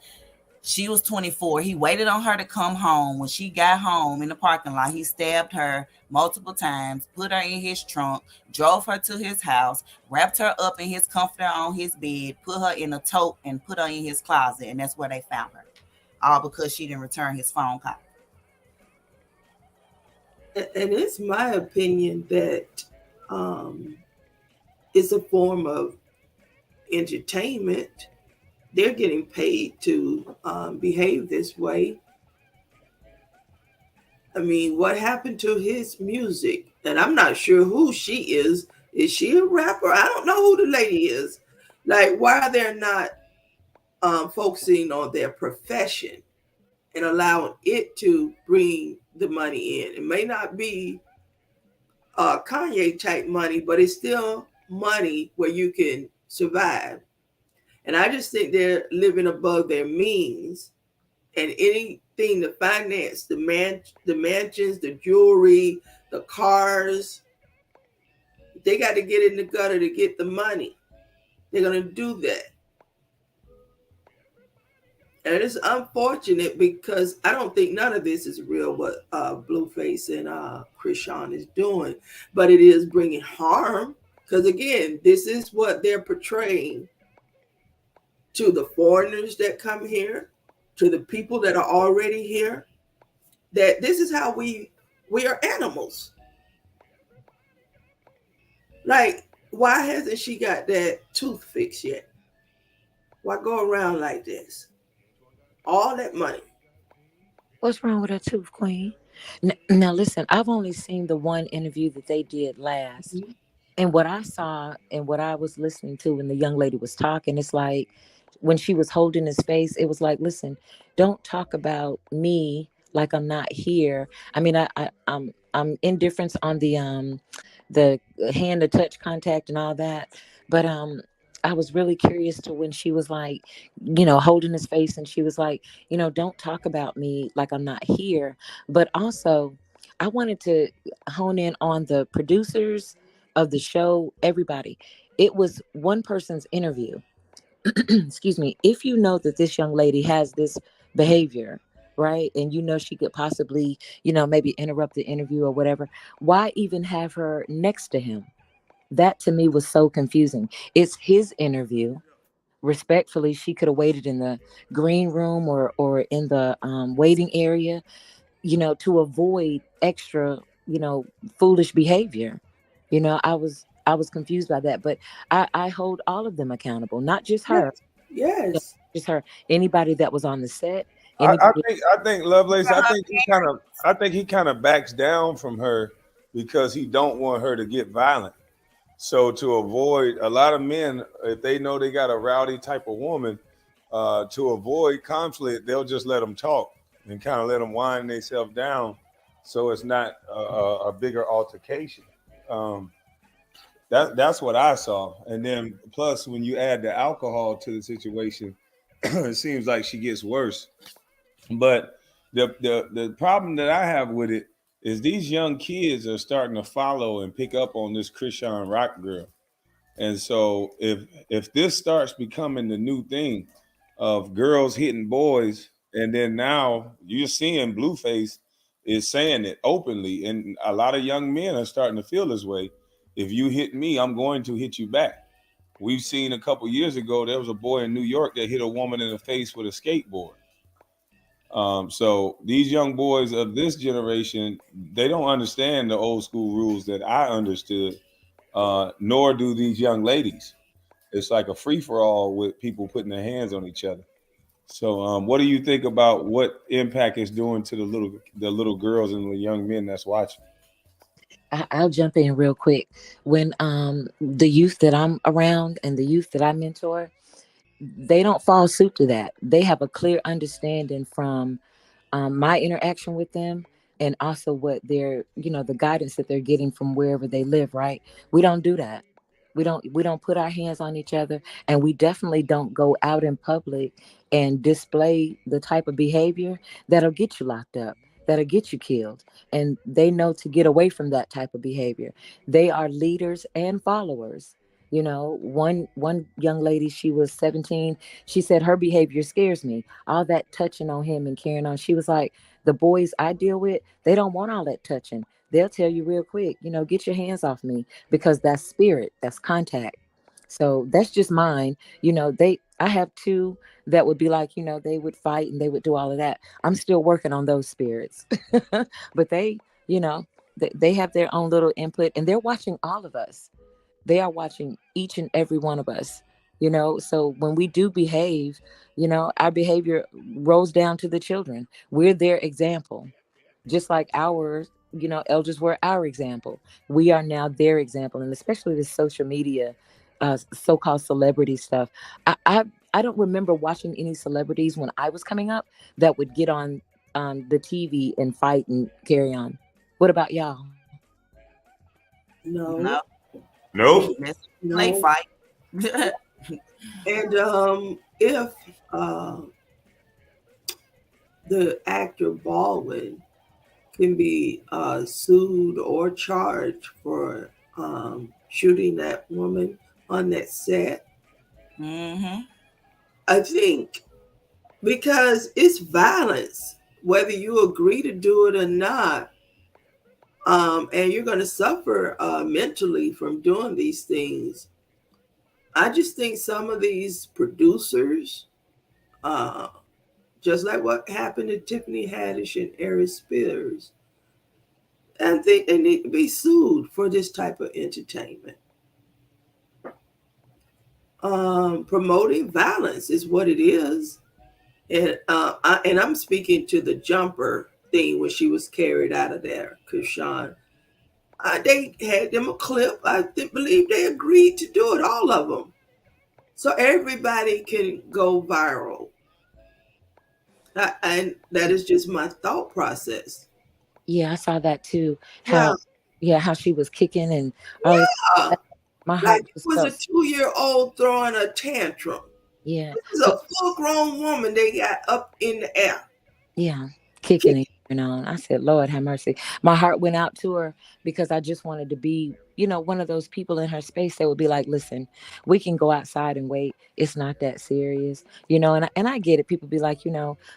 She was 24. He waited on her to come home. When she got home in the parking lot, he stabbed her multiple times, put her in his trunk, drove her to his house, wrapped her up in his comforter on his bed, put her in a tote, and put her in his closet. And that's where they found her. All because she didn't return his phone call. And it's my opinion that um, it's a form of entertainment. They're getting paid to behave this way. I mean, what happened to his music? And I'm not sure who she is. Is she a rapper? I don't know who the lady is. Like, why are they not focusing on their profession and allowing it to bring the money in? It may not be Kanye type money, but it's still money where you can survive. And I just think they're living above their means, and anything to finance the mansions, the jewelry, the cars, they got to get in the gutter to get the money. They're gonna do that. And it's unfortunate because I don't think none of this is real what Blueface and Krishan is doing, but it is bringing harm because again, this is what they're portraying to the foreigners that come here, to the people that are already here, that this is how we are animals. Like, why hasn't she got that tooth fixed yet? Why go around like this? All that money. what's wrong with her tooth, Queen? Now listen, I've only seen the one interview that they did last. Mhm. And what I saw and what I was listening to when the young lady was talking, it's like when she was holding his face, it was like, listen, don't talk about me like I'm not here. I mean, I'm indifference on the hand to touch contact and all that, but I was really curious to when she was like, holding his face, and she was like, don't talk about me like I'm not here. But also, I wanted to hone in on the producers of the show, everybody. It was one person's interview. Excuse me. If you know that this young lady has this behavior, right, and she could possibly, maybe interrupt the interview or whatever, why even have her next to him? That to me was so confusing. It's his interview. Respectfully, she could have waited in the green room or in the waiting area, to avoid extra, foolish behavior. I was confused by that, but I hold all of them accountable, not just her, Yes. Yes. just her. Anybody that was on the set, I, I anybody. think I think Lovelace. I think he kind of backs down from her because he don't want her to get violent. So to avoid a lot of men, if they know they got a rowdy type of woman, to avoid conflict, they'll just let them talk and kind of let them wind themselves down, so it's not a bigger altercation. Um, that's what I saw. And then plus, when you add the alcohol to the situation, it seems like she gets worse. But the problem that I have with it is these young kids are starting to follow and pick up on this Christian rock girl. And so if this starts becoming the new thing of girls hitting boys, and then now you're seeing Blueface is saying it openly, and a lot of young men are starting to feel this way. If you hit me, I'm going to hit you back. We've seen a couple years ago there was a boy in New York that hit a woman in the face with a skateboard. So these young boys of this generation, they don't understand the old school rules that I understood, nor do these young ladies. It's like a free for all with people putting their hands on each other. So, what do you think about what impact it's doing to the little girls and the young men that's watching? I'll jump in real quick. When the youth that I'm around and the youth that I mentor, they don't fall suit to that. They have a clear understanding from my interaction with them, and also what they're, the guidance that they're getting from wherever they live. Right? We don't do that. We don't put our hands on each other, and we definitely don't go out in public and display the type of behavior that'll get you locked up, that'll get you killed. And they know to get away from that type of behavior. They are leaders and followers. One young lady, she was 17. She said her behavior scares me. All that touching on him and carrying on. She was like, the boys I deal with, they don't want all that touching. They'll tell you real quick, get your hands off me, because that's spirit, that's contact. So that's just mine. I have two that would be like, they would fight and they would do all of that. I'm still working on those spirits. But you know, they have their own little input, and they're watching all of us. They are watching each and every one of us. So when we do behave, our behavior rolls down to the children. We're their example, just like our elders were our example. We are now their example. And especially the social media, so-called celebrity stuff. I don't remember watching any celebrities when I was coming up that would get on the TV and fight and carry on. What about y'all? No. Nope. Let's play No. fight. And if uh, the actor Baldwin can be sued or charged for shooting that woman on that set, Mm-hmm. I think because it's violence, whether you agree to do it or not, and you're going to suffer mentally from doing these things. I just think some of these producers, uh, just like what happened to Tiffany Haddish and Ari Spears, I think they need to be sued for this type of entertainment. Promoting violence is what it is, and I'm speaking to the jumper thing when she was carried out of there, Krishan. They had them a clip. Believe they agreed to do it, all of them. So everybody can go viral. And that is just my thought process. Yeah, I saw that too. Yeah. How she was kicking and all this. My Like heart it just was a felt, 2-year-old throwing a tantrum. yeah, This is a full-grown woman they got up in the air. yeah, kicking and carrying on. I said, Lord have mercy. My heart went out to her because I just wanted to be, one of those people in her space that would be like, listen, we can go outside and wait. It's not that serious, and I get it. People be like,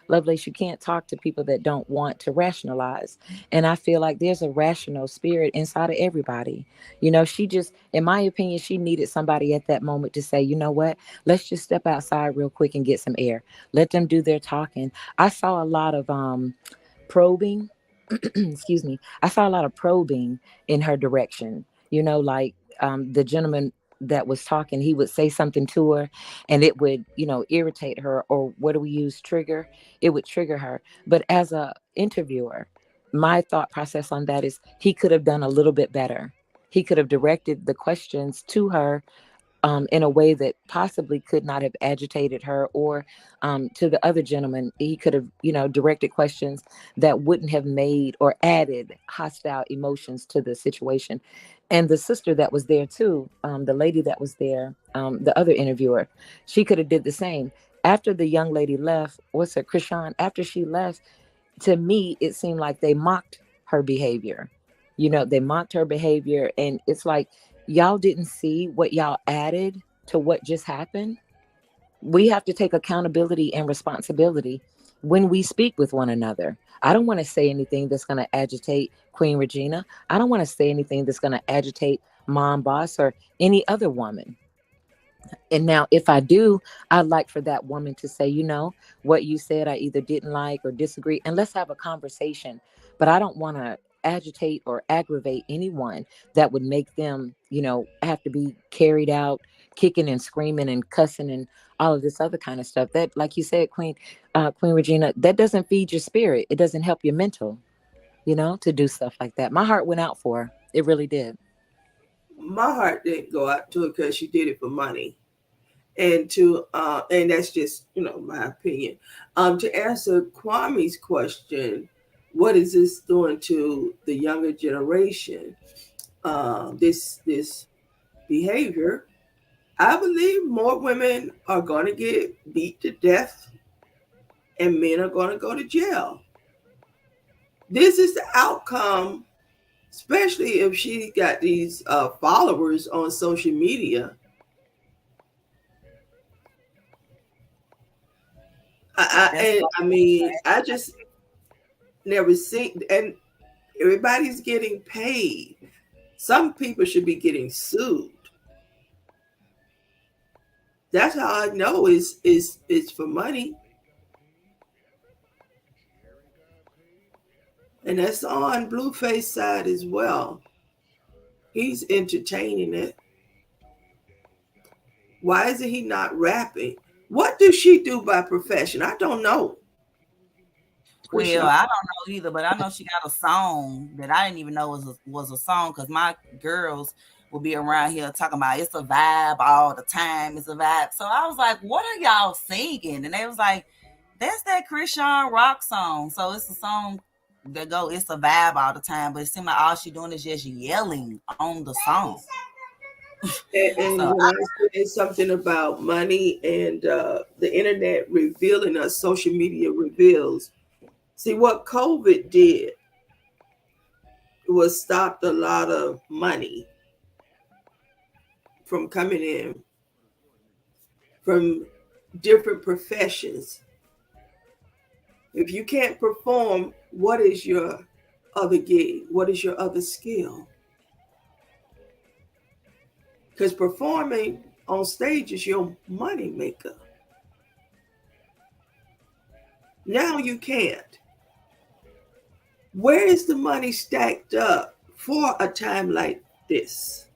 Lovelace, you can't talk to people that don't want to rationalize. And I feel like there's a rational spirit inside of everybody. She just, in my opinion, she needed somebody at that moment to say, you know what, let's just step outside real quick and get some air. Let them do their talking. I saw a lot of probing. Excuse me. I saw a lot of probing in her direction. Like the gentleman that was talking, he would say something to her and it would, irritate her, or what do we use? Trigger. It would trigger her. But as a interviewer, my thought process on that is he could have done a little bit better. He could have directed the questions to her in a way that possibly could not have agitated her, or to the other gentleman, he could have, directed questions that wouldn't have made or added hostile emotions to the situation. And the sister that was there too, the lady that was there, the other interviewer, she could have did the same. After the young lady left, what's her, Krishan, after she left, to me, it seemed like they mocked her behavior. They mocked her behavior. And it's like, y'all didn't see what y'all added to what just happened. We have to take accountability and responsibility when we speak with one another. I don't want to say anything that's going to agitate Queen Regina. I don't want to say anything that's going to agitate Mom Boss or any other woman. And now, if I do, I'd like for that woman to say, what you said, I either didn't like or disagree, and let's have a conversation. But I don't want to agitate or aggravate anyone that would make them, have to be carried out, kicking and screaming and cussing and all of this other kind of stuff. That, like you said, Queen Regina, that doesn't feed your spirit. It doesn't help your mental, to do stuff like that. My heart went out for her. It really did. My heart didn't go out to her because she did it for money. And and that's just my opinion. To answer Kwame's question, what is this doing to the younger generation? This behavior, I believe more women are going to get beat to death, and men are going to go to jail. This is the outcome, especially if she got these followers on social media. I mean, I just never seen, and everybody's getting paid. Some people should be getting sued. That's how I know it's for money, and that's on Blueface side as well. He's entertaining it. Why isn't he not rapping? What does she do by profession? I don't know. Well, I don't know either, but I know she got a song that I didn't even know was a song, because my girls will be around here talking about it's a vibe all the time. It's a vibe. So I was like, what are y'all singing? And they was like, that's that Christian rock song. So it's a song that go, it's a vibe all the time, but it seems like all she doing is just yelling on the song. And So when I say something about money and the internet revealing us, social media reveals. See, what COVID did was stopped a lot of money from coming in from different professions. If you can't perform, what is your other gig? What is your other skill? Because performing on stage is your money maker. Now you can't. Where is the money stacked up for a time like this?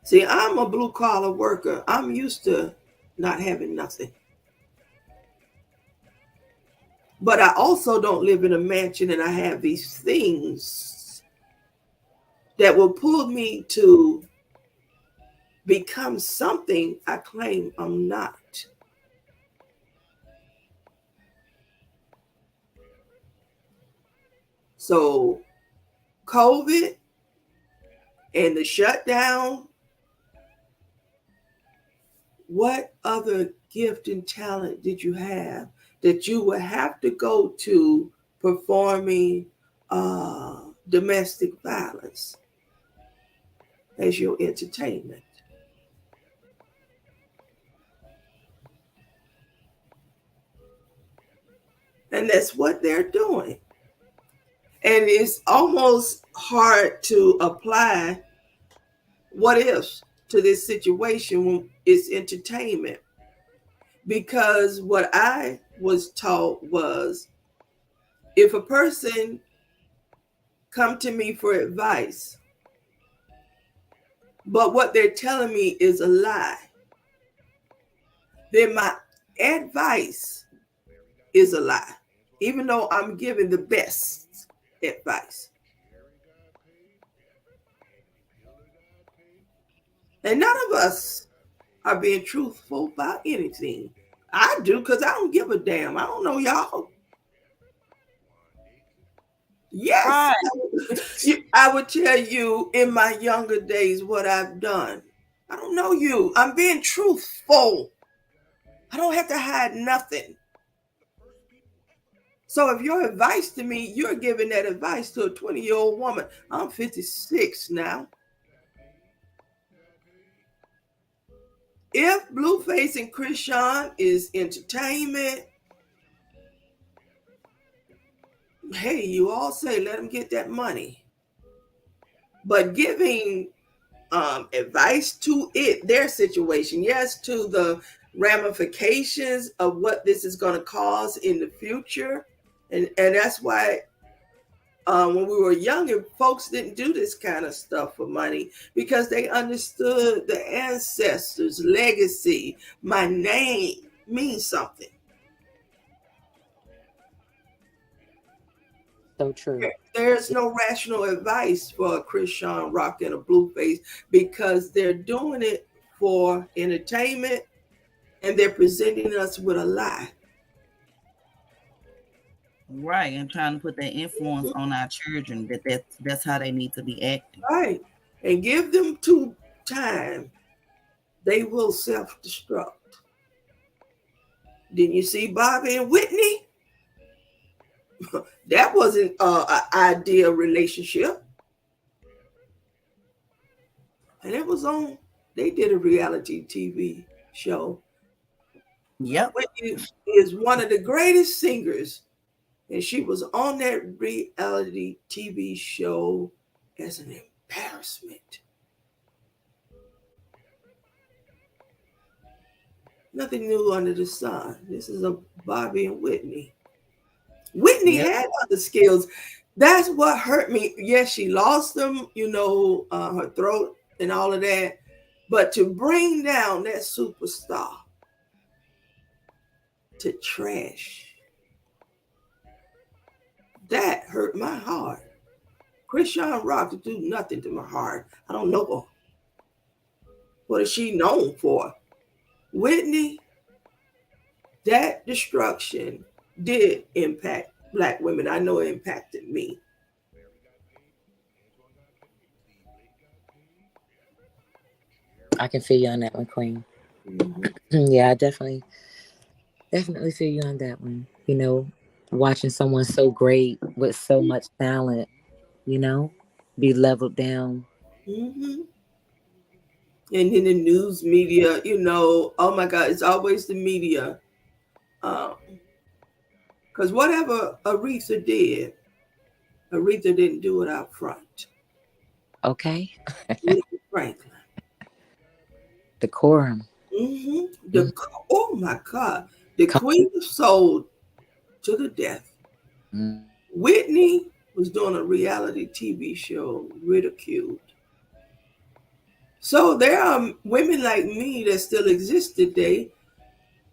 See, I'm a blue collar worker. I'm used to not having nothing. But I also don't live in a mansion, and I have these things that will pull me to become something I claim I'm not. So COVID and the shutdown, what other gift and talent did you have that you would have to go to performing domestic violence as your entertainment? And that's what they're doing. And it's almost hard to apply what ifs to this situation when it's entertainment. Because what I was taught was if a person come to me for advice, but what they're telling me is a lie, then my advice is a lie, even though I'm giving the best advice. And none of us are being truthful about anything. I do because I don't give a damn. I don't know y'all. Yes, Right. I would tell you in my younger days what I've done. I don't know you. I'm being truthful. I don't have to hide nothing. So if your advice to me, you're giving that advice to a 20-year-old woman. I'm 56 now. If Blueface and Krishan is entertainment, hey, you all say let them get that money. But giving advice to their situation, yes, to the ramifications of what this is going to cause in the future. And that's why when we were younger, folks didn't do this kind of stuff for money because they understood the ancestors' legacy. My name means something. So true. There's no rational advice for a Krishan Rock and a Blueface because they're doing it for entertainment and they're presenting us with a lie. Right, and trying to put that influence on our children that's how they need to be acting. Right. And give them time. They will self-destruct. Didn't you see Bobby and Whitney? That wasn't an ideal relationship. And it was on, they did a reality TV show. Yep. Whitney is one of the greatest singers. And she was on that reality TV show as an embarrassment. Nothing new under the sun. This is a Bobby and Whitney. Whitney had other skills. That's what hurt me. Yes, she lost them, her throat and all of that. But to bring down that superstar to trash, that hurt my heart. Krishan Rock to do nothing to my heart. I don't know her. What is she known for? Whitney, that destruction did impact Black women. I know it impacted me. I can feel you on that one, Queen. Mm-hmm. Yeah, I definitely feel you on that one. Watching someone so great with so much talent, be leveled down. Mm-hmm. And in the news media, oh my God, it's always the media. Because whatever Aretha didn't do it out front. Okay. Aretha Franklin. Decorum. Mm-hmm. Oh my God. The Queen of Soul to the death. Mm. Whitney was doing a reality TV show, ridiculed. So there are women like me that still exist today.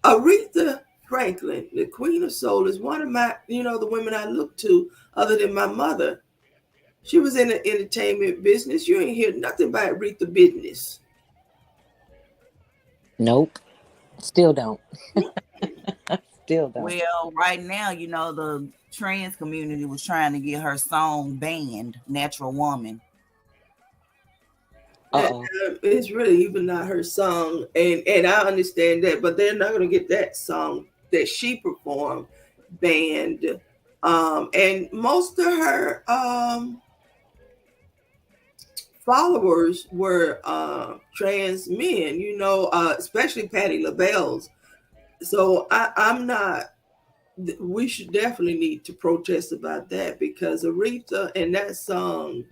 Aretha Franklin, the Queen of Soul, is one of my, the women I look to other than my mother. She was in the entertainment business. You ain't hear nothing about Aretha business. Nope. Still don't. Still don't. Well, right now, the trans community was trying to get her song banned, Natural Woman. Uh-oh. It's really even not her song, and I understand that, but they're not going to get that song that she performed banned. And most of her followers were trans men, especially Patti LaBelle's. So I'm not. We should definitely need to protest about that, because Aretha and that song,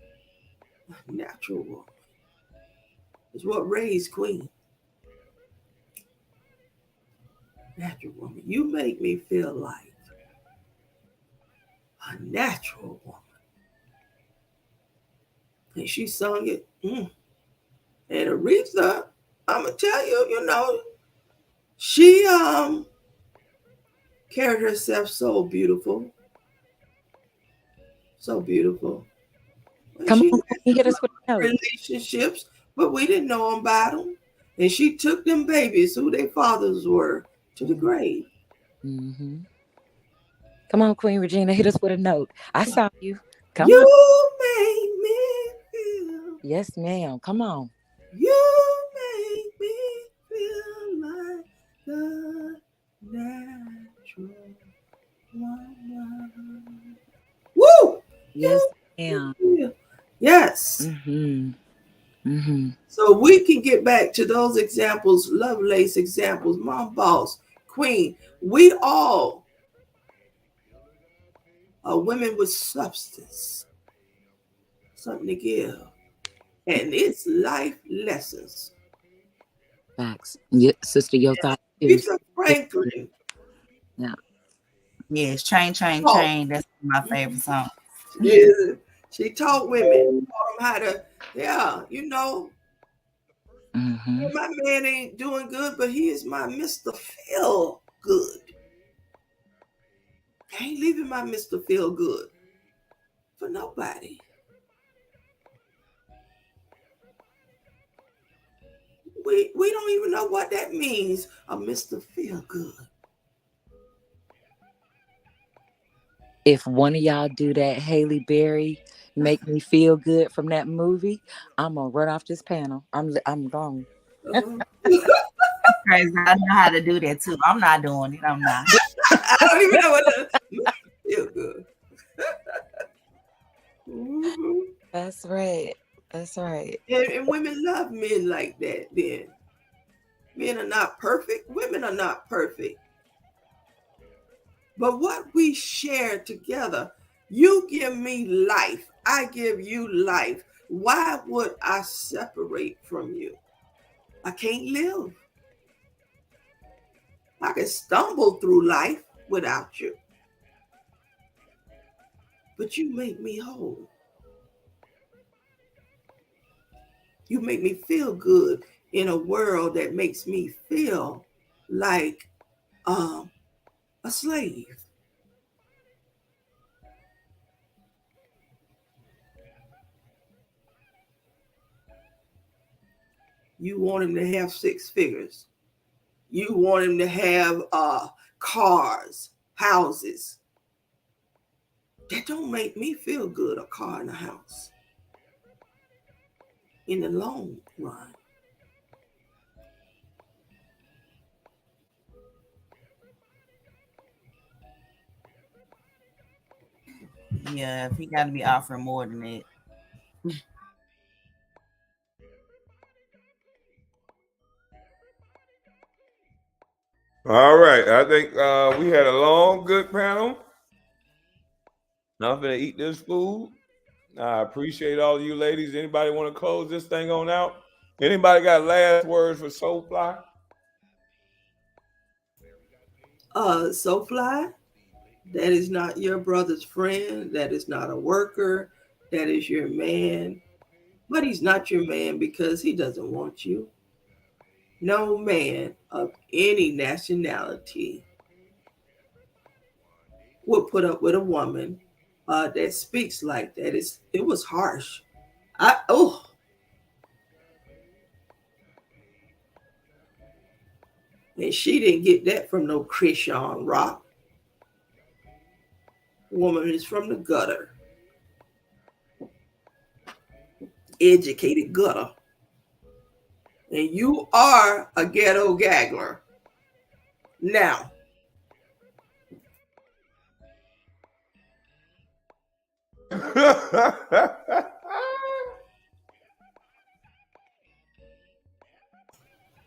"Natural Woman," is what raised Queen. Natural woman, you make me feel like a natural woman. And she sung it. And Aretha, I'm gonna tell you, she carried herself so beautiful, so beautiful. And Come she on, had Queen, some hit us with a note. relationships, but we didn't know about them. And she took them babies, who their fathers were, to the grave. Mm-hmm. Come on, Queen Regina, hit us with a note. I saw you. Come on. You made me feel. Yes, ma'am. Come on. You make me feel like the natural woman. Woo! Yes, You ma'am. feel. Yes. Mm-hmm. Mm-hmm. So we can get back to those examples, Lovelace examples, Mom Boss, Queen. We all are women with substance, something to give. And it's life lessons. Facts. Yeah, sister, your thoughts too. Rita Franklin. Yeah. Yes, Train, Train, Oh, Train. That's my favorite song. yeah. She taught women, taught them how to, Mm-hmm. my man ain't doing good, but he is my Mr. Feel Good. I ain't leaving my Mr. Feel Good for nobody. We don't even know what that means, a Mr. Feel Good. If one of y'all do that Haley Berry make me feel good from that movie, I'm gonna run off this panel. I'm gone. Uh-huh. Crazy. I know how to do that too. I'm not doing it. I'm not. I don't even know what that Feel Good. Mm-hmm. That's right. That's right. And women love men like that then. Men are not perfect. Women are not perfect. But what we share together, you give me life, I give you life. Why would I separate from you? I can't live. I can stumble through life without you. But you make me whole. You make me feel good in a world that makes me feel like a slave. You want him to have 6 figures. You want him to have cars, houses. That don't make me feel good, a car and a house, in the long run. Yeah, if he got to be offering more than that. All right. I think we had a long, good panel. Now I'm gonna eat this food. I appreciate all of you ladies. Anybody want to close this thing on out? Anybody got last words for Soulfly? Soulfly, that is not your brother's friend. That is not a worker. That is your man. But he's not your man because he doesn't want you. No man of any nationality would put up with a woman that speaks like that. It was harsh. I oh And she didn't get that from no Christian rock. Woman is from the gutter. Educated gutter. And you are a ghetto gaggler. Now,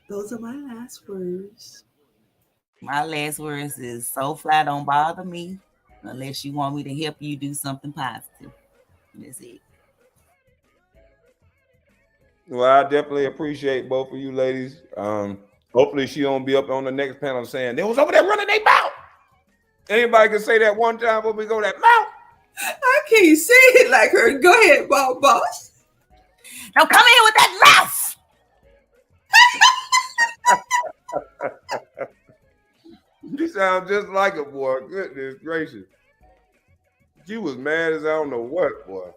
those are my last words. My last words is so fly, don't bother me unless you want me to help you do something positive. That's it. Well, I definitely appreciate both of you ladies. Hopefully she don't be up on the next panel saying they was over there running their mouth. Anybody can say that one time when we go that mouth. I can't say it like her. Go ahead, boss. Now come in with that mouth. You sound just like a boy. Goodness gracious. She was mad as I don't know what, boy.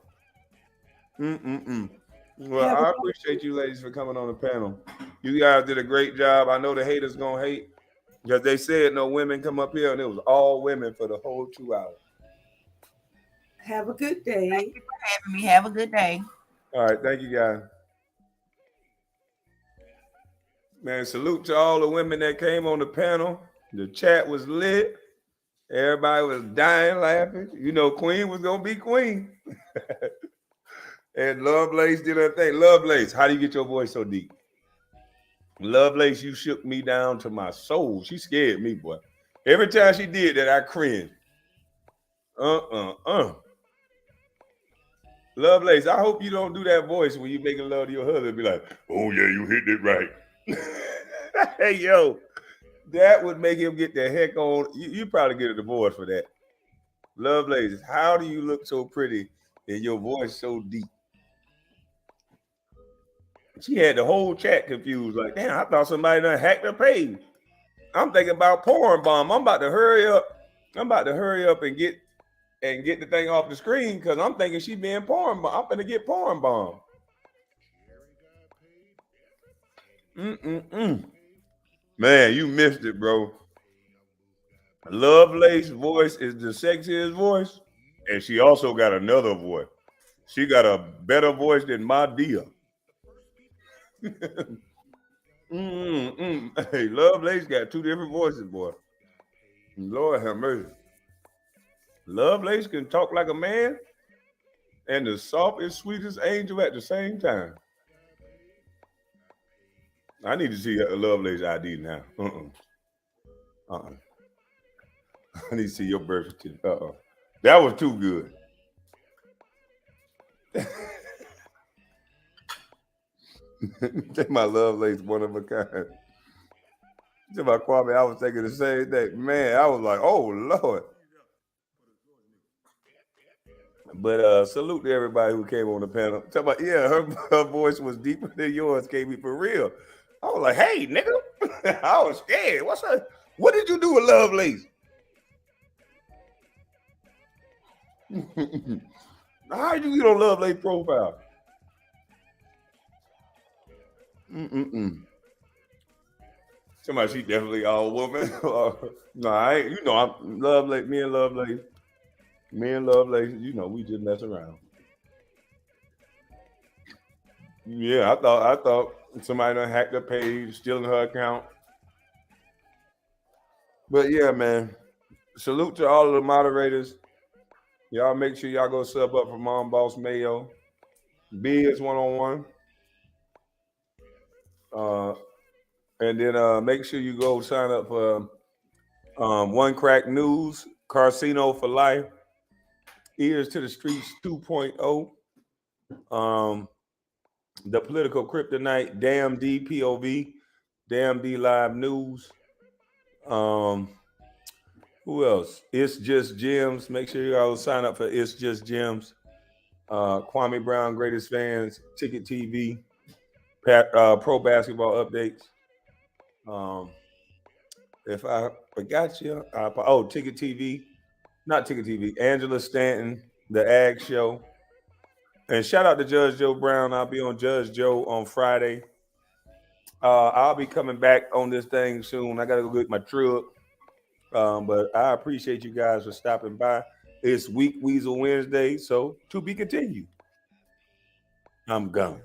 Well, I appreciate you ladies for coming on the panel. You guys did a great job. I know the haters gonna hate because they said no women come up here, and it was all women for the whole 2 hours. Have a good day. Thank you for having me. Have a good day. All right, thank you guys. Man, salute to all the women that came on the panel. The chat was lit. Everybody was dying laughing. You know, Queen was gonna be Queen. And Lovelace did her thing. Lovelace, how do you get your voice so deep? Lovelace, you shook me down to my soul. She scared me, boy. Every time she did that, I cringed. Lovelace, I hope you don't do that voice when you making love to your husband. Be like, oh yeah, you hit it right. Hey, yo, that would make him get the heck on. You probably get a divorce for that. Lovelace, how do you look so pretty and your voice so deep? She had the whole chat confused. Like, damn, I thought somebody done hacked her page. I'm thinking about porn bomb. I'm about to hurry up. I'm about to hurry up and get the thing off the screen because I'm thinking she being porn bomb. I'm gonna get porn bomb. Man, you missed it, bro. Lovelace's voice is the sexiest voice, and she also got another voice. She got a better voice than my dear. Hey, Lovelace got two different voices, boy. Lord have mercy. Lovelace can talk like a man and the softest, sweetest angel at the same time. I need to see a Lovelace ID now. I need to see your birth certificate. That was too good. Take my Lovelace one of a kind. To my Kwame, I was thinking the same thing. Man, I was like, oh Lord. But salute to everybody who came on the panel. Talk about, yeah, her voice was deeper than yours, KB, for real. I was like, hey, nigga. I was scared. What did you do with Lovelace? How did you get on Lovelace profile? Somebody, she definitely all woman. No, I ain't. You know, I'm Lovelace. Me and Lovelace. You know, we just mess around. Yeah, I thought somebody done hacked her page, stealing her account. But yeah, man. Salute to all of the moderators. Y'all make sure y'all go sub up for Mom Boss Mayo. Biz 101. And then make sure you go sign up for One Crack News, Casino for Life, Ears to the Streets 2.0, The Political Kryptonite, Damn D POV, Damn D Live News. Who else? It's Just Gems. Make sure you all sign up for It's Just Gems. Kwame Brown, Greatest Fans, Ticket TV, Pro Basketball Updates. If I forgot you, Ticket TV, not Ticket TV, Angela Stanton, The Ag Show. And shout out to Judge Joe Brown. I'll be on Judge Joe on Friday. I'll be coming back on this thing soon. I gotta go get my truck. But I appreciate you guys for stopping by. It's Weasel Wednesday, so to be continued. I'm gone.